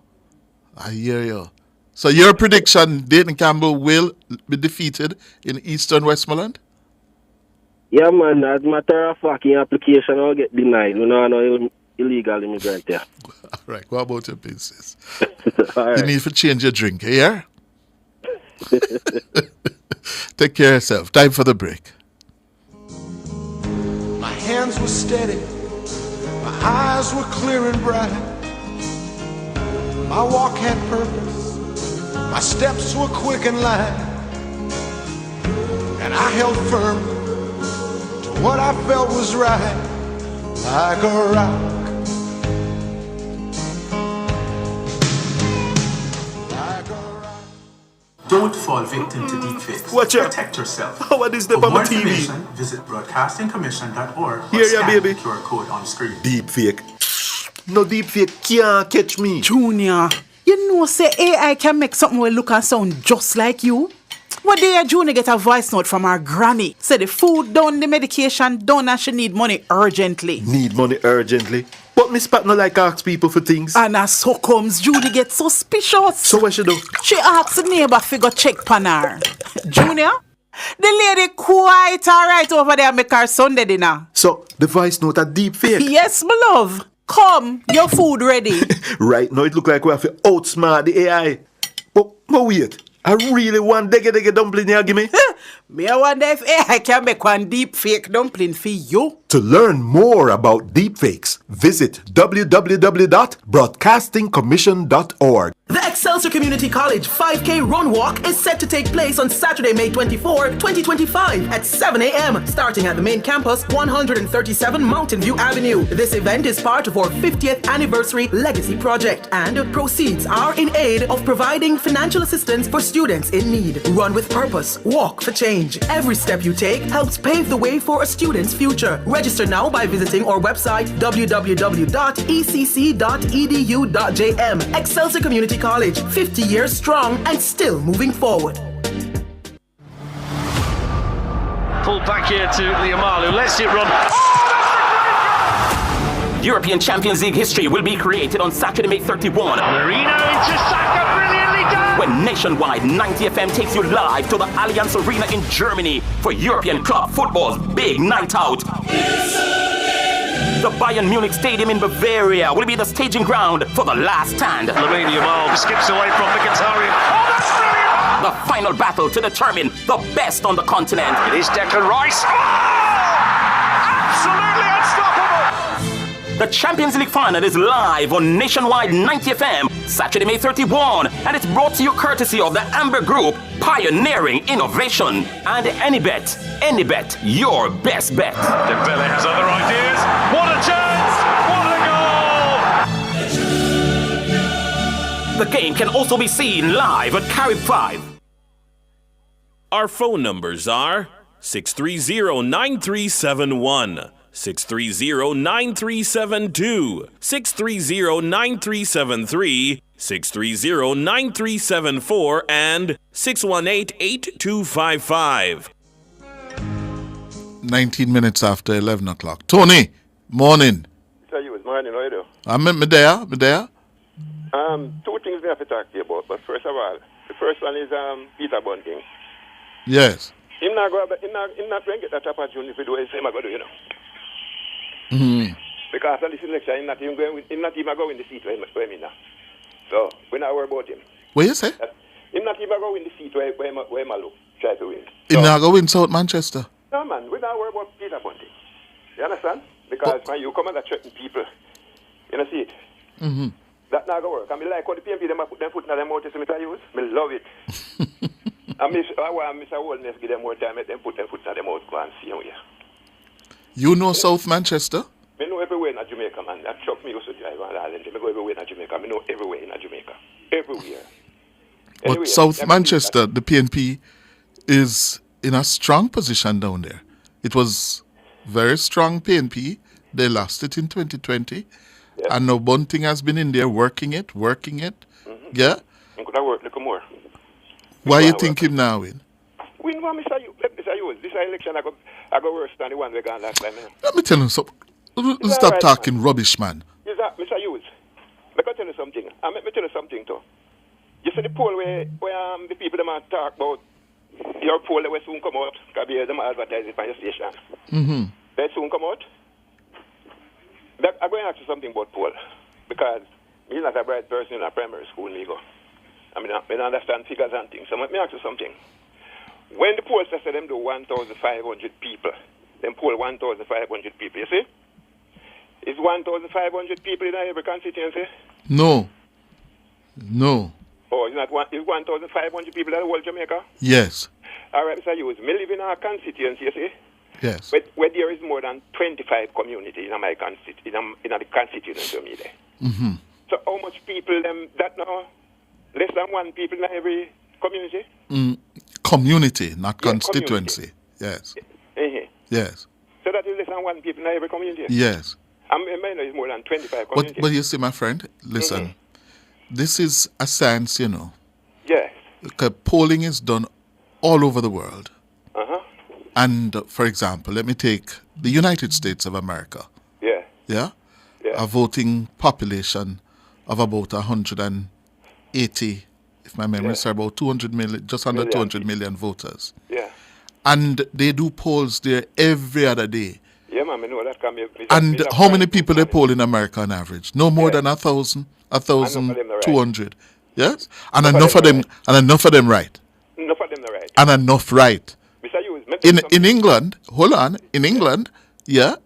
I hear you. So your prediction, Dayton Campbell will be defeated in Eastern Westmoreland? Yeah, man. As a matter of fact, your application will get denied. We know no illegal immigrant there. All right. What about your business? All You right. need to change your drink, yeah? Take care of yourself. Time for the break. My hands were steady, my eyes were clear and bright. My walk had purpose, my steps were quick and light. And I held firm to what I felt was right, like a rock. Don't fall victim to deepfakes. Watch out. Protect yourself. How are this For on more my TV? information, visit broadcastingcommission.org or Here ya, scan baby. the QR code on screen. Deepfake. No deepfake can't catch me. Junior, you know say AI can make something will look and sound just like you? One day Junior get a voice note from her granny. Say the food done, the medication done, and she need money urgently. Need money urgently. But Miss Pat no like ask people for things. And as so comes, Judy get suspicious. So what she do? She asks the neighbor to go check pan her. Junior, the lady quite alright over there make her Sunday dinner. So the voice note a deepfake. Yes, my love. Come, your food ready. Right now it look like we have to outsmart the AI. But wait. I really want dege dumpling here, give me. Me I wonder if AI can make one deep fake dumpling for you. To learn more about deepfakes, visit www.broadcastingcommission.org. The Excelsior Community College 5K Run Walk is set to take place on Saturday, May 24, 2025 at 7 a.m. starting at the main campus, 137 Mountain View Avenue. This event is part of our 50th anniversary legacy project and proceeds are in aid of providing financial assistance for students in need. Run with purpose, walk for change. Every step you take helps pave the way for a student's future. Register now by visiting our website www.ecc.edu.jm. Excelsior Community College, 50 years strong and still moving forward. Pulled back here to Liamalu, lets it run. European Champions League history will be created on Saturday, May 31. Marino into Saka, brilliantly done! When Nationwide 90 FM takes you live to the Allianz Arena in Germany for European club football's big night out. The Bayern Munich Stadium in Bavaria will be the staging ground for the last stand. Lamine Yamal skips away from Mkhitaryan. Oh, that's brilliant! The final battle to determine the best on the continent. It is Declan Rice. Oh! Absolutely unstoppable! The Champions League final is live on Nationwide 90 FM, Saturday, May 31, and it's brought to you courtesy of the Amber Group, pioneering innovation. And any bet, your best bet. Dembele has other ideas. What a chance! What a goal! The game can also be seen live at Carib 5. Our phone numbers are 630-9371, 630-9372, 630-9373, 630-9374, and 618-8255. 19 minutes after 11 o'clock. Tony, morning. Mr. Hughes, morning, how you do? I'm me there. Two things we have to talk to you about, but first of all, the first one is Peter Bunting. Yes. Him not going to get that opportunity to do what he's going to do, you know. Mm-hmm. Because after this election, he's not even going to win the seat where I'm in now. So, we're not worried about him. What you say? He's not even going to win the seat where Malo try to win. He's not going to win South Manchester. No, man, we're not worried about Peter Bunting. You understand? Because when you come and threaten people, you know, see it? Mm-hmm. That not going to work. And I like how the PMP them put them foot in their mouth to Mr. Hughes. I love it. I want Mr. Wellness give them more time, let them put them foot in their mouth, go and see him here. You know South Manchester? I know everywhere in Jamaica, man. That truck me used to drive on Ireland. I go everywhere in Jamaica. I know everywhere in Jamaica. Everywhere. But South Manchester, the PNP is in a strong position down there. It was very strong PNP. They lost it in 2020. Yes. And now Bunting has been in there working it. Mm-hmm. Yeah? And could I work a little more? Why you think him now win? Win one, Mr. Hughes. This election I go worse than the one we got last time. Let me tell you something. Stop talking rubbish, man. Is that Mr. Hughes? I going to tell you something. Let me tell you something, too. You see the poll where the people them are talk about your poll that will soon come out, because them advertise it on your station. Mm-hmm. They soon come out. But I'm going to ask you something about poll, because you're not a bright person in a primary school, Migo. I mean, I understand figures and things. So let me ask you something. When the polls say them do 1,500 people, them poll 1,500 people, you see? Is 1,500 people in every constituency? No. Oh, it's 1,500 people in the whole Jamaica? Yes. All right, Mr. Hughes, me live in our constituency, you see? Yes. Where there is more than 25 communities in my in the constituency of me there. Mm-hmm. So how much people that now? Less than one people in every community? Community, not constituency. Community. Yes. Yes. So that is less than one people in every community? Yes. I mean, it's more than 25 communities. But you see, my friend, listen, this is a science, you know. Yes. Okay, polling is done all over the world. Uh-huh. And, for example, let me take the United States of America. Yeah. Yeah? Yeah. A voting population of about 180, if my memory serves, about 200 million, just under 200 million voters. Yeah. And they do polls there every other day. Yeah, man, I know that can be. And how many people they poll in America on average? No more than 1,000, 1,200. Yes? And enough of them right. And enough of them right. Enough of them right. And enough right. Mr. Hughes, in England, hold on, in England, the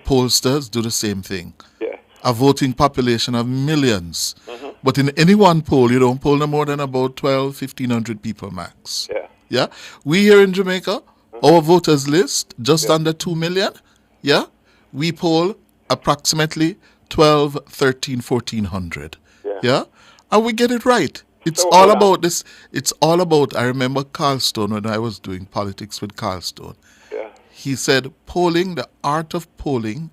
pollsters do the same thing. Yeah. A voting population of millions. But in any one poll, you don't poll no more than about 1,500 people max. Yeah. Yeah? We here in Jamaica, our voters list, just under 2 million. Yeah? We poll approximately 1,200, 1,300, 1,400. Yeah? And we get it right. It's all about this. It's all about, I remember Carl Stone when I was doing politics with Carl Stone. Yeah. He said, polling, the art of polling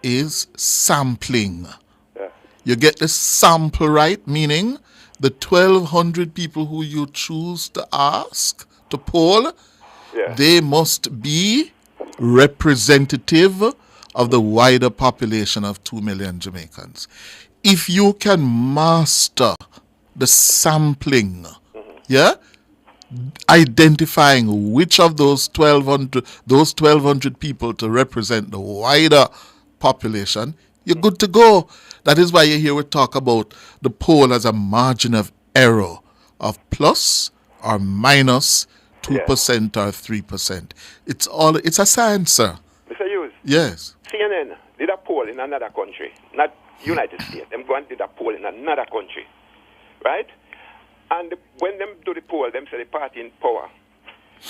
is sampling. Yeah. You get the sample right, meaning the 1,200 people who you choose to ask to poll, they must be representative of the wider population of 2 million Jamaicans. If you can master the sampling, identifying which of those 1,200 people to represent the wider population, you're good to go. That is why you hear we talk about the poll as a margin of error of plus or minus 2% or 3%. It's a science, sir. Mr. Hughes. Yes. CNN did a poll in another country, not United States. Them go and did a poll in another country, right? And when them do the poll, them say the party in power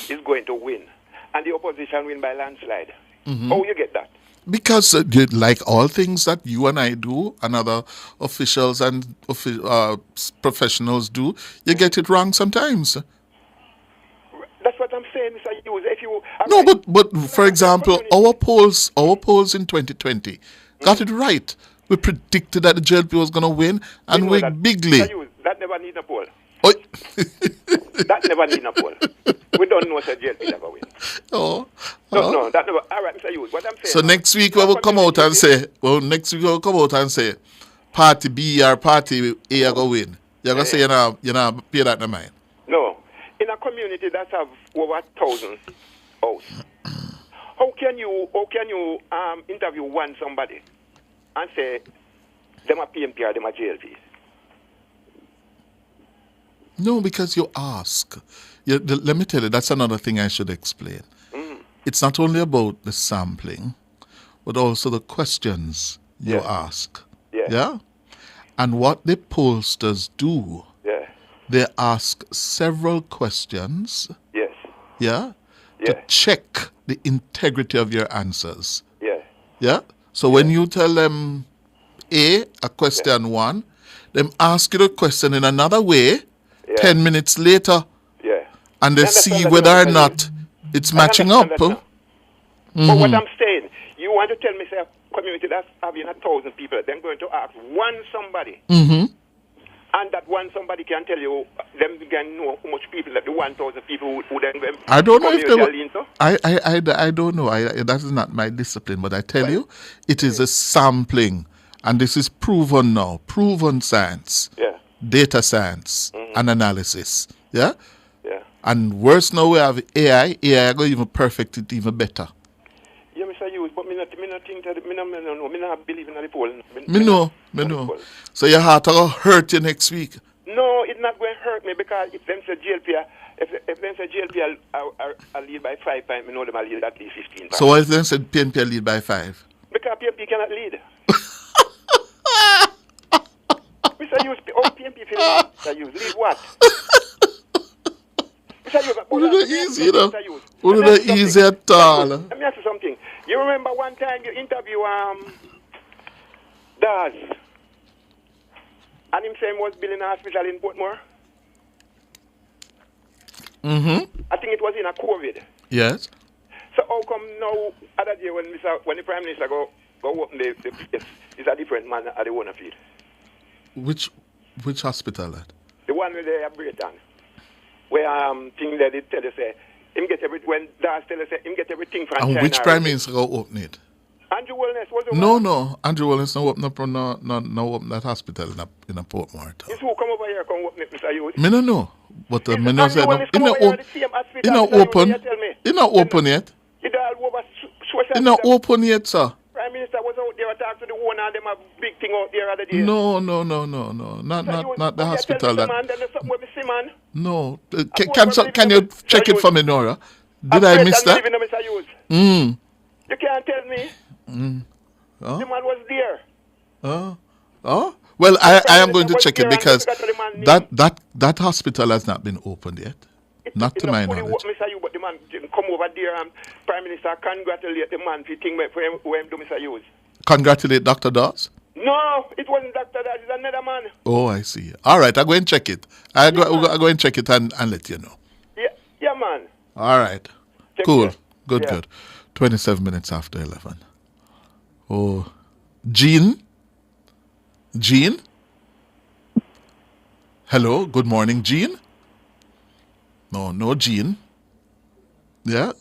is going to win, and the opposition win by landslide. How you get that? Because like all things that you and I do, and other officials and professionals do, you get it wrong sometimes. That's what I'm saying, Mr. Hughes. If you but for example, our polls in 2020 got it right. We predicted that the JLP was going to win, and we bigly. Mr. Hughes, that never need a poll. Oh. That never need a poll. We don't know if the JLP is going to win. No, that never. All right, Mr. Hughes, what I'm saying. So next week we will come out and say, party B or party A are going to win. You're going to say you're not pay that in mind. No. In a community that have over 1,000 houses, how can you interview somebody and say them a PMP or them a JLP? No, because you ask. Let me tell you, that's another thing I should explain. It's not only about the sampling, but also the questions you ask. Yeah? And what the pollsters do, they ask several questions. Yes. Yeah? To check the integrity of your answers. Yeah. Yeah? So when you tell them a question one, them ask you the question in another way 10 minutes later. Yeah. And they see whether or not it's matching up. But what I'm saying, you want to tell me, say, a community that's having 1,000 people, they're going to ask one somebody. And that one somebody can tell you, them can know how much people, that the 1,000 people who then I don't know if they were, I don't know. That is not my discipline, but I tell you, it is a sampling. And this is proven now. Proven science. Yeah. Data science and analysis. Yeah? Yeah. And worse now we have AI. AI go even perfect it even better. Yeah, Mr. Hughes, but me not think that me not believe in the poll. Me know. So your heart will hurt you next week. No, it's not going to hurt me because if them say GLP, if them say GLP are lead by 5 points, me know them will lead at least 15 points. So why if them said PNP lead by 5? Because PNP cannot lead. Mr. Hughes, PNP feel Mr. Hughes, lead what? Mr. Hughes, not easy, you know. Not easy at all. Let me ask you something. You remember one time you interview Daz, and him saying was building a hospital in Portmore? Mm-hmm. I think it was in a COVID. Yes. So how come now, other day when the Prime Minister go open the place, is a different man at the owner field? Which hospital that? The one where they have Brayton. Where thing that they tell you say him get when Daz tell us say him get everything from and China. Which Prime Minister go open it? Andrew Wellness was the No, one. Andrew Wellness no open up no open that hospital in a Portmore. It's who come over here come open it, Mr. Hughes. Me no know. But me no say no. It not open. It not open yet. It not open yet, sir. Prime Minister was out there talking to the owner and them a big thing out there other day. No. Not the hospital that. No. Can you check it for me, Nora? Did I miss that? You can't tell me. Oh? The man was there. Oh? Well, I am going to check it because that hospital has not been opened yet. Not to my knowledge. Mr. Hughes, but the man come over there and Prime Minister congratulate the man for thing for him do Mr. Hughes. Congratulate Dr. Dawes? No, it wasn't Dr. Dawes, it's another man. Oh, I see. All right, I'll go and check it. I'll go and check it and let you know. Yeah, man. All right. Cool. Good. 27 minutes after 11. Oh, Jean? Hello, good morning, Jean? No, Jean. Yeah?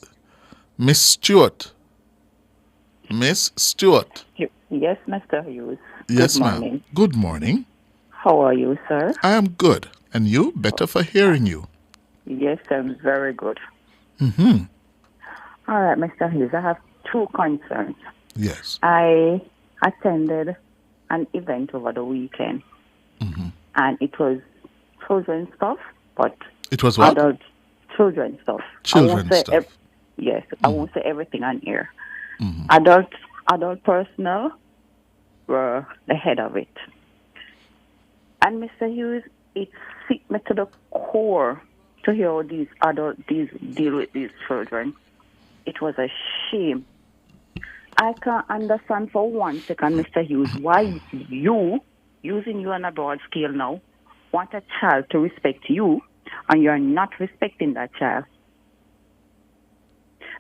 Miss Stewart. Yes, Mr. Hughes. Yes, ma'am. Good morning. How are you, sir? I am good. And you? Better for hearing you. Yes, I'm very good. Mm-hmm. All right, Mr. Hughes, I have two concerns. Yes. I attended an event over the weekend, and it was children's stuff, but it was what? Adult children's stuff. Children's stuff. Yes, I won't say everything on here. Adult personnel were the head of it. And Mr. Hughes, it sick me to the core to hear how these adults deal with these children. It was a shame. I can't understand for 1 second, Mr. Hughes, why you, using you on a broad scale now, want a child to respect you and you're not respecting that child.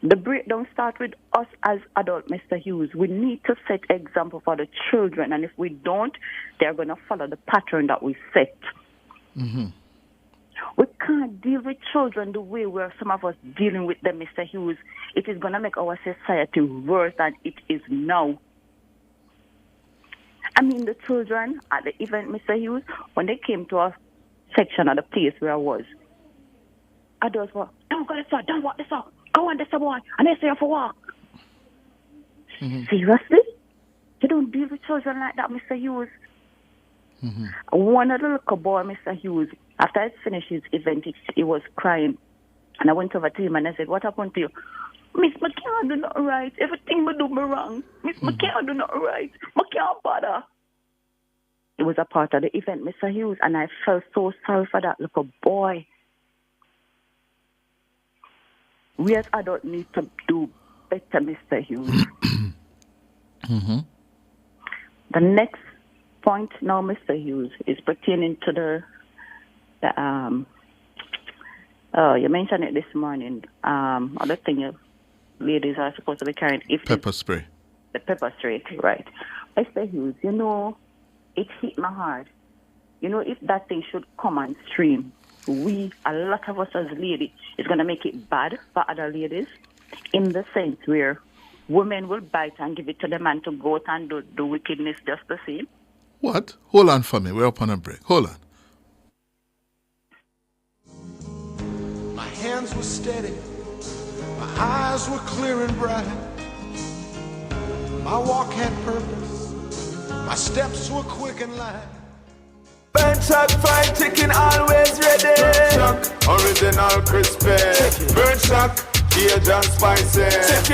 The breakdown starts with us as adults, Mr. Hughes. We need to set example for the children, and if we don't, they're going to follow the pattern that we set. We can't deal with children the way where some of us dealing with them, Mr. Hughes. It is going to make our society worse than it is now. I mean, the children at the event, Mr. Hughes, when they came to our section of the place where I was, adults were, don't go this way, don't walk this way, go on this way, and they say for walk. Seriously? You don't deal with children like that, Mr. Hughes. One of the little boy, Mr. Hughes, after I finished his event, he was crying. And I went over to him and I said, what happened to you? Miss, I can't do nothing right. Everything I do me wrong. Miss, I can't do nothing right. I can't bother. It was a part of the event, Mr. Hughes, and I felt so sorry for that little boy. We as adults need to do better, Mr. Hughes. The next point now, Mr. Hughes, is pertaining to the you mentioned it this morning. Other thing you ladies are supposed to be carrying pepper spray. The pepper spray, right? Mr. Hughes, you know, it hit my heart. You know, if that thing should come on stream, a lot of us as ladies, is going to make it bad for other ladies in the sense where women will bite and give it to the man to go out and do wickedness just the same. What? Hold on for me. We're up on a break. Hold on. My hands were steady, my eyes were clear and bright. My walk had purpose, my steps were quick and light. Burn Shack fried chicken always ready. Burn Shack, original crispy. Burn Shack, Cajun spicy.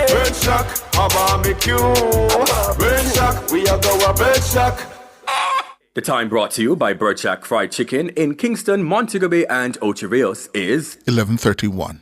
Burn Shack, a barbecue. Burn Shack, we are go Burn Shack. The time brought to you by Bird Shack Fried Chicken in Kingston, Montego Bay, and Ocho Rios is 11:31.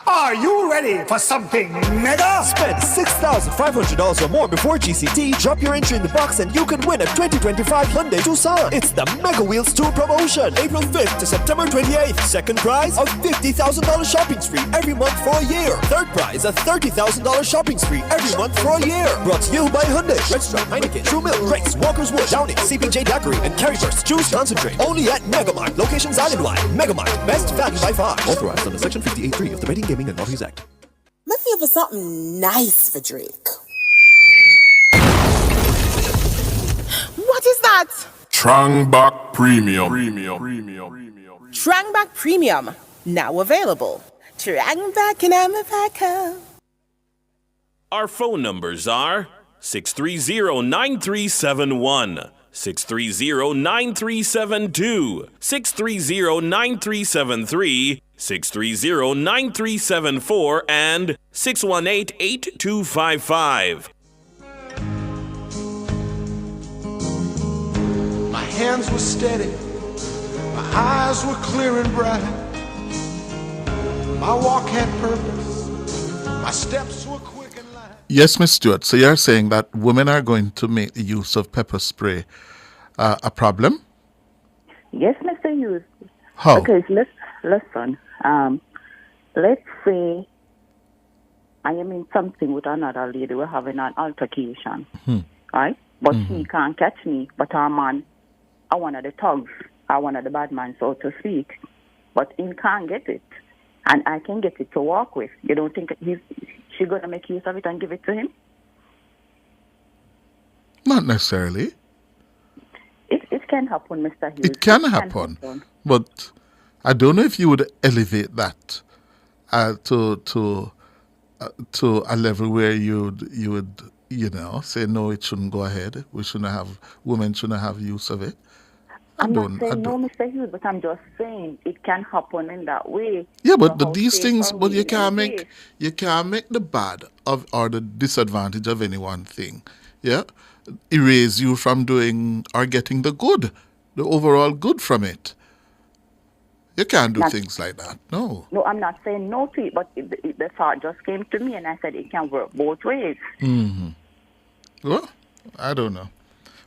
Are you ready for something mega? Spend $6,500 or more before GCT, drop your entry in the box and you can win a 2025 Hyundai Tucson. It's the Mega Wheels 2 promotion, April 5th to September 28th. Second prize, a $50,000 shopping spree every month for a year. Third prize, a $30,000 shopping spree every month for a year. Brought to you by Hyundai, Redstone, Heineken, True Milk, Rex, Walker's Wood, Downing, CPJ Daiquiri, and Carryburst. Juice Concentrate. Only at Megamart. Locations island-wide. Megamart. Best value by far. Authorized under Section 58.3 of the Betting, Gaming, and Lotteries Act. Let's feel for something nice for Drake. What is that? Trangback Premium. Trangback Premium. Now available. Trangback and I'm a pack home. Our phone numbers are 630-9371, 630-9372, 630-9373, 630-9374, and 618-8255. My hands were steady, my eyes were clear and bright. My walk had purpose, my steps were quick and light. Yes, Miss Stewart. So you're saying that women are going to make the use of pepper spray a problem? Yes, Mr. Hughes. How? Okay, listen. Let's say I am in something with another lady. We're having an altercation, right? But he can't catch me. But our man, I one of the thugs, I one of the bad man, so to speak. But he can't get it, and I can get it to walk with. You don't think she's gonna make use of it and give it to him? Not necessarily. It can happen, Mr. Hughes. It can happen, but I don't know if you would elevate that to a level where you would say no, it shouldn't go ahead. Women shouldn't have use of it. I'm not saying no, Mr. Hughes, but I'm just saying it can happen in that way. Yeah, but these things, but you can't make the bad or the disadvantage of any one thing. Yeah, erase you from doing or getting the good, the overall good from it. You can't do things like that. No. No, I'm not saying no to it, but the thought just came to me, and I said it can work both ways. Mm-hmm. Well, I don't know.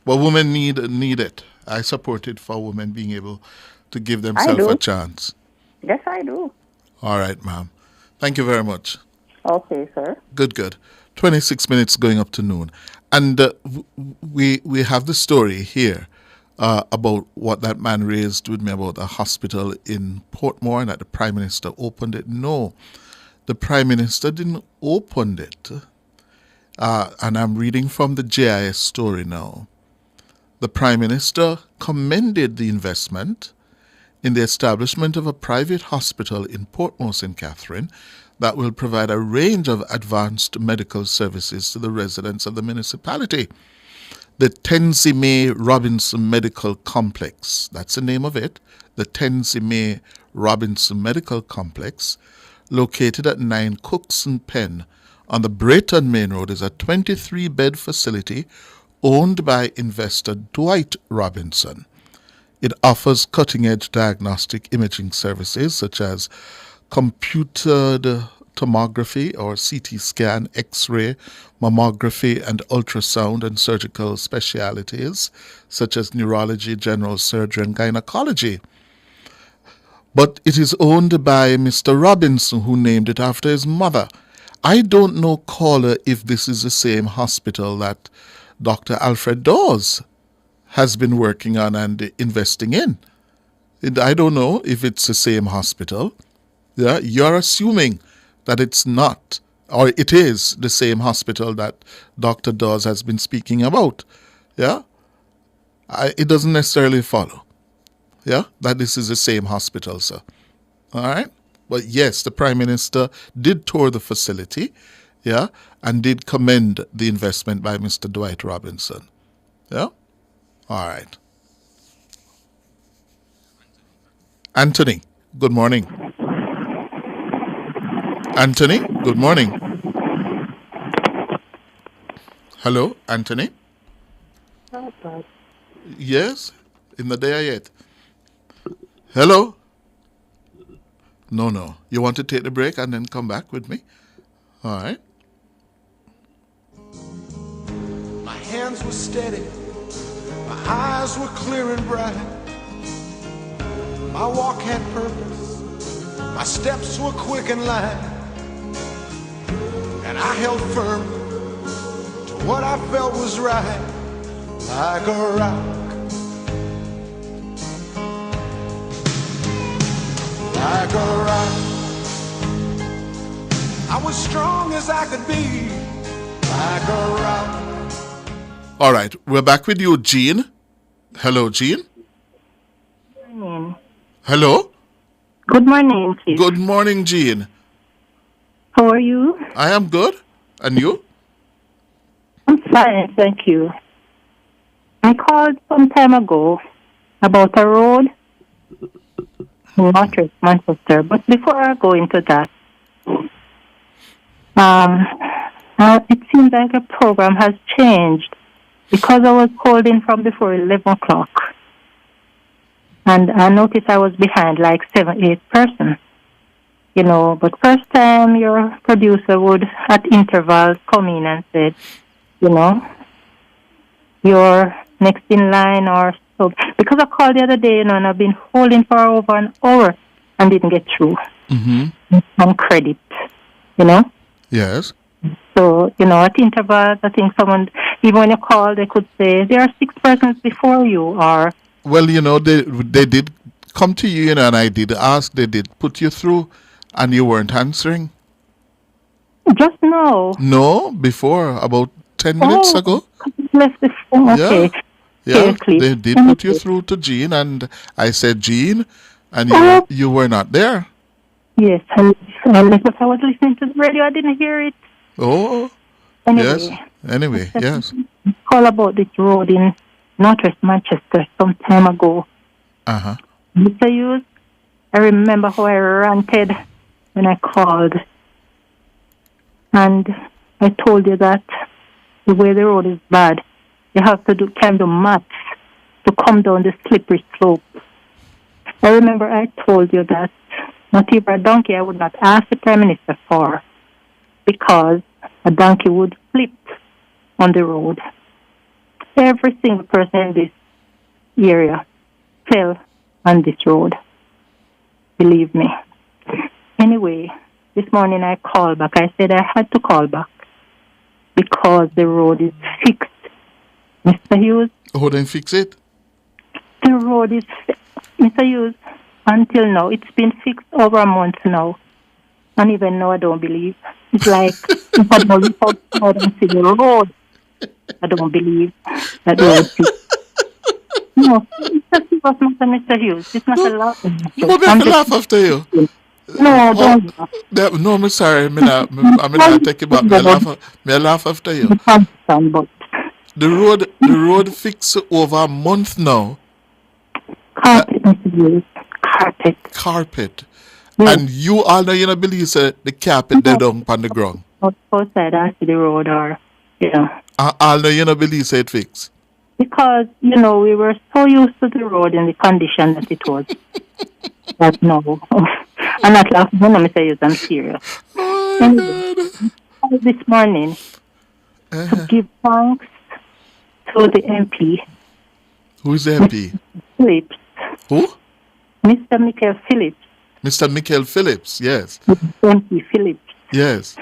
But women need it. I support it for women being able to give themselves a chance. Yes, I do. All right, ma'am. Thank you very much. Okay, sir. Good. 26 minutes going up to noon. And we have the story here about what that man raised with me about a hospital in Portmore and that the Prime Minister opened it. No, the Prime Minister didn't open it. And I'm reading from the JIS story now. The Prime Minister commended the investment in the establishment of a private hospital in Portmore, St. Catherine, that will provide a range of advanced medical services to the residents of the municipality. The Tenzime Robinson Medical Complex, that's the name of it, the Tenzime Robinson Medical Complex, located at 9 Cookson Pen on the Brayton Main Road, is a 23-bed facility owned by investor Dwight Robinson. It offers cutting-edge diagnostic imaging services such as computed tomography or CT scan, X-ray, mammography, and ultrasound, and surgical specialties such as neurology, general surgery, and gynecology. But it is owned by Mr. Robinson, who named it after his mother. I don't know, caller, if this is the same hospital that Dr. Alfred Dawes has been working on and investing in. I don't know if it's the same hospital. Yeah, you're assuming that it's not or it is the same hospital that Dr. Dawes has been speaking about. Yeah? It doesn't necessarily follow. Yeah? That this is the same hospital, sir. All right? But yes, the Prime Minister did tour the facility, yeah, and did commend the investment by Mr. Dwight Robinson. Yeah? All right. Anthony, good morning. Anthony, good morning. Hello, Anthony? Yes, in the day yet. Hello? No. You want to take the break and then come back with me? All right. My hands were steady, my eyes were clear and bright. My walk had purpose, my steps were quick and light. And I held firm to what I felt was right, like a rock. Like a rock. I was strong as I could be, like a rock. All right, we're back with you, Jean. Hello, Jean. Good morning. Hello. Good morning, Chief. Good morning, Jean. How are you? I am good. And you? I'm fine, thank you. I called some time ago about a road in Northwest Manchester, but before I go into that, it seems like the program has changed because I was called in from before 11 o'clock. And I noticed I was behind like 7-8 persons. You know, but first time your producer would, at intervals, come in and said, you know, you're next in line or so. Because I called the other day, you know, and I've been holding for over an hour and didn't get through. Mm-hmm. On credit, you know. Yes. So, you know, at intervals, I think someone, even when you call, they could say, there are 6 persons before you, or... Well, you know, they did come to you, you know, and I did ask, they did put you through, and you weren't answering. Just now. No, before, about 10 minutes ago. Left the phone, okay. Yeah, they did put you through to Jean, and I said, Jean, and you were not there. Yes, and if I was listening to the radio, I didn't hear it. Oh, anyway, yes. Anyway, yes. Call about this road in Northwest Manchester some time ago. Uh-huh. Mr. Hughes, I remember how I ranted when I called. And I told you that the way the road is bad, you have to climb the mats to come down the slippery slope. I remember I told you that not even a donkey I would not ask the Prime Minister for, because a donkey would flip on the road. Every single person in this area fell on this road. Believe me. Anyway, this morning I called back. I said I had to call back because the road is fixed. Mr. Hughes? Who didn't fix it? The road is fixed. Mr. Hughes, until now, it's been fixed over a month now. And even now, I don't believe. It's like, if I don't look outside and see the road, I don't believe that the road is fixed. No, it's just because Mr. Hughes. It's not a laugh. No, they have to laugh after you. No, don't laugh. No, I'm sorry. I'm not take it back. I laugh after you. The road fixed over a month now. Carpet. Yes. And you all know you don't believe the carpet dead on the ground. Outside I see the road or, you know. All know you don't believe it fixed. Because, you know, we were so used to the road and the condition that it was. But no. I'm not laughing when I say it, I'm serious. Anyway, this morning to give thanks to the MP. Who is the MP? Phillips. Who? Mr. Michael Phillips. Mr. Michael Phillips, yes. MP Phillips. Yes.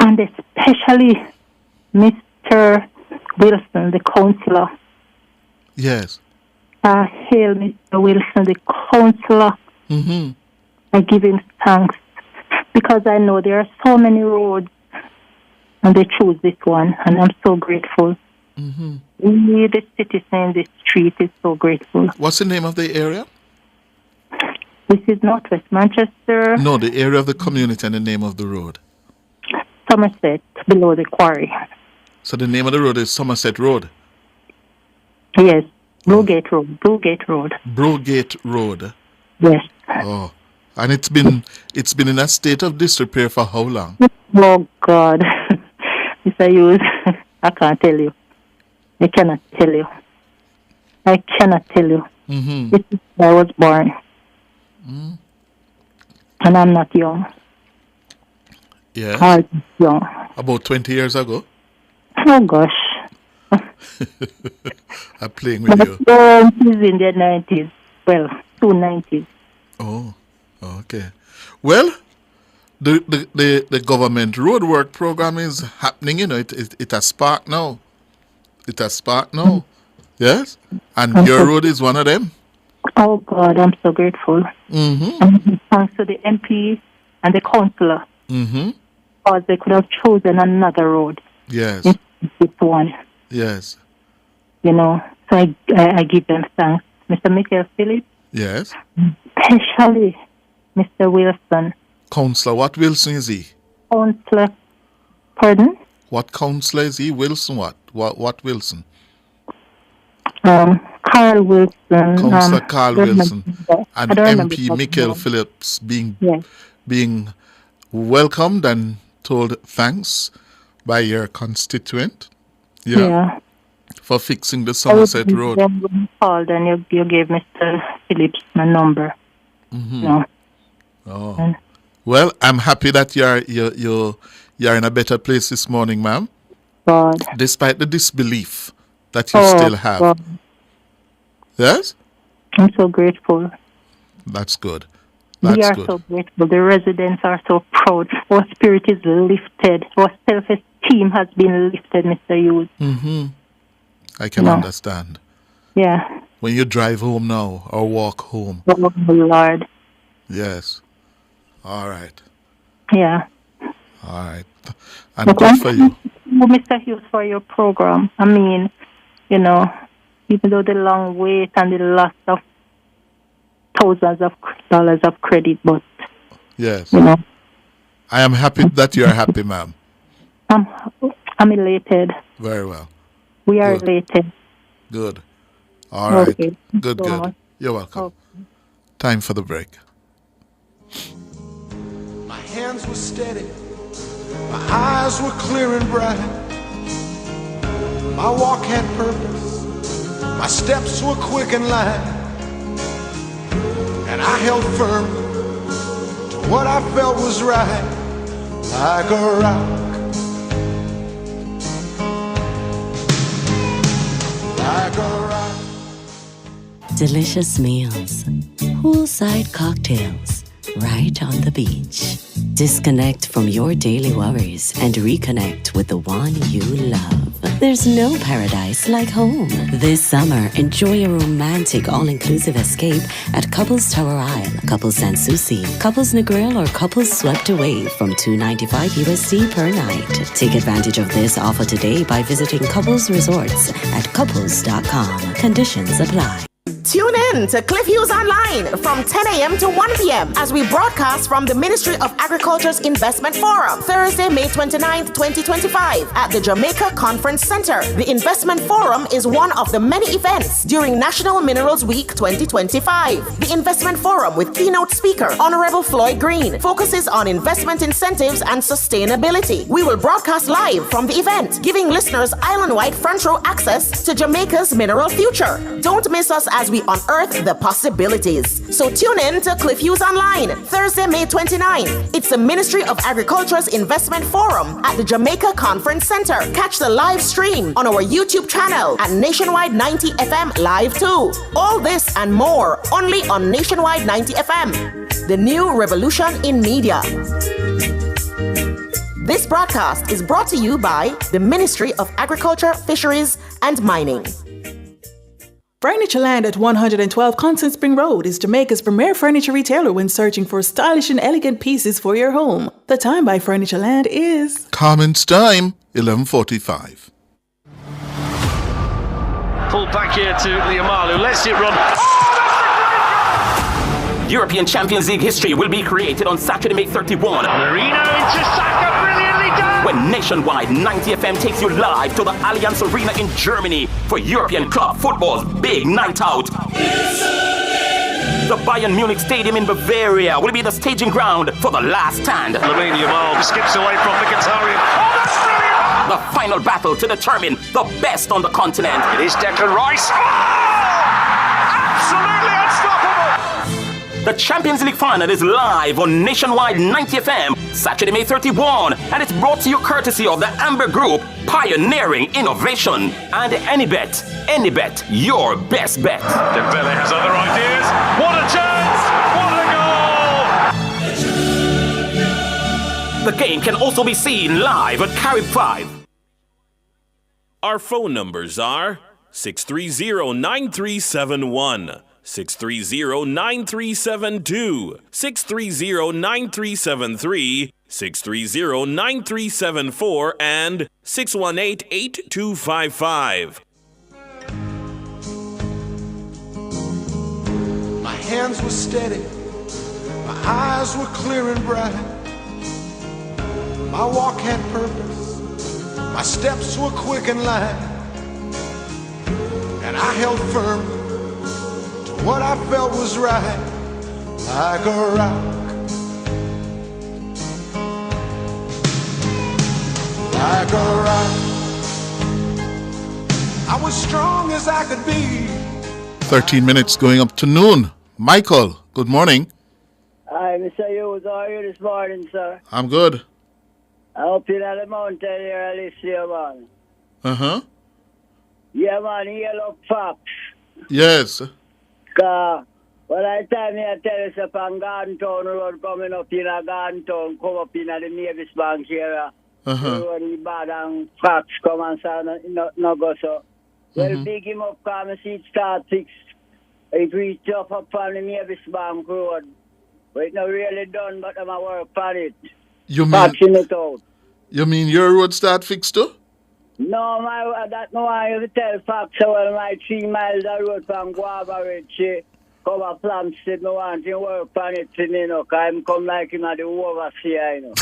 And especially Mr. Wilson, the councillor. Yes. Hail Mr. Wilson, the councillor. Mm-hmm. I give him thanks because I know there are so many roads And they chose this one, and I'm so grateful. Mm-hmm. We, the citizen in the street, is so grateful. What's the name of the area? This is Northwest Manchester, No, the area of the community and the name of the road. Somerset, below the quarry. So the name of the road is Somerset Road? Yes, Brogate Road. Brogate Road. Brogate Road. Yes. Oh, and it's been in a state of disrepair for how long? Oh God, Mr. Hughes, I can't tell you. I cannot tell you. I cannot tell you. Mm-hmm. This is where I was born, and I'm not young. Yeah. I'm young. About 20 years ago. Oh gosh. I'm playing with you. He's in the 90s. Well, 290s. Oh, okay. Well, the government roadwork program is happening, you know, it has sparked now. It has sparked now. Yes? And your road is one of them. Oh God, I'm so grateful. Mm-hmm. And thanks to the MP and the councillor. Mm-hmm. Because they could have chosen another road. Yes. This one. Yes. You know, so I give them thanks. Mr. Michael Phillips. Yes. Especially Mr. Wilson. Councillor, what Wilson is he? Councillor, pardon? What councillor is he? Wilson what? What Wilson? Carl Wilson. Councillor Carl Wilson. And MP Michael name. Phillips being welcomed and told thanks by your constituent. Yeah. For fixing the Somerset Road. You called and you gave Mr. Phillips my number. Mm-hmm. No. Oh. Well, I'm happy that you're in a better place this morning, ma'am. God. Despite the disbelief that you still have. God. Yes? I'm so grateful. That's good. We are so grateful. The residents are so proud. Our spirit is lifted. Our self-esteem has been lifted, Mr. Hughes. Mm-hmm. I can understand. Yeah. When you drive home now or walk home. Oh, Lord. Yes. All right. Yeah. All right. And good for you. Mr. Hughes, for your program. I mean, you know, even though the long wait and the loss of thousands of dollars of credit, but yes, you know, I am happy that you are happy, ma'am. I'm elated. Very well. We are elated. Good. All right. Okay. Good. You're welcome. Okay. Time for the break. My hands were steady. My eyes were clear and bright. My walk had purpose. My steps were quick and light. And I held firm to what I felt was right, like a rock. Like a rock. Delicious meals, poolside cocktails, right on the beach. Disconnect from your daily worries and reconnect with the one you love. There's no paradise like home. This summer, enjoy a romantic all-inclusive escape at Couples Tower Isle, Couples Sans Souci, Couples Negril, or Couples Swept Away from $295 USD per night. Take advantage of this offer today by visiting Couples Resorts at couples.com. Conditions apply. Tune in to Cliff Hughes Online from 10 a.m. to 1 p.m. as we broadcast from the Ministry of Agriculture's Investment Forum, Thursday, May 29th, 2025, at the Jamaica Conference Center. The Investment Forum is one of the many events during National Minerals Week 2025. The Investment Forum, with keynote speaker Honorable Floyd Green, focuses on investment incentives and sustainability. We will broadcast live from the event, giving listeners island-wide front row access to Jamaica's mineral future. Don't miss us as we unearth the possibilities. So tune in to Cliff Hughes Online, Thursday, May 29th. It's the Ministry of Agriculture's Investment Forum at the Jamaica Conference Center. Catch the live stream on our YouTube channel at Nationwide 90 FM Live too. All this and more only on Nationwide 90 FM, the new revolution in media. This broadcast is brought to you by the Ministry of Agriculture, Fisheries and Mining. Furnitureland at 112 Constant Spring Road is Jamaica's premier furniture retailer when searching for stylish and elegant pieces for your home. The time by Furnitureland is... Carmen's time, 11:45. Pulled back here to Liamalu, lets it run. European Champions League history will be created on Saturday, May 31. Marino into Saka, brilliantly done! When Nationwide 90 FM takes you live to the Allianz Arena in Germany for European club football's big night out. The Bayern Munich Stadium in Bavaria will be the staging ground for the last stand. Lamine Yamal skips away from Mkhitaryan. Oh, that's brilliant! The final battle to determine the best on the continent. It is Declan Rice. Oh! Absolutely unstoppable! The Champions League final is live on Nationwide 90 FM, Saturday, May 31, and it's brought to you courtesy of the Amber Group, pioneering innovation. And any bet, your best bet. Dembele has other ideas. What a chance! What a goal! The game can also be seen live at Carib 5. Our phone numbers are 630-9371, 630-9372, 630-9373, 630-9374, and 618-8255. My hands were steady, my eyes were clear and bright. My walk had purpose, my steps were quick and light. And I held firm to what I felt was right, like a rock, like a rock. I was strong as I could be. 13 minutes going up to noon. Michael, good morning. Hi, Mr. Hughes. How are you this morning, sir? I'm good. I hope you're at the mountain here this year, man. Uh-huh. Yeah, man, yellow fox. Yes. When I time here tell you upon Garden Town Road coming up in a Garden Town, come up in the Mavis Bank here. Uh-huh. The road is bad and fox come and say no go so. Well, big him up, come and see it start fixed. It reached up on the Mavis Bank Road. But it's not really done, but I'm a work on it. You Patching it out. You mean your road start fixed too? No, that no one you tell Fox well my 3 miles of road from Guava Ridge cover Plumstead, no want to work on it, you know, because I'm come like him at the overseer, you know.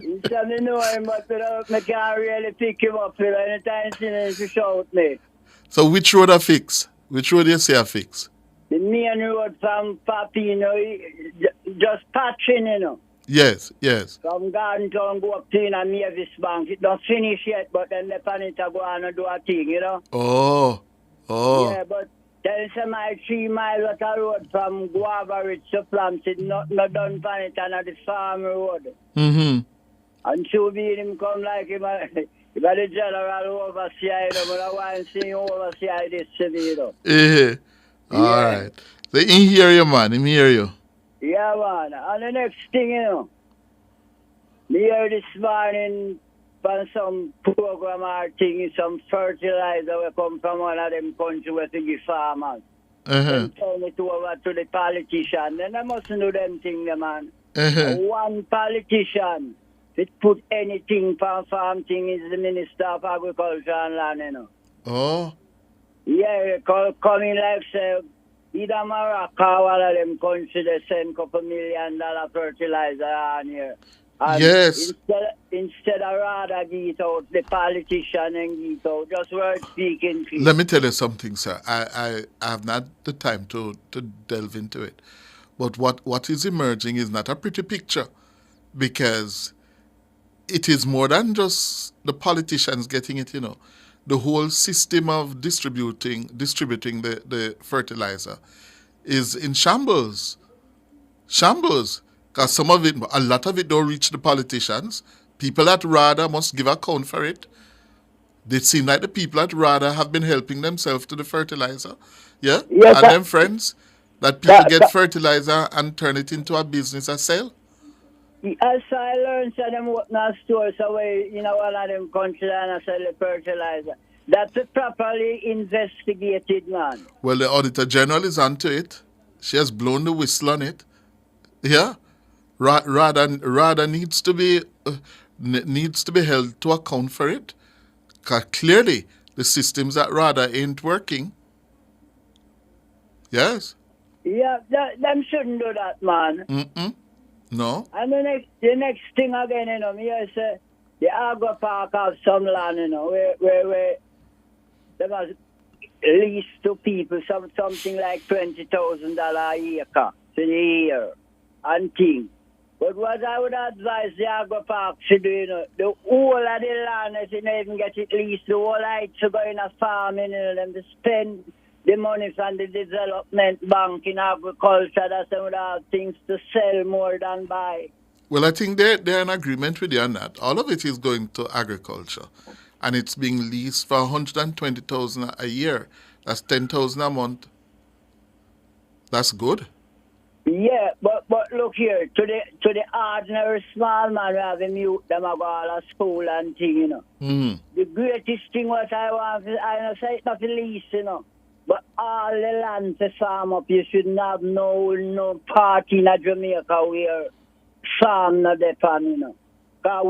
You say me know him, but I can't really pick him up, you know, anytime he needs to shout me. So which road are fixed? Which road you say are fixed? The main road from Papi, you know, just patching, you know. Yes, yes. From Garden Town go up to in a Mavis Bank. It don't finish yet, but then the panita go on and do a thing, you know. Oh. Yeah, but there is my 3 miles of the road from Guava Ridge to Plumstead, not done panita on the farm road. Mm-hmm. And so be him come like him, the general overseer, you know, but I want to see him overseer this city, you know. Yeah. All right. So he hear you, man. He hear you. Yeah, man. And the next thing, you know, me hear this morning from some program or thing, some fertilizer will come from one of them countries where to give farmers. And turn it over to the politician. Then I mustn't do them thing, man. One politician, it put anything from farm thing is the Minister of Agriculture and Land, you know. Oh. Yeah, coming like say, either Morocco or one of them countries, they send $2 million fertilizer on here. And yes. Instead of rather get out the politician and get out, just word speaking. Let me tell you something, sir. I have not the time to delve into it. But what is emerging is not a pretty picture, because it is more than just the politicians getting it, you know. The whole system of distributing the fertilizer is in shambles. Shambles. Because some of it, a lot of it don't reach the politicians. People at RADA must give account for it. They seem like the people at RADA have been helping themselves to the fertilizer. Yeah? Yes, and them friends, that people get fertilizer and turn it into a business as sale. As I learned, so them open a store, so we, you know, one of them countries and I sell the fertilizer. That's a properly investigated, man. Well, the Auditor General is onto it. She has blown the whistle on it. Yeah, rather needs to be held to account for it. 'Cause clearly, the systems at RADA ain't working. Yes. Yeah, them shouldn't do that, man. No. And the next thing again, you know, me I say the Agro Park have some land, you know, where they must lease to people something like $20,000 a acre to the year and thing. But what I would advise the Agro Park to do, you know, the whole of the land, if you don't even get it leased, the whole right to go in a farming, you know, them to spend the money from the development bank in agriculture. That's them would have things to sell more than buy. Well, I think they're in agreement with you on that. All of it is going to agriculture. And it's being leased for $120,000 a year. That's $10,000 a month. That's good. Yeah, but look here, to the ordinary small man who have a mute, them a go all to school and thing, you know. The greatest thing what I want, I don't say it's not the least, you know. But all the land to farm up, you shouldn't have no party in Jamaica where farm not depend, you know. Because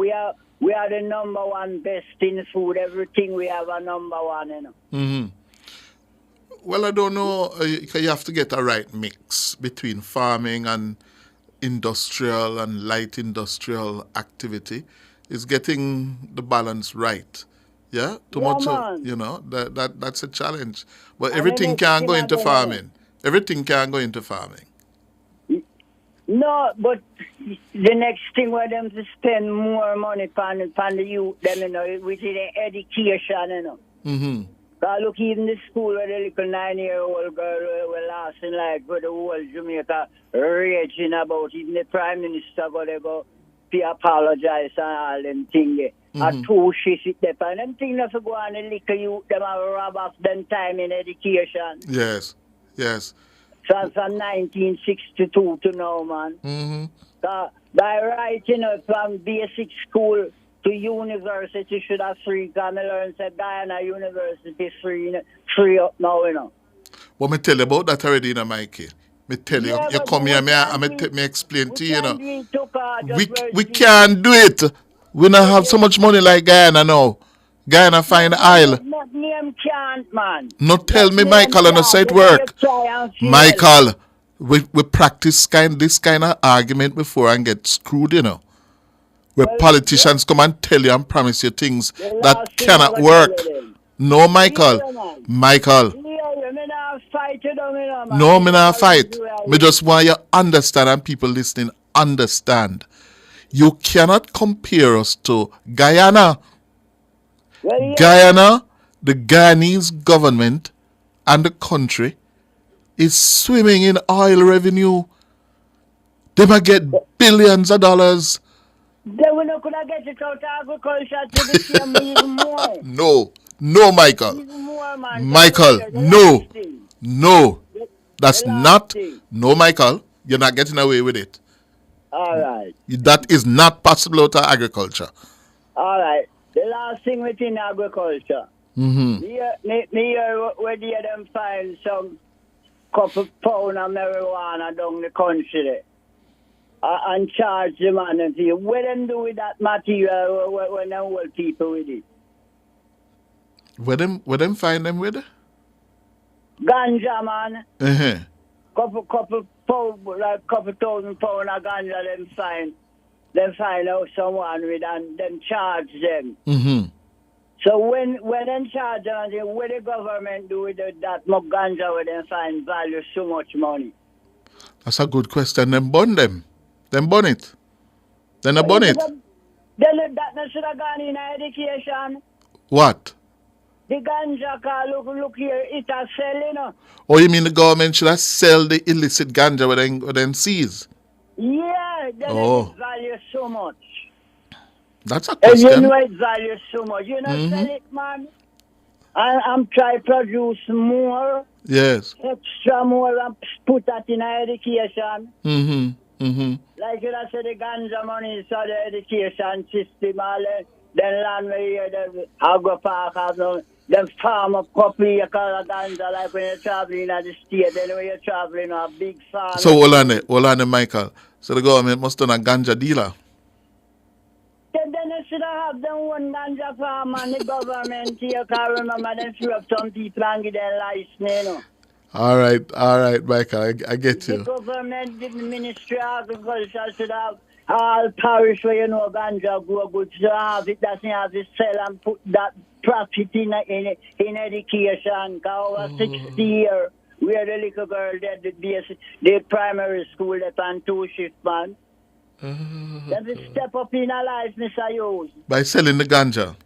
we are the number one best in food. Everything we have a number one, you know. Well, I don't know. You have to get a right mix between farming and industrial and light industrial activity. It's getting the balance right. Yeah? Too much of, you know, that's a challenge. But everything can go into farming. Everything can go into farming. No, but the next thing where them to spend more money on the youth, them, you know, which is the education, you know. Because look, even the school where the little 9-year-old girl were lasting like with the whole Jamaica raging about, even the Prime Minister go to apologize and all them things. And two shit there. And them things have to go on the little youth, them have rob off them time in education. Yes. So from 1962 to now, man. By right, you know, from basic school to university should have free. Because I learned that Guyana University is free up now, you know. Well, me tell you about that already, you know, Mikey. Me tell you, you come here, me explain to you, you know. We can't do it. We don't have so much money like Guyana now. Guyana find Isle. Name can't, man. No tell me, Michael, and I say it work. Michael, we practice this kind of argument before and get screwed, you know. Where politicians come and tell you and promise you things that cannot work. No, Michael. No, me not fight. Me just want you understand and people listening understand. You cannot compare us to Guyana. Guyana, the Guyanese government and the country is swimming in oil revenue. They might get billions of dollars. Then we not gonna get it out of agriculture to the same even more. No, Michael. Even more, man. Michael, no. That's not. No, Michael. You're not getting away with it. All right. That is not possible out of agriculture. All right. The last thing within agriculture. Me here where them find some couple pound of marijuana down the country there. And charge them and see what them do with that material when them old people with it. Where them find them with? Ganja, man. Couple pound, like couple thousand pound of ganja them find out someone with and them charge them. So when them charge them and say what the government do with that much ganja where them find value so much money? That's a good question. Them burn them. Then burn it. Then I burn it. Then that should have gone in education. What? The ganja car, look here, it a sell, you know. Oh, you mean the government should have sell the illicit ganja with them seize? Yeah, then it value so much. That's a question. And you know it value so much. You know, sell it, man. I'm trying to produce more. Yes. Extra more and put that in education. Like you said, the ganja money is the education system. Then land where the agro park have no them farm up couple acres of ganja like when you're traveling at the state, then when you're traveling a big farm. So hold on there, Michael. So the government must have a ganja dealer. Then they should have them one ganja farm and the government here can remember them threw up some people and give them license, you know. All right, Michael, I get you. The government, the Ministry of Agriculture should have all parish where you know ganja grow good. So have it doesn't have to sell and put that profit in education. Because over 60 years, where the little girl did the primary school that on 2 shift man. Then they step up in a life, Mr. Hughes. By selling the ganja?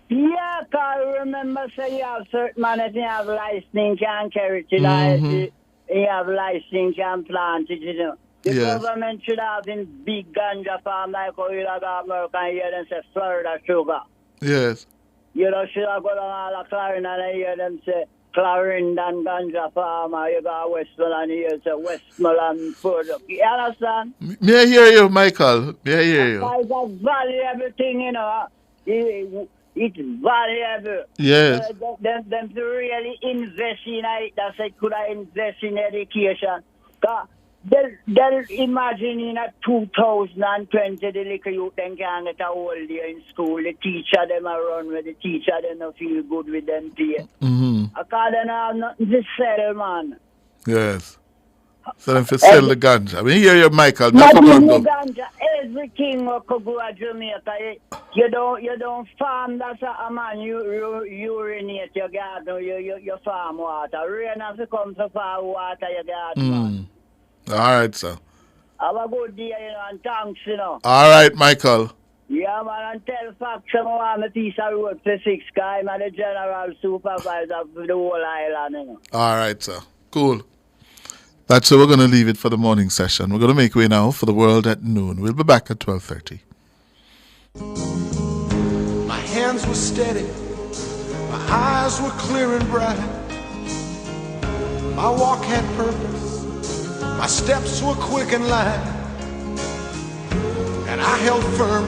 Yeah, because remember, say you have certain man that you have license can carry it, you have license can plant it, you know. The government should have in big ganja farm like how you have American here and say Florida sugar. Yes. You know, should have go down all the Clarendon and hear them say Clarendon ganja farmer, you got Westmoreland here, say Westmoreland product. You understand? May I hear you, Michael? May I hear you? It's a valuable thing, you know. It's valuable. Yes. Them to really invest in it. That's it. Could I invest in education? They'll imagine in a 2020 the little youth then can get a whole year in school. The teacher them around with the teacher them not feel good with them pay. Because they have nothing to sell, man. Yes. So them for sell the ganja. I mean, hear you, Michael. Not the ganja. Everything what could go to Jamaica. You don't farm that a man. You urinate your garden. You farm water. Rain has to come to farm water your garden. All right, sir. Have a good day, you know, and thanks, you know. All right, Michael. Yeah, man, and tell Fox I want a piece of road for 6 guys. I'm the general supervisor for the whole island, you know. All right, sir. Cool. That's where we're going to leave it for the morning session. We're going to make way now for the world at noon. We'll be back at 12:30. My hands were steady. My eyes were clear and bright. My walk had purpose. My steps were quick and light. And I held firm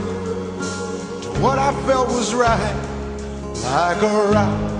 to what I felt was right, like a rock.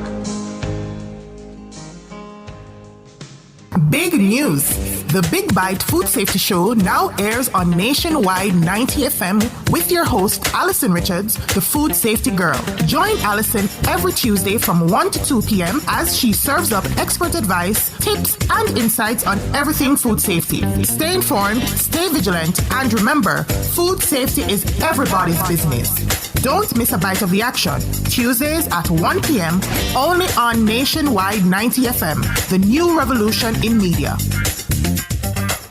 Big news! The Big Bite Food Safety Show now airs on Nationwide 90 FM with your host, Alison Richards, the Food Safety Girl. Join Alison every Tuesday from 1 to 2 p.m. as she serves up expert advice, tips, and insights on everything food safety. Stay informed, stay vigilant, and remember, food safety is everybody's business. Don't miss a bite of the action. Tuesdays at 1 p.m. only on Nationwide 90 FM, the new revolution in media.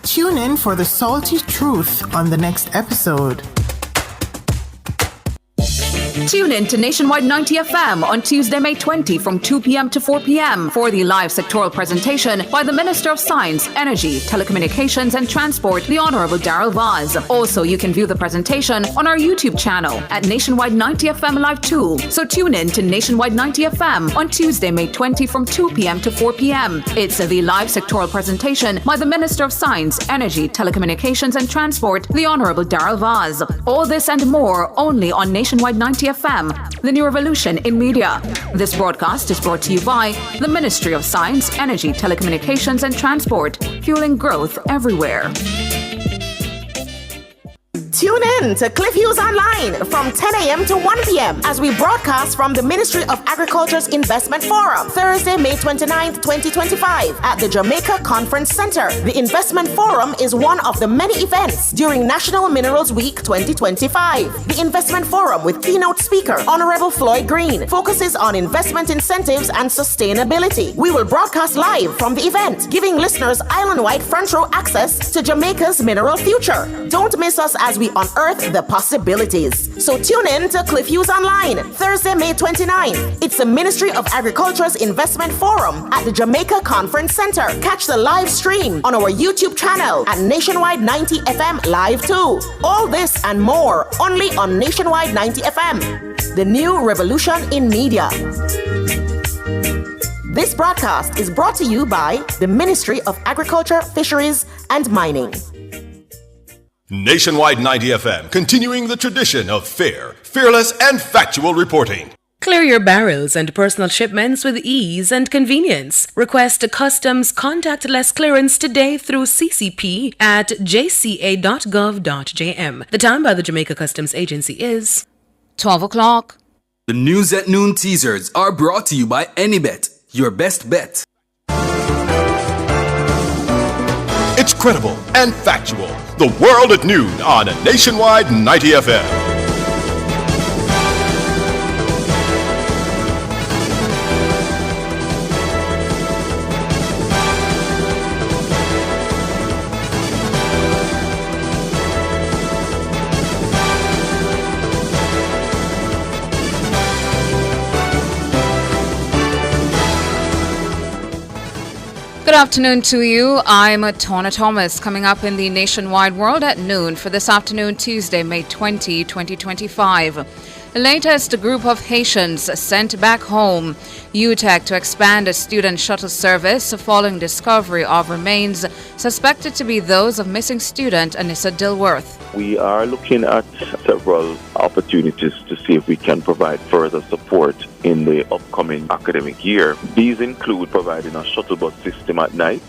Tune in for the salty truth on the next episode. Tune in to Nationwide 90 FM on Tuesday, May 20 from 2 p.m. to 4 p.m. for the live sectoral presentation by the Minister of Science, Energy, Telecommunications and Transport, the Honourable Darrell Vaz. Also, you can view the presentation on our YouTube channel at Nationwide 90 FM Live 2. So tune in to Nationwide 90 FM on Tuesday, May 20 from 2 p.m. to 4 p.m. It's the live sectoral presentation by the Minister of Science, Energy, Telecommunications and Transport, the Honourable Darrell Vaz. All this and more only on Nationwide 90 FM, the new revolution in media. This broadcast is brought to you by the Ministry of Science, Energy, Telecommunications and Transport, fueling growth everywhere. Tune in to Cliff Hughes Online from 10 a.m. to 1 p.m. as we broadcast from the Ministry of Agriculture's Investment Forum, Thursday, May 29th, 2025, at the Jamaica Conference Center. The Investment Forum is one of the many events during National Minerals Week 2025. The Investment Forum, with keynote speaker Honorable Floyd Green, focuses on investment incentives and sustainability. We will broadcast live from the event, giving listeners island-wide front row access to Jamaica's mineral future. Don't miss us as we unearth the possibilities. So tune in to Cliff Hughes Online, Thursday, May 29th. It's the Ministry of Agriculture's Investment Forum at the Jamaica Conference Center. Catch the live stream on our YouTube channel at Nationwide 90 FM Live 2. All this and more only on Nationwide 90 FM, the new revolution in media. This broadcast is brought to you by the Ministry of Agriculture, Fisheries and Mining. Nationwide 90 FM, continuing the tradition of fair, fearless, and factual reporting. Clear your barrels and personal shipments with ease and convenience. Request a customs contactless clearance today through CCP at jca.gov.jm. The time by the Jamaica Customs Agency is 12 o'clock. The News at Noon teasers are brought to you by AnyBet, your best bet. It's credible and factual. The World at Noon on Nationwide 90 FM. Good afternoon to you. I'm Tona Thomas. Coming up in the Nationwide World at Noon for this afternoon, Tuesday, May 20, 2025. The latest group of Haitians sent back home. UTEC to expand a student shuttle service following discovery of remains suspected to be those of missing student Anissa Dilworth. We are looking at several opportunities to see if we can provide further support in the upcoming academic year. These include providing a shuttle bus system at night.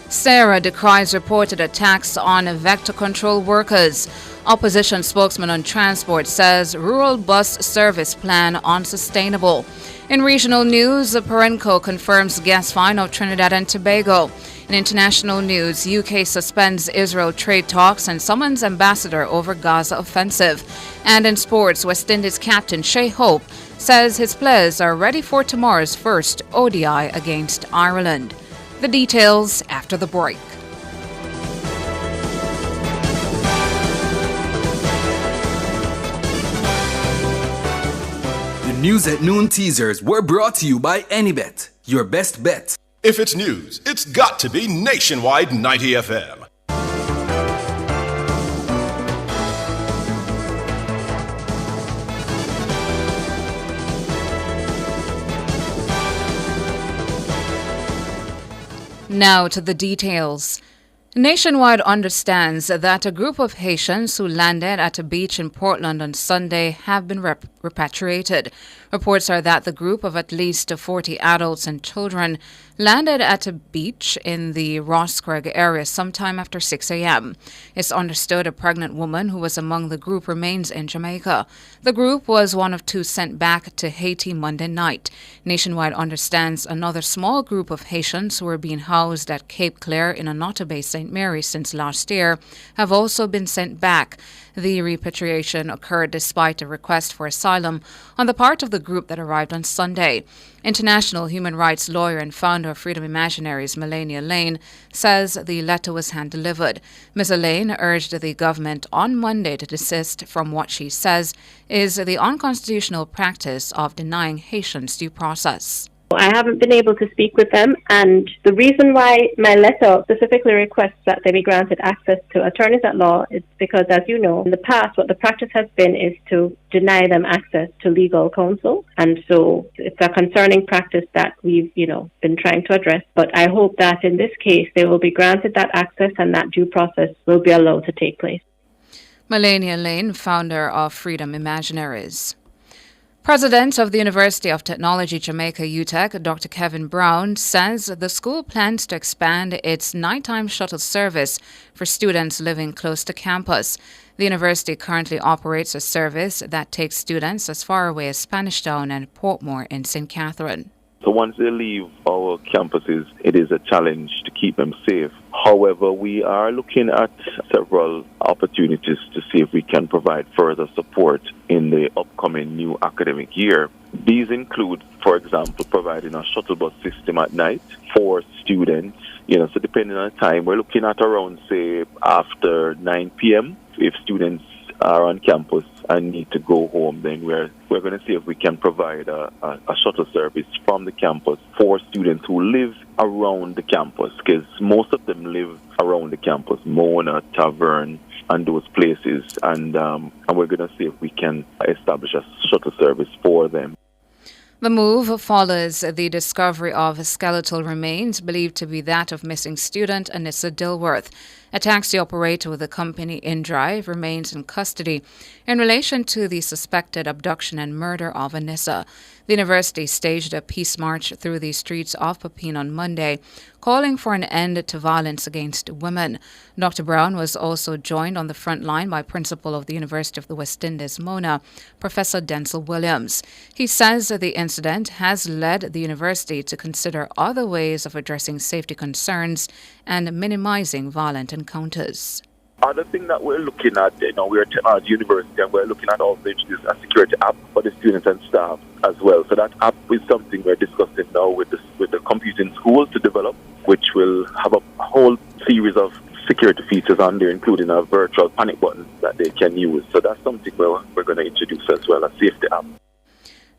Sarah decries reported attacks on vector control workers. Opposition spokesman on transport says rural bus service plan unsustainable. In regional news, Perenco confirms gas fine of Trinidad and Tobago. In international news, UK suspends Israel trade talks and summons ambassador over Gaza offensive. And in sports, West Indies captain Shea Hope says his players are ready for tomorrow's first ODI against Ireland. The details after the break. The News at Noon teasers were brought to you by AnyBet, your best bet. If it's news, it's got to be Nationwide 90 FM. Now to the details. Nationwide understands that a group of Haitians who landed at a beach in Portland on Sunday have been repatriated. Reports are that the group of at least 40 adults and children landed at a beach in the Ross Craig area sometime after 6 a.m. It's understood a pregnant woman who was among the group remains in Jamaica. The group was one of two sent back to Haiti Monday night. Nationwide understands another small group of Haitians who were being housed at Cape Clare in Onoto Bay, St. Mary since last year have also been sent back. The repatriation occurred despite a request for asylum on the part of the group that arrived on Sunday. International human rights lawyer and founder of Freedom Imaginaries, Melania Lane, says the letter was hand-delivered. Ms. Lane urged the government on Monday to desist from what she says is the unconstitutional practice of denying Haitians due process. I haven't been able to speak with them, and the reason why my letter specifically requests that they be granted access to attorneys at law is because, as you know, in the past what the practice has been is to deny them access to legal counsel, and so it's a concerning practice that we've, been trying to address. But I hope that in this case they will be granted that access and that due process will be allowed to take place. Melania Lane, founder of Freedom Imaginaries. President of the University of Technology Jamaica UTEC, Dr. Kevin Brown, says the school plans to expand its nighttime shuttle service for students living close to campus. The university currently operates a service that takes students as far away as Spanish Town and Portmore in St. Catherine. So once they leave our campuses, it is a challenge to keep them safe. However, we are looking at several opportunities to see if we can provide further support in the upcoming new academic year. These include, for example, providing a shuttle bus system at night for students. So depending on the time, we're looking at around, say, after 9 p.m. If students are on campus and need to go home, then we're going to see if we can provide a shuttle service from the campus for students who live around the campus, because most of them live around the campus, Mona, Tavern, and those places, and we're going to see if we can establish a shuttle service for them. The move follows the discovery of skeletal remains believed to be that of missing student Anissa Dilworth. A taxi operator with the company InDrive remains in custody in relation to the suspected abduction and murder of Anissa. The university staged a peace march through the streets of Pepin on Monday, calling for an end to violence against women. Dr. Brown was also joined on the front line by Principal of the University of the West Indies, Mona, Professor Denzel Williams. He says that the incident has led the university to consider other ways of addressing safety concerns and minimizing violent encounters. Other thing that we're looking at, we're a technology university and we're looking at also introducing a security app for the students and staff as well. So that app is something we're discussing now with the computing school to develop, which will have a whole series of security features on there, including a virtual panic button that they can use. So that's something we're going to introduce as well, a safety app.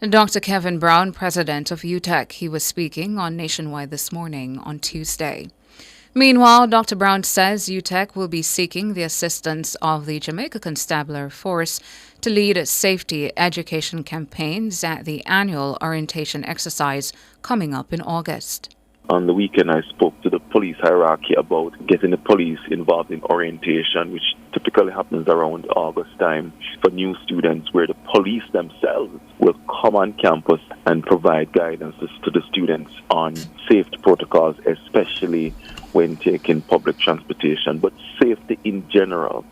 Dr. Kevin Brown, president of UTEC, he was speaking on Nationwide this morning on Tuesday. Meanwhile, Dr. Brown says UTEC will be seeking the assistance of the Jamaica Constabulary Force to lead safety education campaigns at the annual orientation exercise coming up in August. On the weekend, I spoke to the police hierarchy about getting the police involved in orientation, which typically happens around August time for new students, where the police themselves will come on campus and provide guidance to the students on safety protocols, especially when taking public transportation, but safety in general.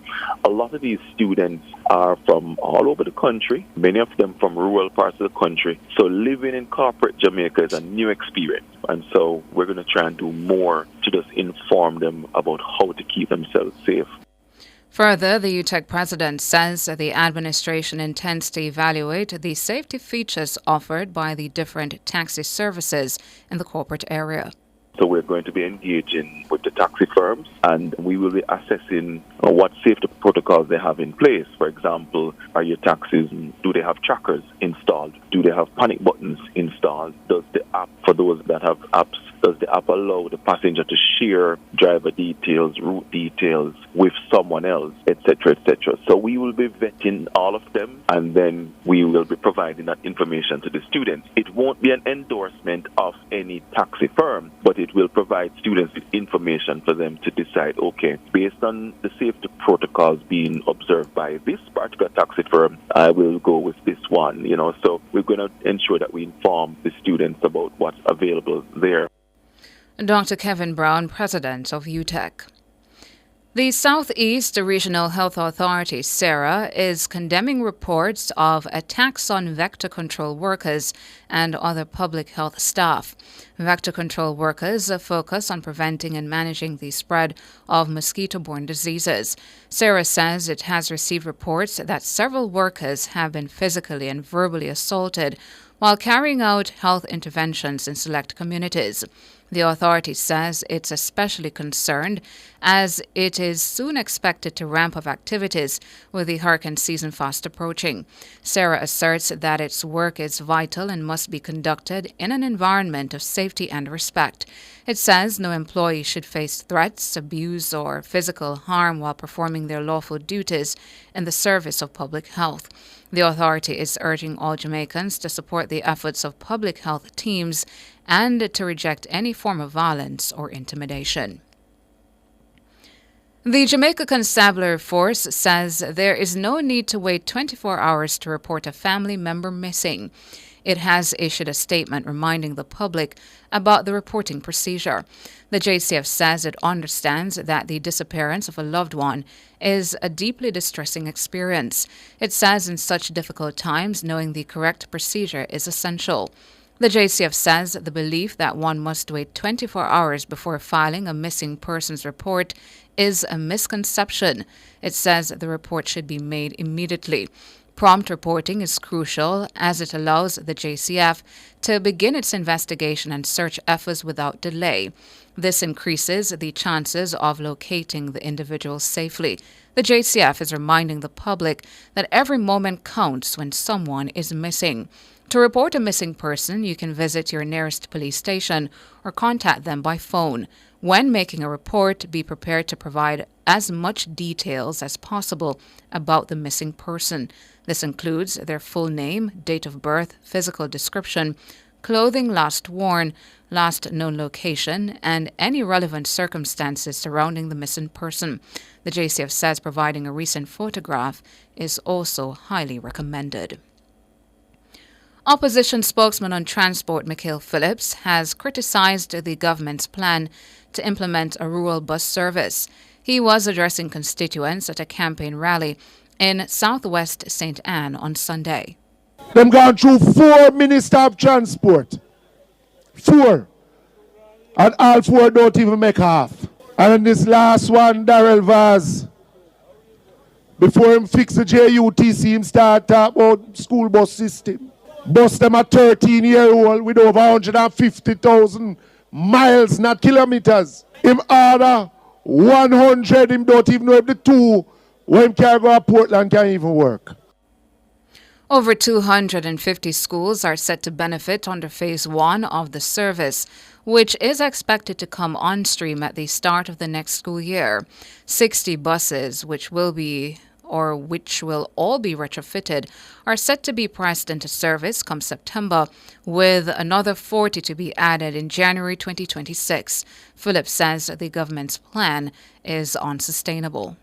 A lot of these students are from all over the country, many of them from rural parts of the country. So living in corporate Jamaica is a new experience. And so we're going to try and do more to just inform them about how to keep themselves safe. Further, the UTEC president says that the administration intends to evaluate the safety features offered by the different taxi services in the corporate area. So we're going to be engaging with the taxi firms, and we will be assessing what safety protocols they have in place. For example, are your taxis, do they have trackers installed? Do they have panic buttons installed? Does the app, for those that have apps, does the app allow the passenger to share driver details, route details with someone else, etc., etc.? So we will be vetting all of them, and then we will be providing that information to the students. It won't be an endorsement of any taxi firm, but it will provide students with information for them to decide, okay, based on the safety protocols being observed by this particular taxi firm, I will go with this one, So we're going to ensure that we inform the students about what's available there. Dr. Kevin Brown, president of UTEC. The Southeast Regional Health Authority, SARA, is condemning reports of attacks on vector control workers and other public health staff. Vector control workers focus on preventing and managing the spread of mosquito-borne diseases. SARA says it has received reports that several workers have been physically and verbally assaulted while carrying out health interventions in select communities. The authority says it's especially concerned as it is soon expected to ramp up activities with the hurricane season fast approaching. SARA asserts that its work is vital and must be conducted in an environment of safety and respect. It says no employee should face threats, abuse, or physical harm while performing their lawful duties in the service of public health. The authority is urging all Jamaicans to support the efforts of public health teams and to reject any form of violence or intimidation. The Jamaica Constabulary Force says there is no need to wait 24 hours to report a family member missing. It has issued a statement reminding the public about the reporting procedure. The JCF says it understands that the disappearance of a loved one is a deeply distressing experience. It says in such difficult times, knowing the correct procedure is essential. The JCF says the belief that one must wait 24 hours before filing a missing persons report is a misconception. It says the report should be made immediately. Prompt reporting is crucial as it allows the JCF to begin its investigation and search efforts without delay. This increases the chances of locating the individual safely. The JCF is reminding the public that every moment counts when someone is missing. To report a missing person, you can visit your nearest police station or contact them by phone. When making a report, be prepared to provide as much details as possible about the missing person. This includes their full name, date of birth, physical description, clothing last worn, last known location, and any relevant circumstances surrounding the missing person. The JCF says providing a recent photograph is also highly recommended. Opposition spokesman on transport Mikhail Phillips has criticized the government's plan to implement a rural bus service. He was addressing constituents at a campaign rally in southwest St. Anne on Sunday. Them gone through 4 ministers of transport. 4. And all 4 don't even make half. And this last one, Darrell Vaz, before him fix the JUTC, him start talk about school bus system. Bus them a 13-year-old with over 150,000 miles, not kilometers. Him order 100, him don't even know if the 2 when him can go to Portland can even work. Over 250 schools are set to benefit under Phase 1 of the service, which is expected to come on stream at the start of the next school year. 60 buses, which will all be retrofitted, are set to be priced into service come September, with another 40 to be added in January 2026. Phillips says the government's plan is unsustainable.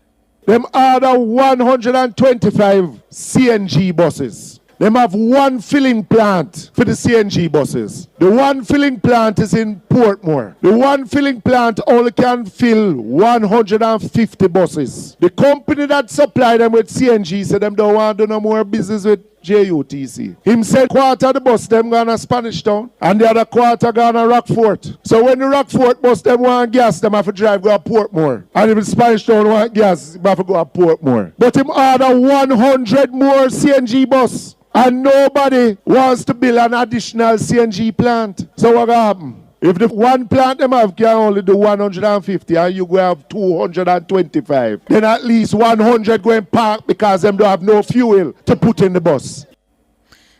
Them order 125 CNG buses. Them have 1 filling plant for the CNG buses. The 1 filling plant is in Portmore. The 1 filling plant only can fill 150 buses. The company that supply them with CNG said them don't want to do no more business with JUTC. Him said quarter of the bus them gonna Spanish Town and the other quarter gonna Rockfort. So when the Rockfort bus them want gas, them have to drive go to Portmore. And if the Spanish Town want gas, them have to go to Portmore. But him order 100 more CNG bus. And nobody wants to build an additional CNG plant. So what happen? If the 1 plant them have can only do 150 and you go have 225, then at least 100 go and park because them don't have no fuel to put in the bus.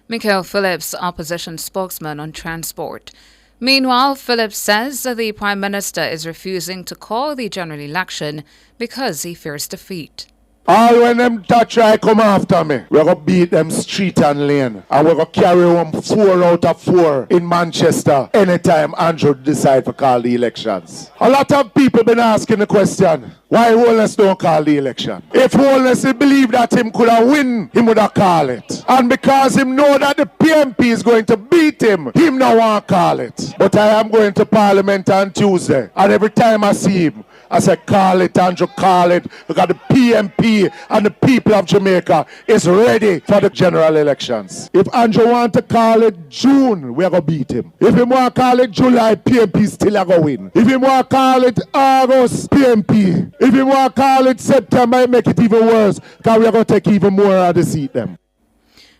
Mikhail Phillips, opposition spokesman on transport. Meanwhile, Phillips says that the Prime Minister is refusing to call the general election because he fears defeat. All when them try come after me, we're going to beat them street and lane. And we're going to carry them 4 out of 4 in Manchester anytime Andrew decide to call the elections. A lot of people been asking the question, why Holness don't call the election? If Holness believe that him could have win, him would have call it. And because him know that the PMP is going to beat him no want call it. But I am going to Parliament on Tuesday. And every time I see him, I said, call it, Andrew, call it, because the PMP and the people of Jamaica is ready for the general elections. If Andrew want to call it June, we're going to beat him. If he want to call it July, PMP still going to win. If he want to call it August, PMP. If he want to call it September, make it even worse, because we're going to take even more of the seat them.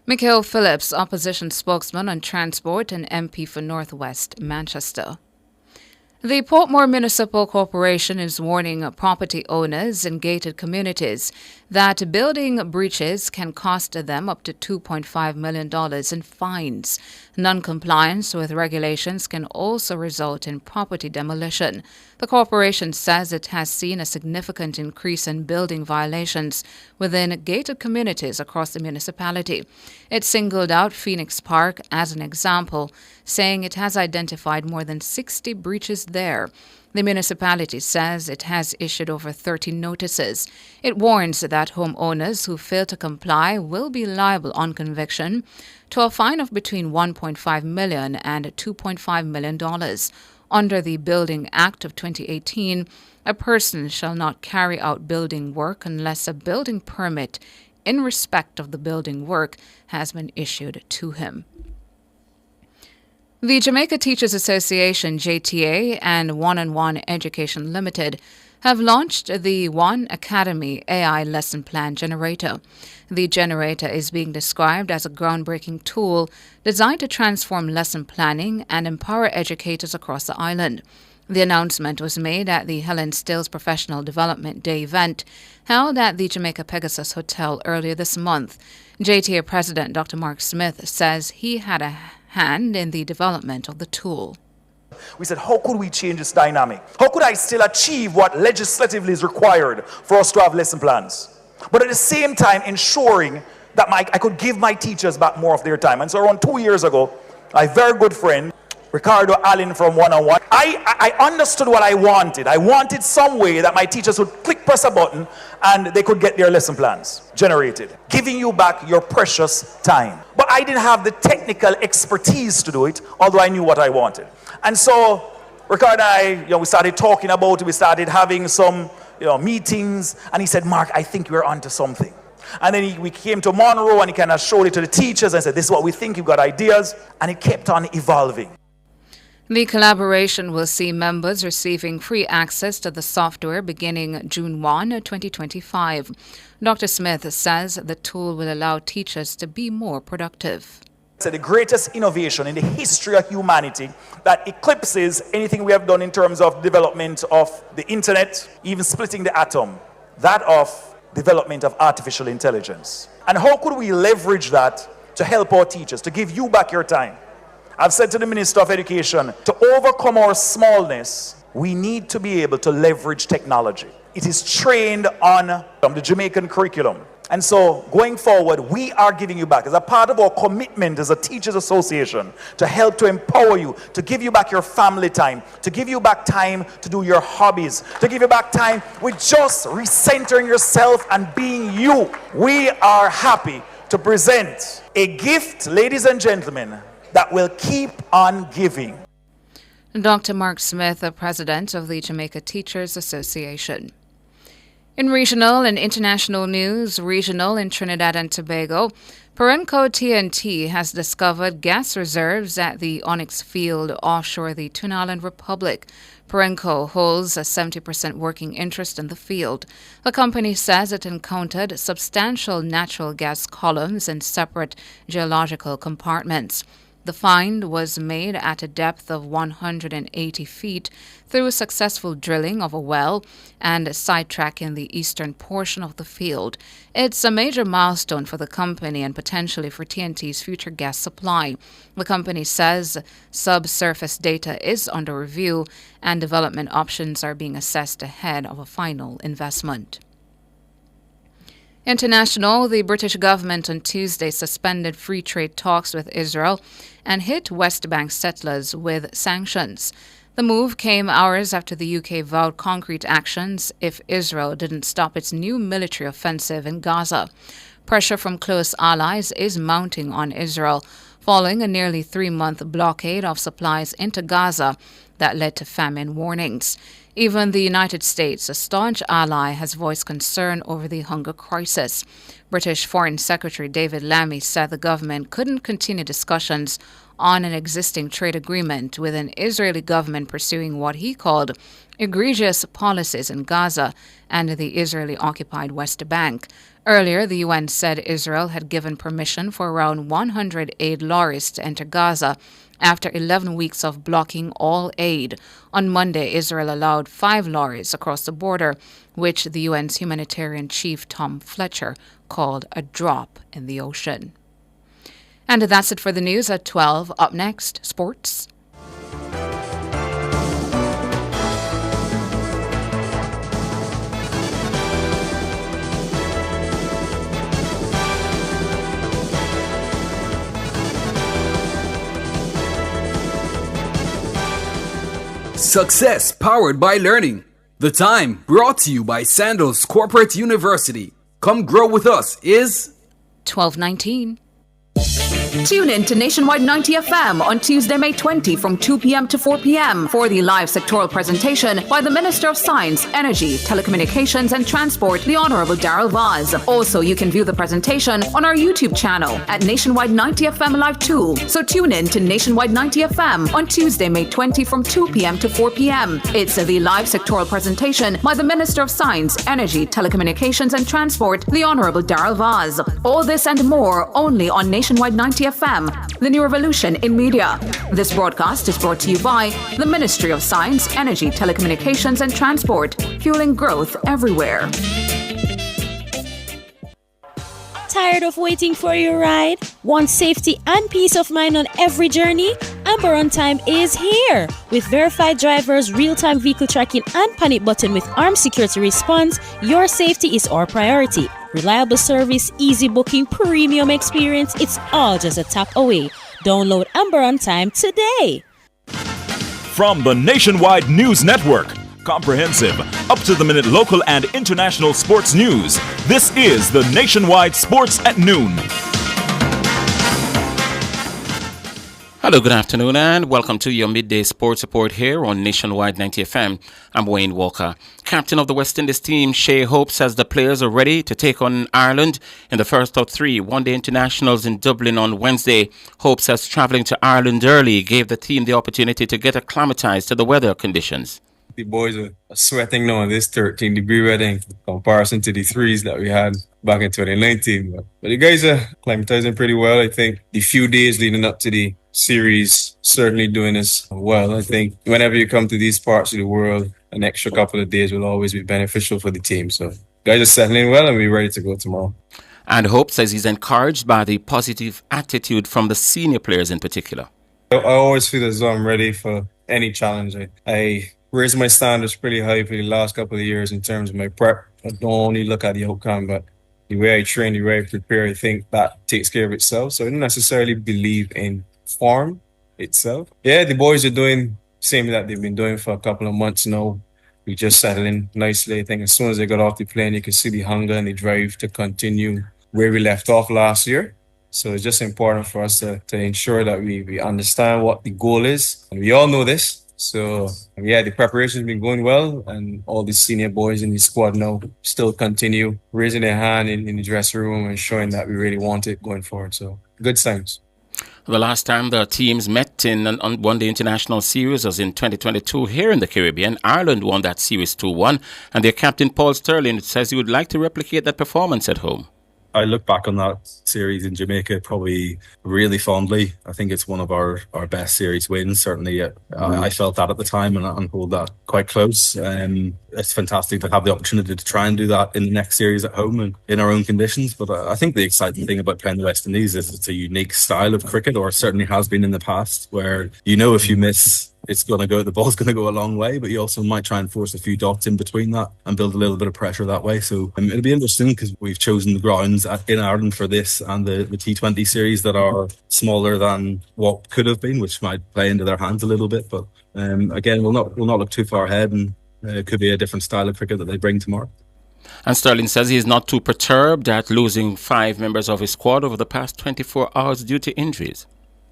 Mikhail Phillips, opposition spokesman on transport and MP for North West Manchester. The Portmore Municipal Corporation is warning property owners in gated communities that building breaches can cost them up to $2.5 million in fines. Non-compliance with regulations can also result in property demolition. The corporation says it has seen a significant increase in building violations within gated communities across the municipality. It singled out Phoenix Park as an example, saying it has identified more than 60 breaches there. The municipality says it has issued over 30 notices. It warns that homeowners who fail to comply will be liable on conviction to a fine of between $1.5 million and $2.5 million. Under the Building Act of 2018, a person shall not carry out building work unless a building permit in respect of the building work has been issued to him. The Jamaica Teachers Association, JTA, and One-on-One Education Limited have launched the One Academy AI lesson plan generator. The generator is being described as a groundbreaking tool designed to transform lesson planning and empower educators across the island. The announcement was made at the Helen Stills Professional Development Day event held at the Jamaica Pegasus Hotel earlier this month. JTA President Dr. Mark Smith says he had a hand in the development of the tool. We said, how could we change this dynamic? How could I still achieve what legislatively is required for us to have lesson plans? But at the same time, ensuring that I could give my teachers back more of their time. And so around 2 years ago, my very good friend, Ricardo Allen from 101. I understood what I wanted. I wanted some way that my teachers would press a button and they could get their lesson plans generated, giving you back your precious time. But I didn't have the technical expertise to do it, although I knew what I wanted. And so Ricardo and I, we started talking about it. We started having some meetings, and he said, Mark, I think we're onto something. And then we came to Monroe, and he kind of showed it to the teachers and said, this is what we think, you've got ideas, and it kept on evolving. The collaboration will see members receiving free access to the software beginning June 1, 2025. Dr. Smith says the tool will allow teachers to be more productive. It's the greatest innovation in the history of humanity that eclipses anything we have done in terms of development of the internet, even splitting the atom, that of development of artificial intelligence. And how could we leverage that to help our teachers, to give you back your time? I've said to the Minister of Education, to overcome our smallness, we need to be able to leverage technology. It is trained on the Jamaican curriculum. And so, going forward, we are giving you back as a part of our commitment as a teachers association to help to empower you, to give you back your family time, to give you back time to do your hobbies, to give you back time with just recentering yourself and being you. We are happy to present a gift, ladies and gentlemen, that will keep on giving. Dr. Mark Smith, the president of the Jamaica Teachers Association. In regional and international news, regional in Trinidad and Tobago, Perenco TNT has discovered gas reserves at the Onyx field offshore the Twin Island Republic. Perenco holds a 70% working interest in the field. The company says it encountered substantial natural gas columns in separate geological compartments. The find was made at a depth of 180 feet through successful drilling of a well and sidetrack in the eastern portion of the field. It's a major milestone for the company and potentially for TNT's future gas supply. The company says subsurface data is under review and development options are being assessed ahead of a final investment. International, the British government on Tuesday suspended free trade talks with Israel and hit West Bank settlers with sanctions. The move came hours after the UK vowed concrete actions if Israel didn't stop its new military offensive in Gaza. Pressure from close allies is mounting on Israel, following a nearly 3-month blockade of supplies into Gaza that led to famine warnings. Even the United States, a staunch ally, has voiced concern over the hunger crisis. British Foreign Secretary David Lammy said the government couldn't continue discussions on an existing trade agreement with an Israeli government pursuing what he called egregious policies in Gaza and the Israeli-occupied West Bank. Earlier, the UN said Israel had given permission for around 100 aid lorries to enter Gaza after 11 weeks of blocking all aid. On Monday, Israel allowed 5 lorries across the border, which the UN's humanitarian chief Tom Fletcher called a drop in the ocean. And that's it for the news at 12. Up next, sports. Success powered by learning. The Time brought to you by Sandals Corporate University. Come grow with us is 12:19. Tune in to Nationwide 90 FM on Tuesday, May 20 from 2 p.m. to 4 p.m. for the live sectoral presentation by the Minister of Science, Energy, Telecommunications and Transport, the Honorable Darrell Vaz. Also, you can view the presentation on our YouTube channel at Nationwide 90 FM Live 2. So tune in to Nationwide 90 FM on Tuesday, May 20 from 2 p.m. to 4 p.m. It's the live sectoral presentation by the Minister of Science, Energy, Telecommunications and Transport, the Honorable Darrell Vaz. All this and more only on Nationwide 90 FM, the new revolution in media. This broadcast is brought to you by the Ministry of Science, Energy, Telecommunications and Transport, fueling growth everywhere. Tired of waiting for your ride? Want safety and peace of mind on every journey? Amber On Time is here! With verified drivers, real-time vehicle tracking and panic button with armed security response, your safety is our priority. Reliable service, easy booking, premium experience, it's all just a tap away. Download Amber on Time today. From the Nationwide News Network, comprehensive, up-to-the-minute local and international sports news, this is the Nationwide Sports at Noon. Hello, good afternoon, and welcome to your midday sports report here on Nationwide 90 FM. I'm Wayne Walker. Captain of the West Indies team, Shea Hope, says the players are ready to take on Ireland in the first of 3 one-day internationals in Dublin on Wednesday. Hope says travelling to Ireland early gave the team the opportunity to get acclimatized to the weather conditions. The boys are sweating now in this 13-degree weather in comparison to the threes that we had back in 2019. But the guys are acclimatizing pretty well. I think the few days leading up to the series certainly doing this well. I think whenever you come to these parts of the world, an extra couple of days will always be beneficial for the team. So guys are settling well and we're ready to go tomorrow. And Hope says he's encouraged by the positive attitude from the senior players in particular. I always feel as though I'm ready for any challenge. I raised my standards pretty high for the last couple of years in terms of my prep. I don't only look at the outcome, but the way I train, the way I prepare, I think that takes care of itself. So I don't necessarily believe in form itself. Yeah, the boys are doing the same that they've been doing for a couple of months now. We just settled in nicely. I think as soon as they got off the plane, you could see the hunger and the drive to continue where we left off last year. So it's just important for us to ensure that we understand what the goal is. And we all know this. So, yeah, the preparation has been going well, and all the senior boys in the squad now still continue raising their hand in the dressing room and showing that we really want it going forward. So, good signs. The last time the teams met in an one-day international series was in 2022 here in the Caribbean. Ireland won that series 2-1, and their captain Paul Sterling says he would like to replicate that performance at home. I look back on that series in Jamaica probably really fondly. I think it's one of our best series wins. Certainly, I felt that at the time and hold that quite close. It's fantastic to have the opportunity to try and do that in the next series at home and in our own conditions. But I think the exciting thing about playing the West Indies is it's a unique style of cricket, or certainly has been in the past, where if you miss, the ball's going to go a long way, but you also might try and force a few dots in between that and build a little bit of pressure that way. So it'll be interesting because we've chosen the grounds in Ireland for this and the T20 series that are smaller than what could have been, which might play into their hands a little bit. But again, we'll not look too far ahead, and it could be a different style of cricket that they bring tomorrow. And Sterling says he is not too perturbed at losing 5 members of his squad over the past 24 hours due to injuries.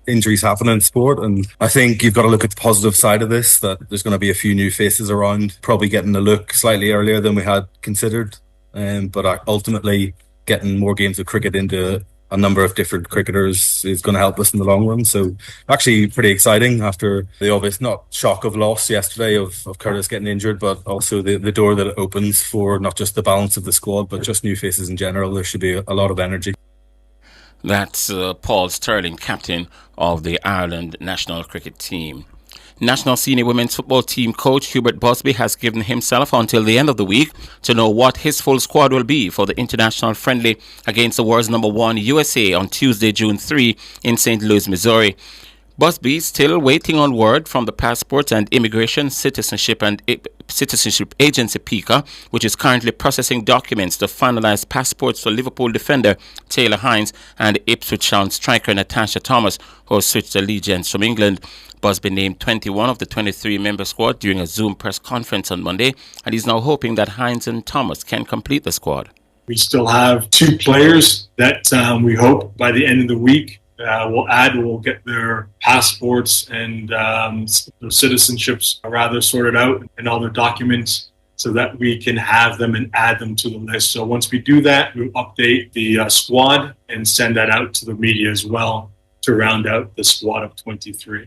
Injuries happen in sport, and I think you've got to look at the positive side of this, that there's going to be a few new faces around, probably getting a look slightly earlier than we had considered, but ultimately getting more games of cricket into a number of different cricketers is going to help us in the long run. So actually pretty exciting after the obvious shock of loss yesterday of Curtis getting injured, but also the door that it opens for not just the balance of the squad but just new faces in general. There should be a lot of energy. That's Paul Sterling, captain of the Ireland national cricket team. National senior women's football team coach Hubert Busby has given himself until the end of the week to know what his full squad will be for the international friendly against the world's number 1 USA on Tuesday, June 3 in St. Louis, Missouri. Busby is still waiting on word from the Passport and Immigration, Citizenship Agency PICA, which is currently processing documents to finalize passports for Liverpool defender Taylor Hines and Ipswich Town striker Natasha Thomas, who has switched allegiance from England. Busby named 21 of the 23-member squad during a Zoom press conference on Monday, and he's now hoping that Hines and Thomas can complete the squad. We still have 2 players that we hope by the end of the week we'll get their passports and their citizenships rather sorted out and all their documents so that we can have them and add them to the list. So once we do that, we'll update the squad and send that out to the media as well to round out the squad of 23.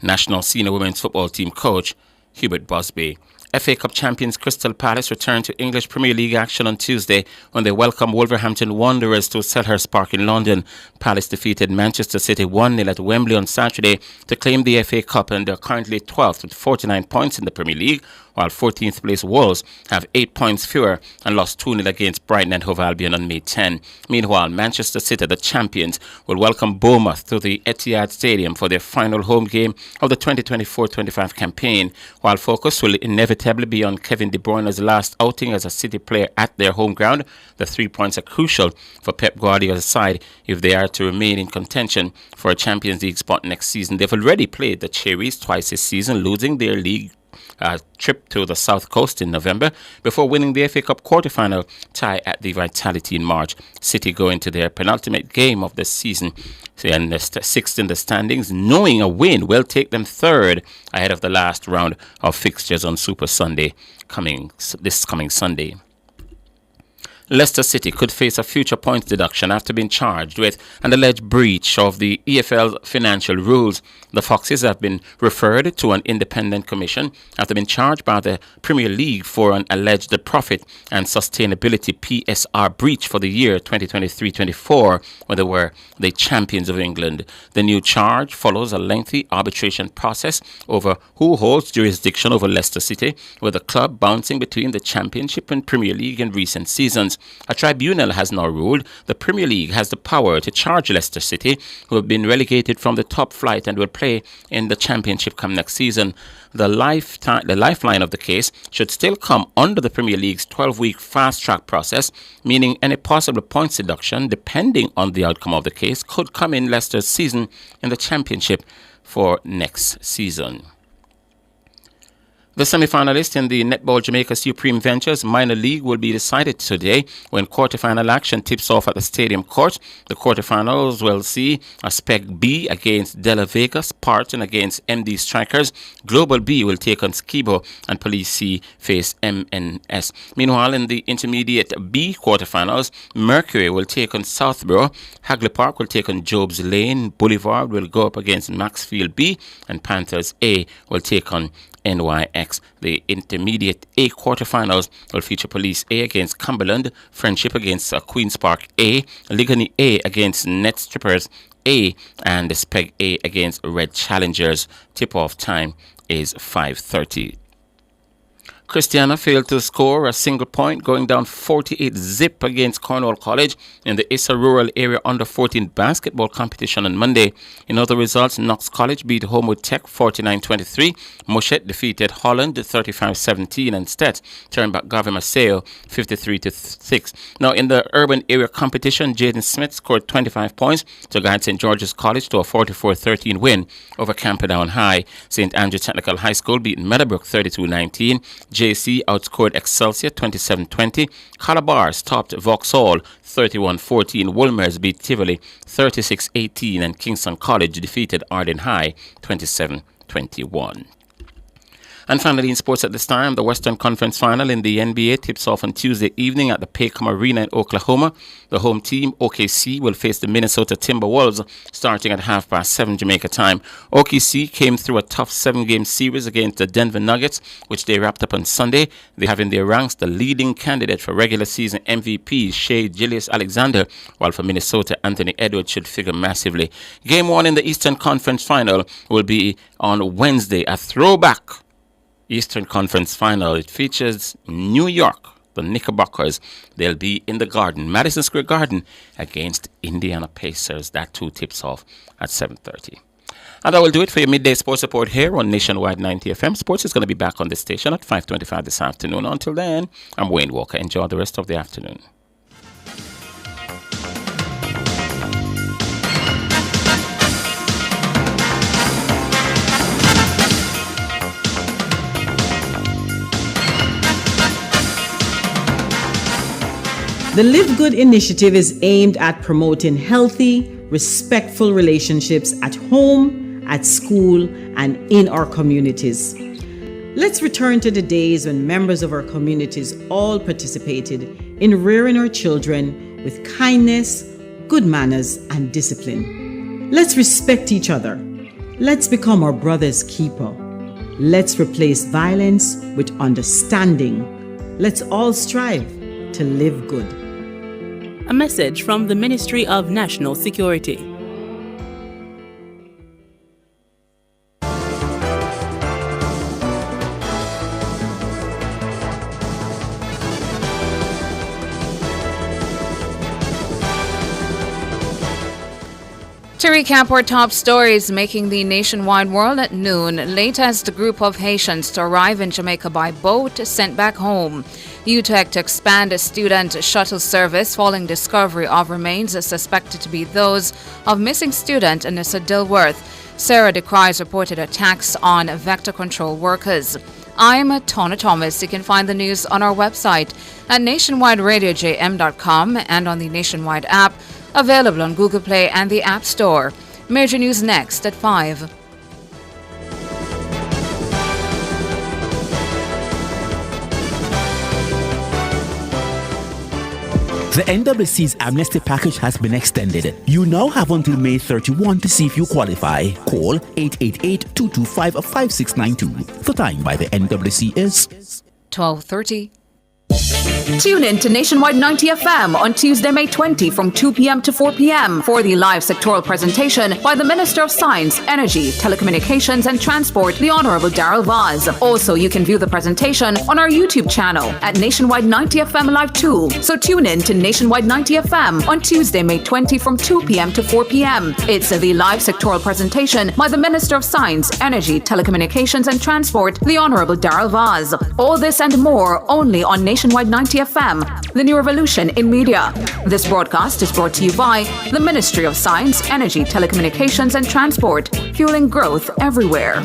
National senior women's football team coach Hubert Busby. FA Cup champions Crystal Palace returned to English Premier League action on Tuesday when they welcomed Wolverhampton Wanderers to Selhurst Park in London. Palace defeated Manchester City 1-0 at Wembley on Saturday to claim the FA Cup, and they're currently 12th with 49 points in the Premier League, while 14th place Wolves have 8 points fewer and lost 2-0 against Brighton and Hove Albion on May 10. Meanwhile, Manchester City, the champions, will welcome Bournemouth to the Etihad Stadium for their final home game of the 2024-25 campaign. While focus will inevitably be on Kevin De Bruyne's last outing as a City player at their home ground, the 3 points are crucial for Pep Guardiola's side if they are to remain in contention for a Champions League spot next season. They've already played the Cherries twice this season, losing their league trip to the South Coast in November before winning the FA Cup quarter-final tie at the Vitality in March. City go into their penultimate game of the season and sixth in the standings, knowing a win will take them third ahead of the last round of fixtures on Super Sunday this coming Sunday. Leicester City could face a future points deduction after being charged with an alleged breach of the EFL's financial rules. The Foxes have been referred to an independent commission after being charged by the Premier League for an alleged profit and sustainability PSR breach for the year 2023-24 when they were the champions of England. The new charge follows a lengthy arbitration process over who holds jurisdiction over Leicester City, with the club bouncing between the Championship and Premier League in recent seasons. A tribunal has now ruled the Premier League has the power to charge Leicester City, who have been relegated from the top flight and will play in the Championship come next season. The lifeline of the case should still come under the Premier League's 12-week fast-track process, meaning any possible points deduction, depending on the outcome of the case, could come in Leicester's season in the Championship for next season. The semi-finalists in the Netball Jamaica Supreme Ventures minor league will be decided today when quarterfinal action tips off at the Stadium Court. The quarterfinals will see a Spec B against De La Vega, Spartan against MD Strikers, Global B will take on Skibo, and Police C face MNS. Meanwhile, in the Intermediate B quarterfinals, Mercury will take on Southborough, Hagley Park will take on Job's Lane, Boulevard will go up against Maxfield B, and Panthers A will take on NYX. The Intermediate A quarterfinals will feature Police A against Cumberland, Friendship against Queen's Park A, Ligony A against Net Strippers A, and Speg A against Red Challengers. Tip-off time is 5:30. Christiana failed to score a single point, going down 48-zip against Cornwall College in the Issa Rural Area Under-14 basketball competition on Monday. In other results, Knox College beat Homewood Tech 49-23, Mouchet defeated Holland 35-17, and Stett turned back Gavin Maceo 53-6. Now, in the urban area competition, Jaden Smith scored 25 points to guide St. George's College to a 44-13 win over Camperdown High. St. Andrew Technical High School beat Meadowbrook 32-19. JC outscored Excelsior 27-20. Calabar topped Vauxhall 31-14. Wolmer's beat Tivoli 36-18. And Kingston College defeated Arden High 27-21. And finally, in sports at this time, the Western Conference Final in the NBA tips off on Tuesday evening at the Paycom Arena in Oklahoma. The home team, OKC, will face the Minnesota Timberwolves starting at 7:30 Jamaica time. OKC came through a tough 7-game series against the Denver Nuggets, which they wrapped up on Sunday. They have in their ranks the leading candidate for regular season MVP, Shai Gilgeous-Alexander, while for Minnesota, Anthony Edwards should figure massively. Game 1 in the Eastern Conference Final will be on Wednesday, a throwback Eastern Conference Final. It features New York, the Knickerbockers. They'll be in the Garden, Madison Square Garden, against Indiana Pacers. That too tips off at 7:30. And that will do it for your midday sports report here on Nationwide 90 FM. Sports is going to be back on the station at 5:25 this afternoon. Until then, I'm Wayne Walker. Enjoy the rest of the afternoon. The Live Good initiative is aimed at promoting healthy, respectful relationships at home, at school, and in our communities. Let's return to the days when members of our communities all participated in rearing our children with kindness, good manners, and discipline. Let's respect each other. Let's become our brother's keeper. Let's replace violence with understanding. Let's all strive to live good. A message from the Ministry of National Security. To recap our top stories making the nationwide world at noon, latest group of Haitians to arrive in Jamaica by boat sent back home. UTEC to expand a student shuttle service following discovery of remains suspected to be those of missing student Anissa Dilworth. Sarah decries reported attacks on vector control workers. I'm Tona Thomas. You can find the news on our website at nationwideradiojm.com and on the Nationwide app, available on Google Play and the App Store. Major news next at 5. The NWC's amnesty package has been extended. You now have until May 31 to see if you qualify. Call 888-225-5692. The time by the NWC is 12:30. Tune in to Nationwide 90 FM on Tuesday, May 20 from 2 p.m. to 4 p.m. for the live sectoral presentation by the Minister of Science, Energy, Telecommunications and Transport, the Honorable Darrell Vaz. Also, you can view the presentation on our YouTube channel at Nationwide 90 FM Live 2. So tune in to Nationwide 90 FM on Tuesday, May 20 from 2 p.m. to 4 p.m. It's the live sectoral presentation by the Minister of Science, Energy, Telecommunications and Transport, the Honorable Darrell Vaz. All this and more only on Nationwide 90 FM, the new revolution in media. This broadcast is brought to you by the Ministry of Science, Energy, Telecommunications and Transport, fueling growth everywhere.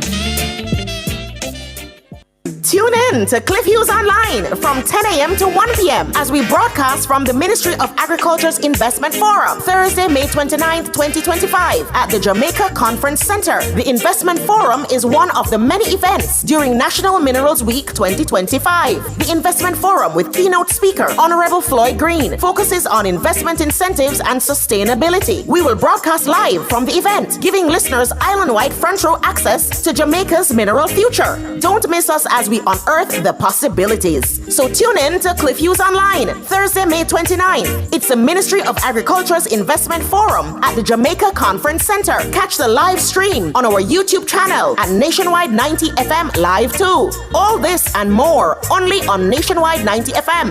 Tune in to Cliff Hughes Online from 10 a.m. to 1 p.m. as we broadcast from the Ministry of Agriculture's Investment Forum, Thursday, May 29th, 2025, at the Jamaica Conference Center. The Investment Forum is one of the many events during National Minerals Week 2025. The Investment Forum, with keynote speaker Honorable Floyd Green, focuses on investment incentives and sustainability. We will broadcast live from the event, giving listeners island-wide front row access to Jamaica's mineral future. Don't miss us as we unearth the possibilities. So tune in to Cliff Hughes Online, Thursday, May 29th. It's the Ministry of Agriculture's Investment Forum at the Jamaica Conference Center. Catch the live stream on our YouTube channel at Nationwide 90 FM Live 2. All this and more only on Nationwide 90 FM,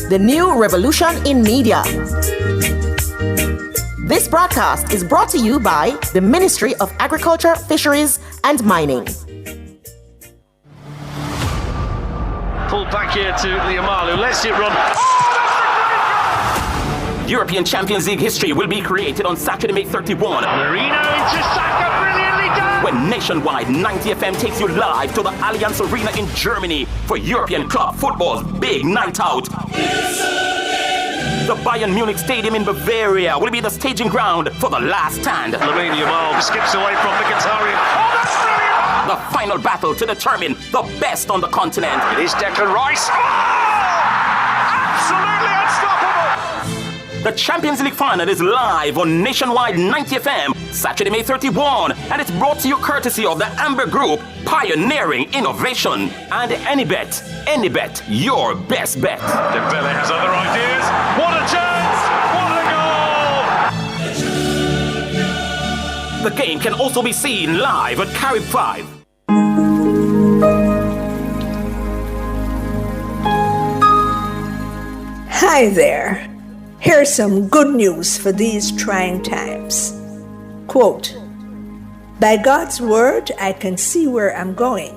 the new revolution in media. This broadcast is brought to you by the Ministry of Agriculture, Fisheries and Mining. Pull back here to Liamalu, lets it run. European Champions League history will be created on Saturday, May 31. Marino into Saka, brilliantly done! When Nationwide 90 FM takes you live to the Allianz Arena in Germany for European club football's big night out. The Bayern Munich Stadium in Bavaria will be the staging ground for the last stand. Lamine Yamal skips away from Mkhitaryan. Oh, that's brilliant! The final battle to determine the best on the continent. It is Declan Rice. Oh! Absolutely unstoppable! The Champions League final is live on Nationwide 90 FM, Saturday, May 31, and it's brought to you courtesy of the Amber Group, pioneering innovation. And Anybet, your best bet. Dembele has other ideas. What a chance! What a goal! The game can also be seen live at Carib 5. Hi there. Here's some good news for these trying times. Quote, "By God's word, I can see where I'm going.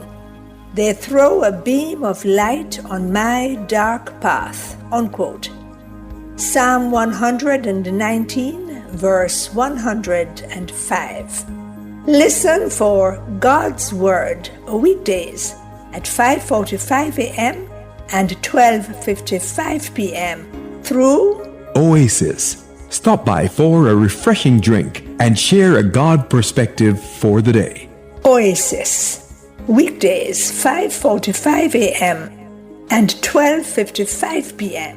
They throw a beam of light on my dark path." Unquote. Psalm 119, verse 105. Listen for God's Word weekdays at 5:45 a.m. and 12:55 p.m. through Oasis. Stop by for a refreshing drink and share a God perspective for the day. Oasis, weekdays 5:45 a.m. and 12:55 p.m.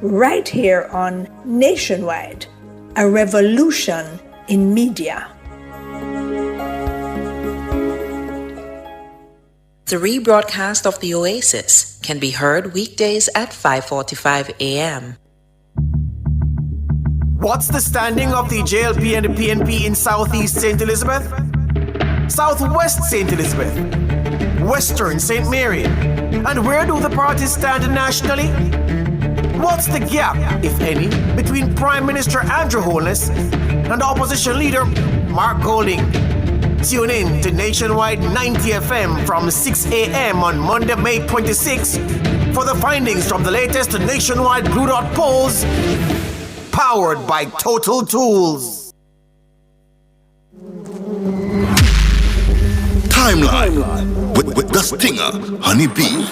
right here on Nationwide, a revolution in media. The rebroadcast of the Oasis can be heard weekdays at 5:45 a.m. What's the standing of the JLP and the PNP in Southeast St. Elizabeth? Southwest St. Elizabeth? Western St. Mary? And where do the parties stand nationally? What's the gap, if any, between Prime Minister Andrew Holness and Opposition Leader Mark Golding. Tune in to Nationwide 90 FM from 6 a.m. on Monday, May 26 for the findings from the latest nationwide Blue Dot polls, powered by Total Tools. Timeline with the stinger, Honey Bee.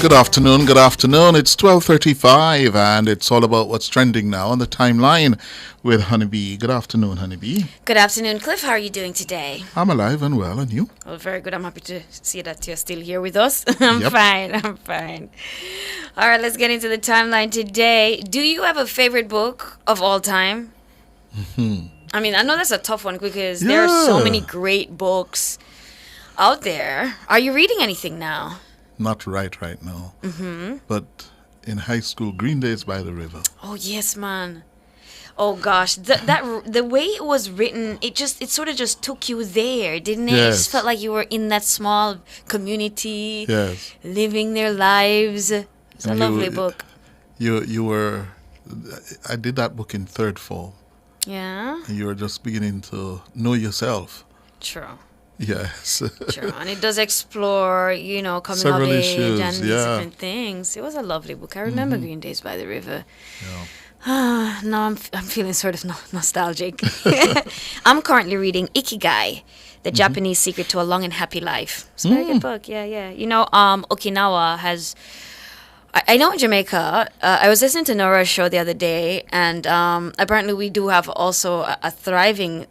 Good afternoon. It's 12:35 and it's all about what's trending now on the timeline with Honeybee. Good afternoon, Honeybee. Good afternoon, Cliff. How are you doing today? I'm alive and well, and you? Oh, very good. I'm happy to see that you're still here with us. I'm fine. All right, let's get into the timeline today. Do you have a favorite book of all time? I mean, I know that's a tough one because there are so many great books out there. Are you reading anything now? Not right now. But in high school, Green Days by the River. Oh, yes, man. Oh, gosh. The way it was written, it sort of just took you there, didn't it? It just felt like you were in that small community, living their lives. It's a lovely book. You were... I did that book in third form. Yeah? And you were just beginning to know yourself. True. Yes. True. And it does explore, coming several of age issues, and different things. It was a lovely book. I remember Green Days by the River. Now I'm feeling sort of nostalgic. I'm currently reading Ikigai, The Japanese Secret to a Long and Happy Life. It's a very good book. Yeah. Okinawa has... I know in Jamaica, I was listening to Nora's show the other day, and apparently we do have also a thriving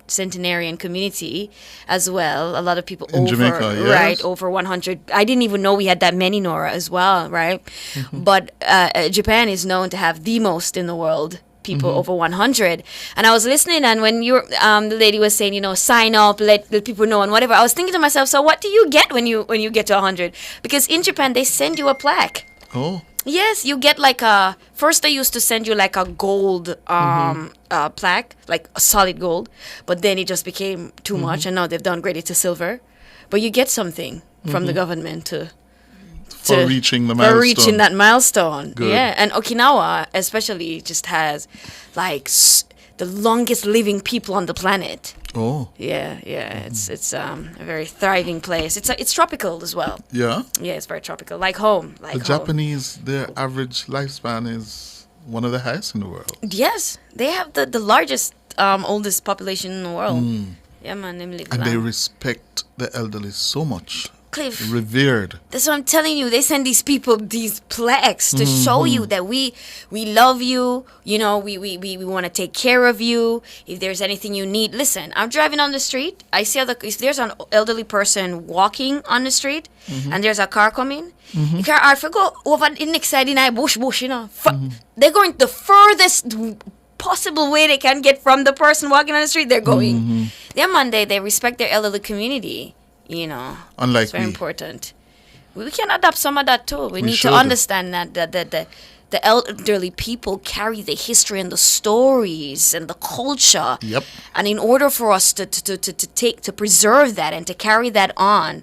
centenarian community as well. A lot of people in Jamaica, yes. Over 100. I didn't even know we had that many, Nora, as well, right? But Japan is known to have the most in the world. People over 100, and I was listening, and when the lady was saying, sign up, let people know, and whatever, I was thinking to myself, so what do you get when you get to 100? Because in Japan they send you a plaque. Oh. Yes, you get first they used to send you a gold plaque, like a solid gold, but then it just became too much, and now they've downgraded to silver. But you get something from the government for reaching the milestone. For reaching that milestone. Good. Yeah, and Okinawa especially just has the longest living people on the planet. Oh. Yeah. It's a very thriving place. It's tropical as well. Yeah. Yeah, it's very tropical, like home. The Japanese, their average lifespan is one of the highest in the world. Yes, they have the largest, oldest population in the world. Yeah, man, them live and long. they respect the elderly so much. Cliff. Revered. That's what I'm telling you. They send these people these plaques to show you that we love you. We want to take care of you. If there's anything you need, listen. I'm driving on the street. I see if there's an elderly person walking on the street, and there's a car coming. The car, I forgot over in next side in a bush. They're going the furthest possible way they can get from the person walking on the street. They're going. Them man, they respect their elderly community. Unlike it's very important. We can adopt some of that too. We need to understand that the elderly people carry the history and the stories and the culture. Yep. And in order for us to preserve that and to carry that on,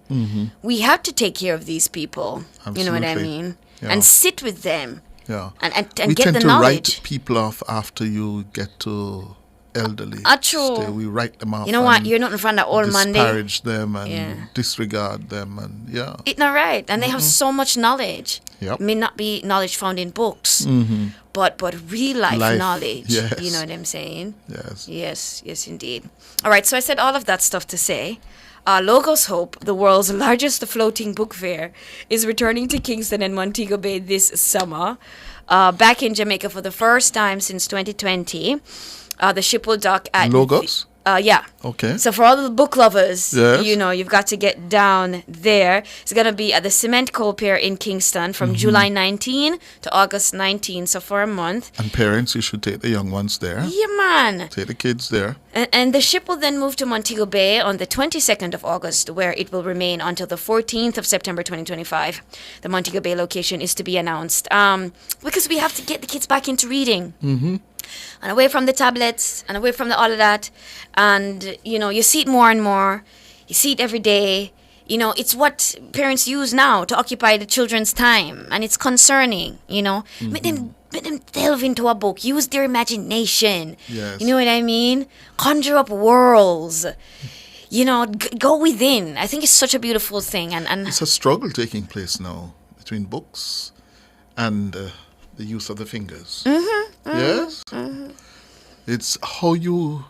we have to take care of these people. Absolutely. You know what I mean? Yeah. And sit with them. Yeah. And we get tend the to knowledge. write people off after you get to elderly. True. We write them off. You know what? You're not in front of old Monday. Disparage them and disregard them and It's not right. And they have so much knowledge. Yep. It may not be knowledge found in books, but real life knowledge. Yes. You know what I'm saying? Yes. Yes, indeed. All right, so I said all of that stuff to say, Logos Hope, the world's largest floating book fair, is returning to Kingston and Montego Bay this summer. Back in Jamaica for the first time since 2020. The ship will dock at... Logos? Yeah. Okay. So for all the book lovers, Yes. you've got to get down there. It's going to be at the Cement Co Pier in Kingston from July 19 to August 19, so for a month. And parents, you should take the young ones there. Yeah, man. Take the kids there. And the ship will then move to Montego Bay on the 22nd of August, where it will remain until the 14th of September 2025. The Montego Bay location is to be announced because we have to get the kids back into reading. Mm-hmm. And away from the tablets and away from all of that. And, you see it more and more. You see it every day. It's what parents use now to occupy the children's time. And it's concerning, Make them delve into a book. Use their imagination. Yes. You know what I mean? Conjure up worlds. Go within. I think it's such a beautiful thing. And it's a struggle taking place now between books and the use of the fingers. Yes? It's how you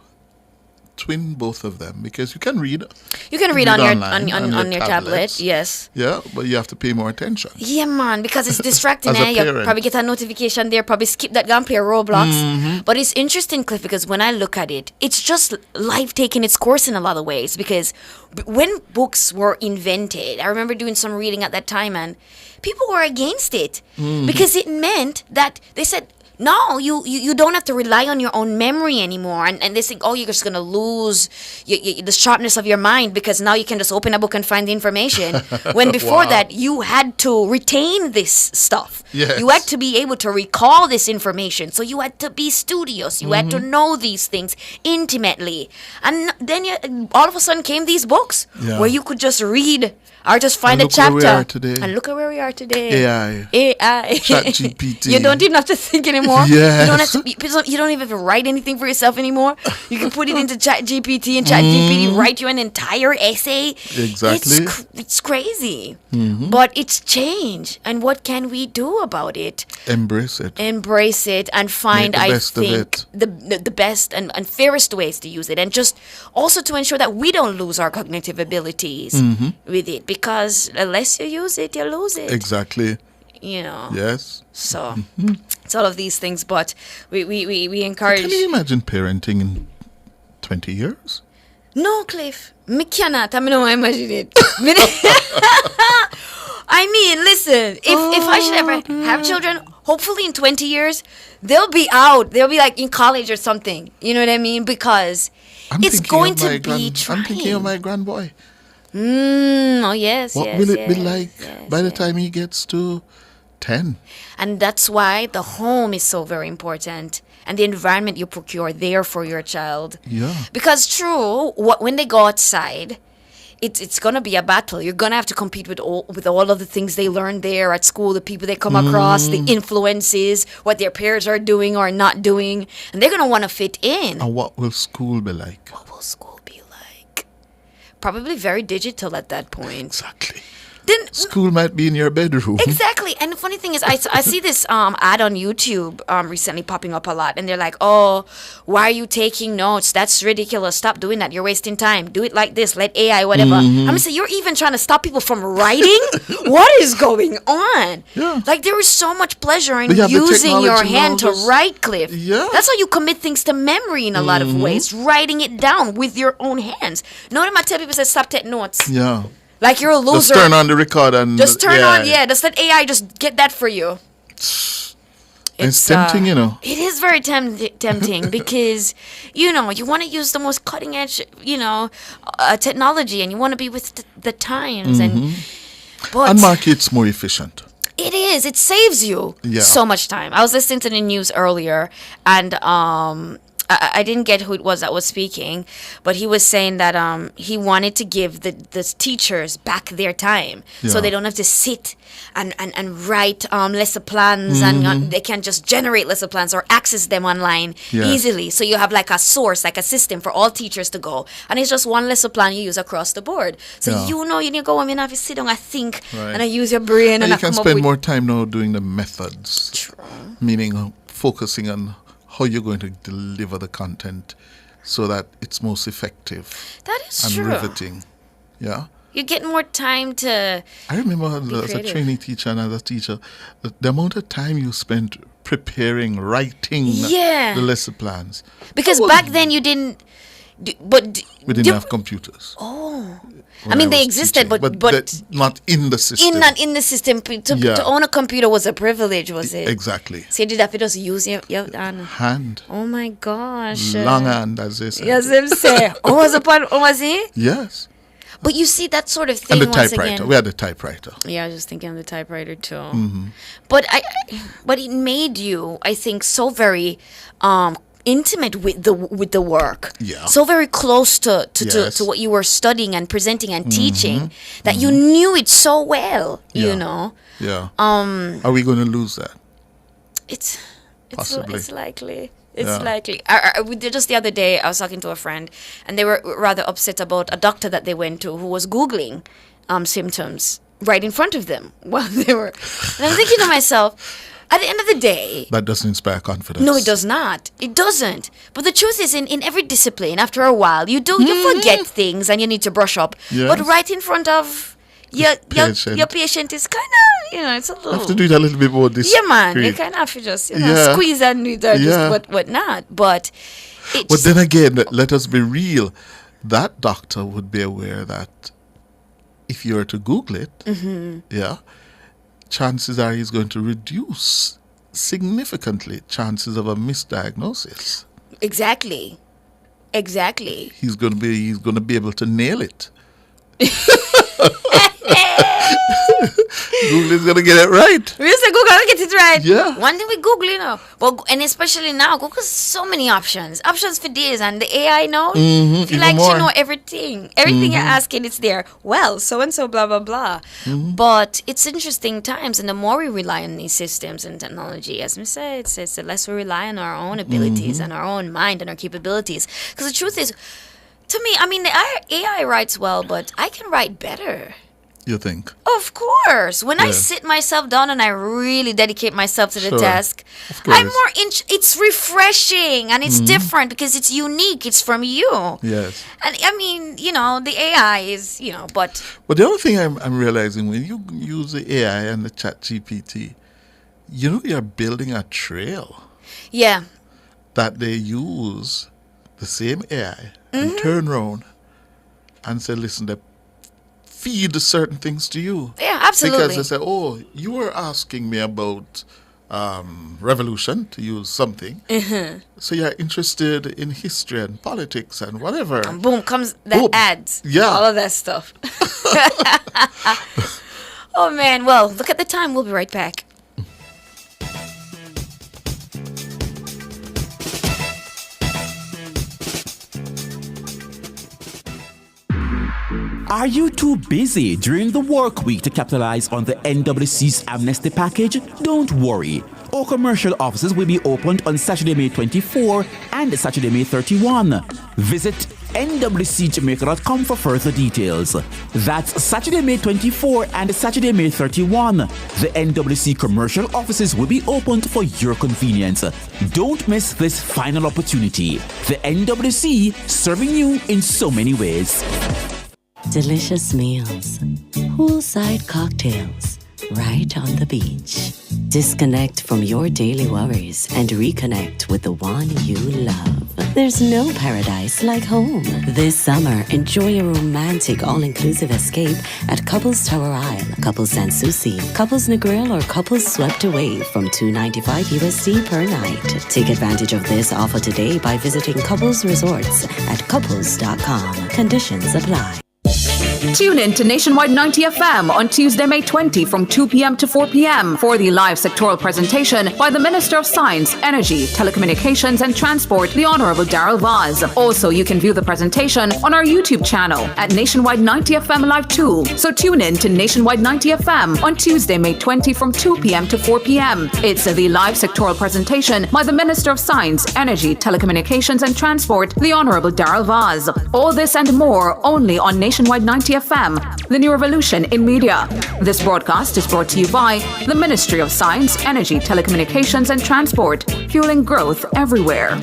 twin both of them, because you can read. You can read on your online, on your tablet, tablets. yes. Yeah, but you have to pay more attention. Yeah, man, because it's distracting. As a You parent. probably get a notification there, probably skip that gun, play Roblox. But it's interesting, Cliff, because when I look at it, it's just life taking its course in a lot of ways. Because when books were invented, I remember doing some reading at that time, and people were against it because it meant that they said, no, you don't have to rely on your own memory anymore. And they think, you're just going to lose the sharpness of your mind because now you can just open a book and find the information. When before Wow. that, you had to retain this stuff. Yes. You had to be able to recall this information. So you had to be studious. You had to know these things intimately. And then all of a sudden came these books where you could just read or just find And a look where we chapter. are today. And look at where we are today. AI. ChatGPT. You don't even have to think anymore. Yes. You don't have to. You don't even have to write anything for yourself anymore. You can put it into ChatGPT, and ChatGPT write you an entire essay. Exactly. It's crazy, but it's change. And what can we do about it? Embrace it. Embrace it and find, Make the I best of think, it. the best and fairest ways to use it, and just also to ensure that we don't lose our cognitive abilities with it, because unless you use it, you lose it. Exactly. So Yes. it's all of these things, but we encourage. Can you imagine parenting in 20 years? No, Cliff, me cannot. I mean, no, imagine it. I mean, listen, if I should ever have children, hopefully in 20 years, they'll be out. They'll be like in college or something. You know what I mean? Because it's going to be trying. I'm thinking of my grandboy. Oh, yes, What yes, will it yes, be like by the time he gets to 10? And that's why the home is so very important, and the environment you procure there for your child. Yeah. Because true, when they go outside, it's gonna be a battle. You're gonna have to compete with all of the things they learn there at school, the people they come across, the influences, what their peers are doing or not doing, and they're gonna want to fit in. And what will school be like? What will school be like? Probably very digital at that point. Exactly. Then School might be in your bedroom. exactly. And the funny thing is, I see this ad on YouTube recently popping up a lot, and they're like, "Oh, why are you taking notes? That's ridiculous. Stop doing that. You're wasting time. Do it like this. Let AI, whatever." I'm gonna say, you're even trying to stop people from writing. What is going on? Yeah. Like, there is so much pleasure in But you have the using your technology hand to now, just- write, Cliff. Yeah. That's how you commit things to memory in a lot of ways. Writing it down with your own hands. No one might tell people say, "Stop taking notes." Yeah. Like you're a loser. Just turn on the record and... Just turn on, just let AI just get that for you. It's tempting, It is very tempting because, you want to use the most cutting edge, technology, and you want to be with the times. But And market's more efficient. it is. It saves you so much time. I was listening to the news earlier, and I didn't get who it was that was speaking, but he was saying that he wanted to give the teachers back their time, so they don't have to sit and write lesson plans, and they can just generate lesson plans or access them online easily. So you have like a source, like a system for all teachers to go, and it's just one lesson plan you use across the board. So you need to go. I mean, have to sit down, I think, and I use your brain, and you I can come up spend with more time now doing the methods. True. Meaning focusing on how you're going to deliver the content so that it's most effective. That is and true. riveting. Yeah. You get more time to. I remember as a creative. trainee teacher and as a teacher, the amount of time you spent preparing, writing Yeah. the lesson plans. Because That was- back then you didn't We didn't have computers. Oh. When I mean, they was existed, teaching, but not in the system. Not in the system. To own a computer was a privilege, was it? Exactly. So you did have to just use your hand. Oh my gosh. Long hand, as they say. Yes, them say. Was he? Yes. But you see that sort of thing And the once typewriter. again. We had the typewriter. Yeah, I was just thinking of the typewriter too. Mm-hmm. But it made you, I think, so very intimate with the work. Yeah. So very close to Yes. what you were studying and presenting and teaching that you knew it so well. Yeah. You know. Yeah. Are we going to lose that? It's Possibly. It's likely. It's likely. Just the other day, I was talking to a friend, and they were rather upset about a doctor that they went to who was Googling symptoms right in front of them while they were. And I'm thinking to myself, at the end of the day, that doesn't inspire confidence. No, it does not. It doesn't. But the truth is, in every discipline, after a while, you forget things and you need to brush up. Yes. But right in front of your patient is kind of, it's a little. You have to do it a little bit more discreet. Yeah, man. You kind of have to just, squeeze and do just whatnot. But then again, let us be real. That doctor would be aware that if you were to Google it, chances are he's going to reduce significantly chances of a misdiagnosis. Exactly. He's going to be able to nail it. Google is going to get it right. We say Google will get it right. Yeah. One thing with Google, and especially now, Google's so many options for days, and the AI now, if you like to know everything you're asking, it's there. Well, so and so, blah blah blah. But it's interesting times, and the more we rely on these systems and technology, as we say, it's the less we rely on our own abilities and our own mind and our capabilities. Because the truth is, to me, I mean, the AI writes well, but I can write better. You think? Of course. When I sit myself down and I really dedicate myself to the task, I'm more it's refreshing and it's different because it's unique. It's from you. Yes. And I mean, the AI is, but the other thing I'm realizing when you use the AI and the chat GPT, you're building a trail. Yeah. That they use the same AI and turn around and say, listen, they feed certain things to you. Yeah, absolutely. Because they say, oh, you were asking me about revolution, to use something. So you're interested in history and politics and whatever. And boom, comes the ads. Yeah. All of that stuff. Oh, man. Well, look at the time. We'll be right back. Are you too busy during the work week to capitalize on the NWC's amnesty package? Don't worry. All commercial offices will be opened on Saturday, May 24 and Saturday, May 31. Visit nwcjamaica.com for further details. That's Saturday, May 24 and Saturday, May 31. The NWC commercial offices will be opened for your convenience. Don't miss this final opportunity. The NWC serving you in so many ways. Delicious meals, poolside cocktails, right on the beach. Disconnect from your daily worries and reconnect with the one you love. There's no paradise like home. This summer, enjoy a romantic all-inclusive escape at Couples Tower Isle, Couples Sanssouci, Couples Negril, or Couples Swept Away from $295 USD per night. Take advantage of this offer today by visiting Couples Resorts at couples.com. Conditions apply. Tune in to Nationwide 90 FM on Tuesday, May 20 from 2 p.m. to 4 p.m. for the live sectoral presentation by the Minister of Science, Energy, Telecommunications and Transport, the Honourable Darrell Vaz. Also, you can view the presentation on our YouTube channel at Nationwide 90 FM Live 2. So tune in to Nationwide 90 FM on Tuesday, May 20 from 2 p.m. to 4 p.m. It's the live sectoral presentation by the Minister of Science, Energy, Telecommunications and Transport, the Honourable Darrell Vaz. All this and more only on Nationwide 90 FM, the new revolution in media. This broadcast is brought to you by the Ministry of Science, Energy, Telecommunications and Transport, fueling growth everywhere.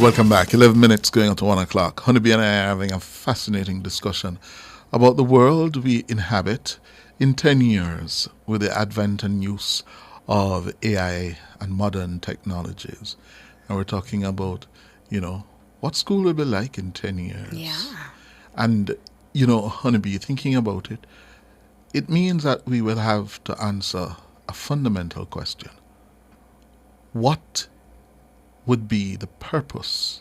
Welcome back. 11 minutes going on to 1 o'clock. Honeybee and I are having a fascinating discussion about the world we inhabit in 10 years with the advent and use of AI and modern technologies. And we're talking about, what school will be like in 10 years. Yeah. And, Honeybee, thinking about it, it means that we will have to answer a fundamental question. What would be the purpose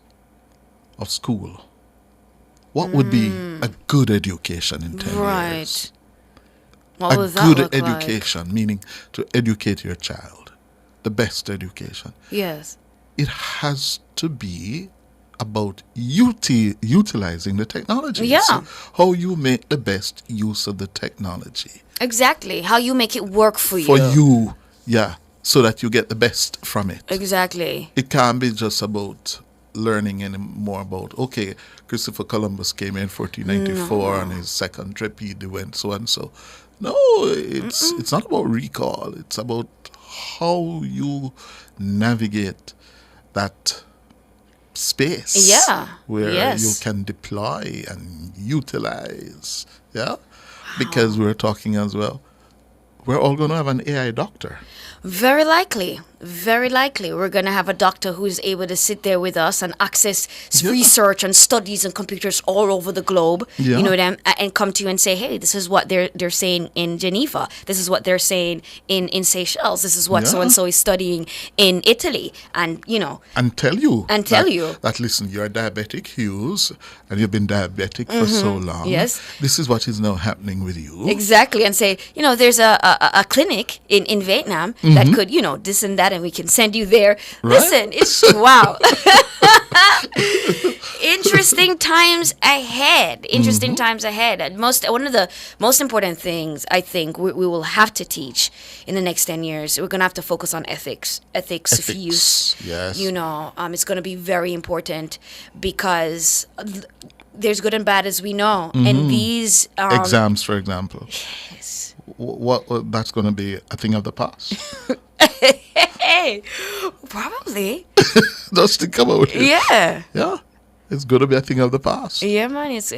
of school? What would be a good education in 10 years? What would that good look education, meaning to educate your child, the best education. Yes. It has to be about utilizing the technology. Yeah. So how you make the best use of the technology. Exactly. How you make it work for you. For you, yeah. So that you get the best from it. Exactly. It can't be just about learning anymore about, okay, Christopher Columbus came in 1494 on his second trip, he went so and so. No, it's not about recall. It's about how you navigate that space. Yeah. Where Yes. you can deploy and utilize. Yeah? Because we're talking as well, we're all going to have an AI doctor. Very likely. Very likely. We're going to have a doctor who's able to sit there with us and access research and studies and computers all over the globe, Yeah. and come to you and say, hey, this is what they're saying in Geneva. This is what they're saying in Seychelles. This is what Yeah. so-and-so is studying in Italy. And, And tell you. that, That, listen, you're diabetic, Hughes, and you've been diabetic for so long. Yes. This is what is now happening with you. Exactly. And say, there's a clinic in Vietnam that could, this and that, and we can send you there. Right? Listen, it's wow. Interesting times ahead. Interesting times ahead. And one of the most important things I think we will have to teach in the next 10 years, we're going to have to focus on ethics of use. Yes. It's going to be very important because there's good and bad, as we know. And these exams, for example. Yes. What that's going to be a thing of the past. Hey, probably. Just to come out here. Yeah. Yeah. It's going to be a thing of the past. Yeah, man. It's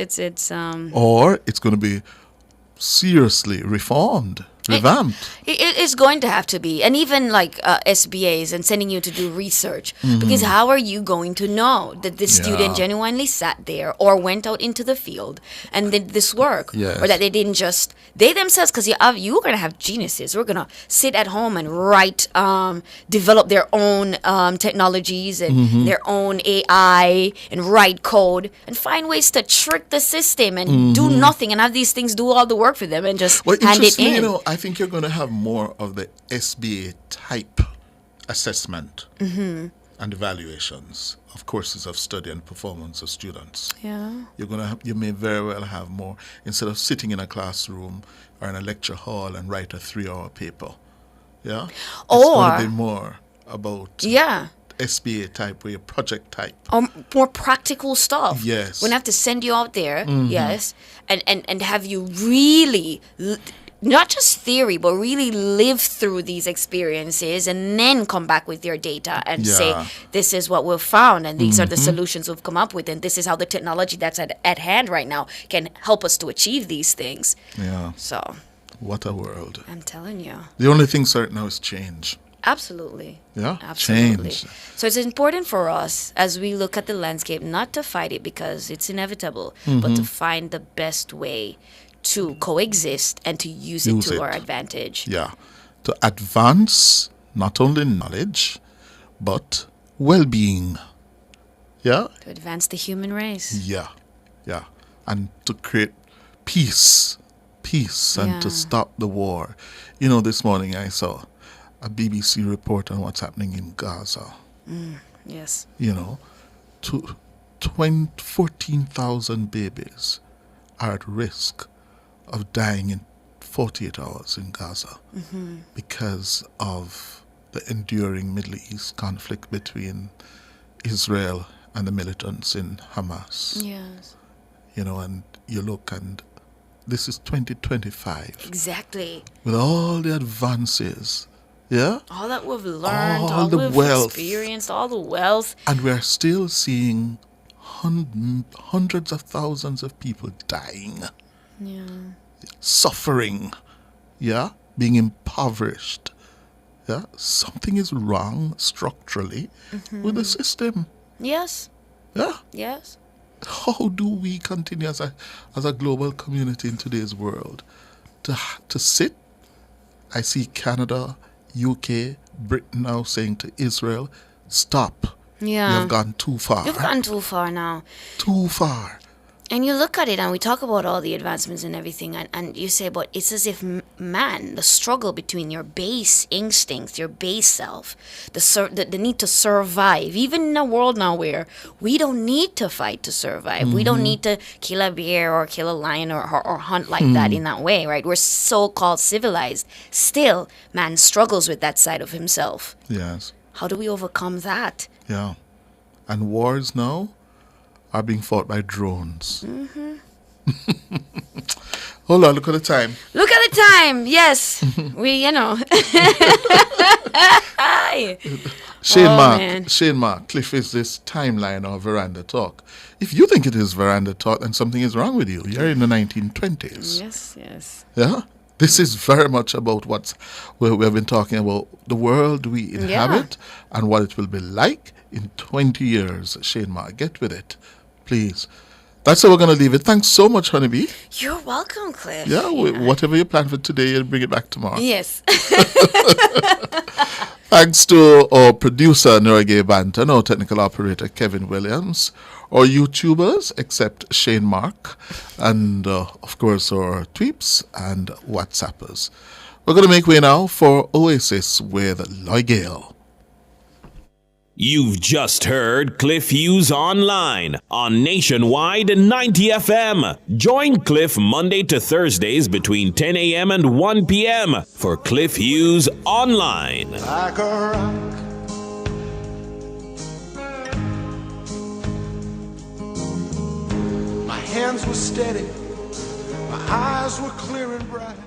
Or it's going to be seriously reformed, revamped. It's going to have to be, and even like SBAs and sending you to do research, because how are you going to know that this student genuinely sat there or went out into the field and did this work, Yes. or that they didn't just they themselves? Because you're going to have geniuses who are going to sit at home and write, develop their own technologies and their own AI and write code and find ways to trick the system and do nothing and have these things do all the work for them and just hand it in. I think you're going to have more of the SBA type assessment and evaluations of courses of study and performance of students. Yeah. You may very well have more, instead of sitting in a classroom or in a lecture hall and write a 3-hour paper. Yeah. It's going to be more about SBA type or your project type. More practical stuff. Yes. We're going to have to send you out there, yes, and have you really, not just theory, but really live through these experiences and then come back with your data and say, this is what we've found and these are the solutions we've come up with and this is how the technology that's at hand right now can help us to achieve these things. Yeah. So. What a world. I'm telling you. The only thing certain now is change. Absolutely. Yeah, absolutely. Change. So it's important for us as we look at the landscape not to fight it because it's inevitable, but to find the best way to coexist and to use it to our advantage. Yeah. To advance not only knowledge, but well-being. Yeah? To advance the human race. Yeah. Yeah. And to create peace and to stop the war. This morning I saw a BBC report on what's happening in Gaza. Yes. 14,000 babies are at risk of dying in 48 hours in Gaza because of the enduring Middle East conflict between Israel and the militants in Hamas. Yes. And you look and this is 2025. Exactly. With all the advances, Yeah? All that we've learned, All all the we've wealth. experienced, all the wealth. And we're still seeing hundreds of thousands of people dying, Yeah. suffering, yeah, being impoverished. Yeah, something is wrong structurally with the system. Yes. Yeah. Yes. How do we continue as a global community in today's world to sit? I see Canada, UK, Britain now saying to Israel, stop. Yeah. You have gone too far. You've gone too far now. Too far. And you look at it and we talk about all the advancements and everything, and you say, but it's as if man, the struggle between your base instincts, your base self, the need to survive, even in a world now where we don't need to fight to survive. We don't need to kill a bear or kill a lion or hunt like that in that way, right? We're so-called civilized. Still, man struggles with that side of himself. Yes. How do we overcome that? Yeah. And wars now are being fought by drones. Hold on, look at the time. Look at the time. Yes. Shane Mark, Cliff, is this timeline or veranda talk? If you think it is veranda talk, then something is wrong with you. You're in the 1920s. Yes. Yeah? This is very much about where we have been talking about the world we inhabit and what it will be like in 20 years. Shane Mark, get with it. Please. That's how we're going to leave it. Thanks so much, Honeybee. You're welcome, Cliff. Yeah, whatever you plan for today, you'll bring it back tomorrow. Yes. Thanks to our producer, Norgay Banton, our technical operator, Kevin Williams, our YouTubers, except Shane Mark, and, of course, our tweeps and WhatsAppers. We're going to make way now for Oasis with Loy Gale. You've just heard Cliff Hughes Online on Nationwide 90 FM. Join Cliff Monday to Thursdays between 10 a.m. and 1 p.m. for Cliff Hughes Online. Like a rock, my hands were steady, my eyes were clear and bright.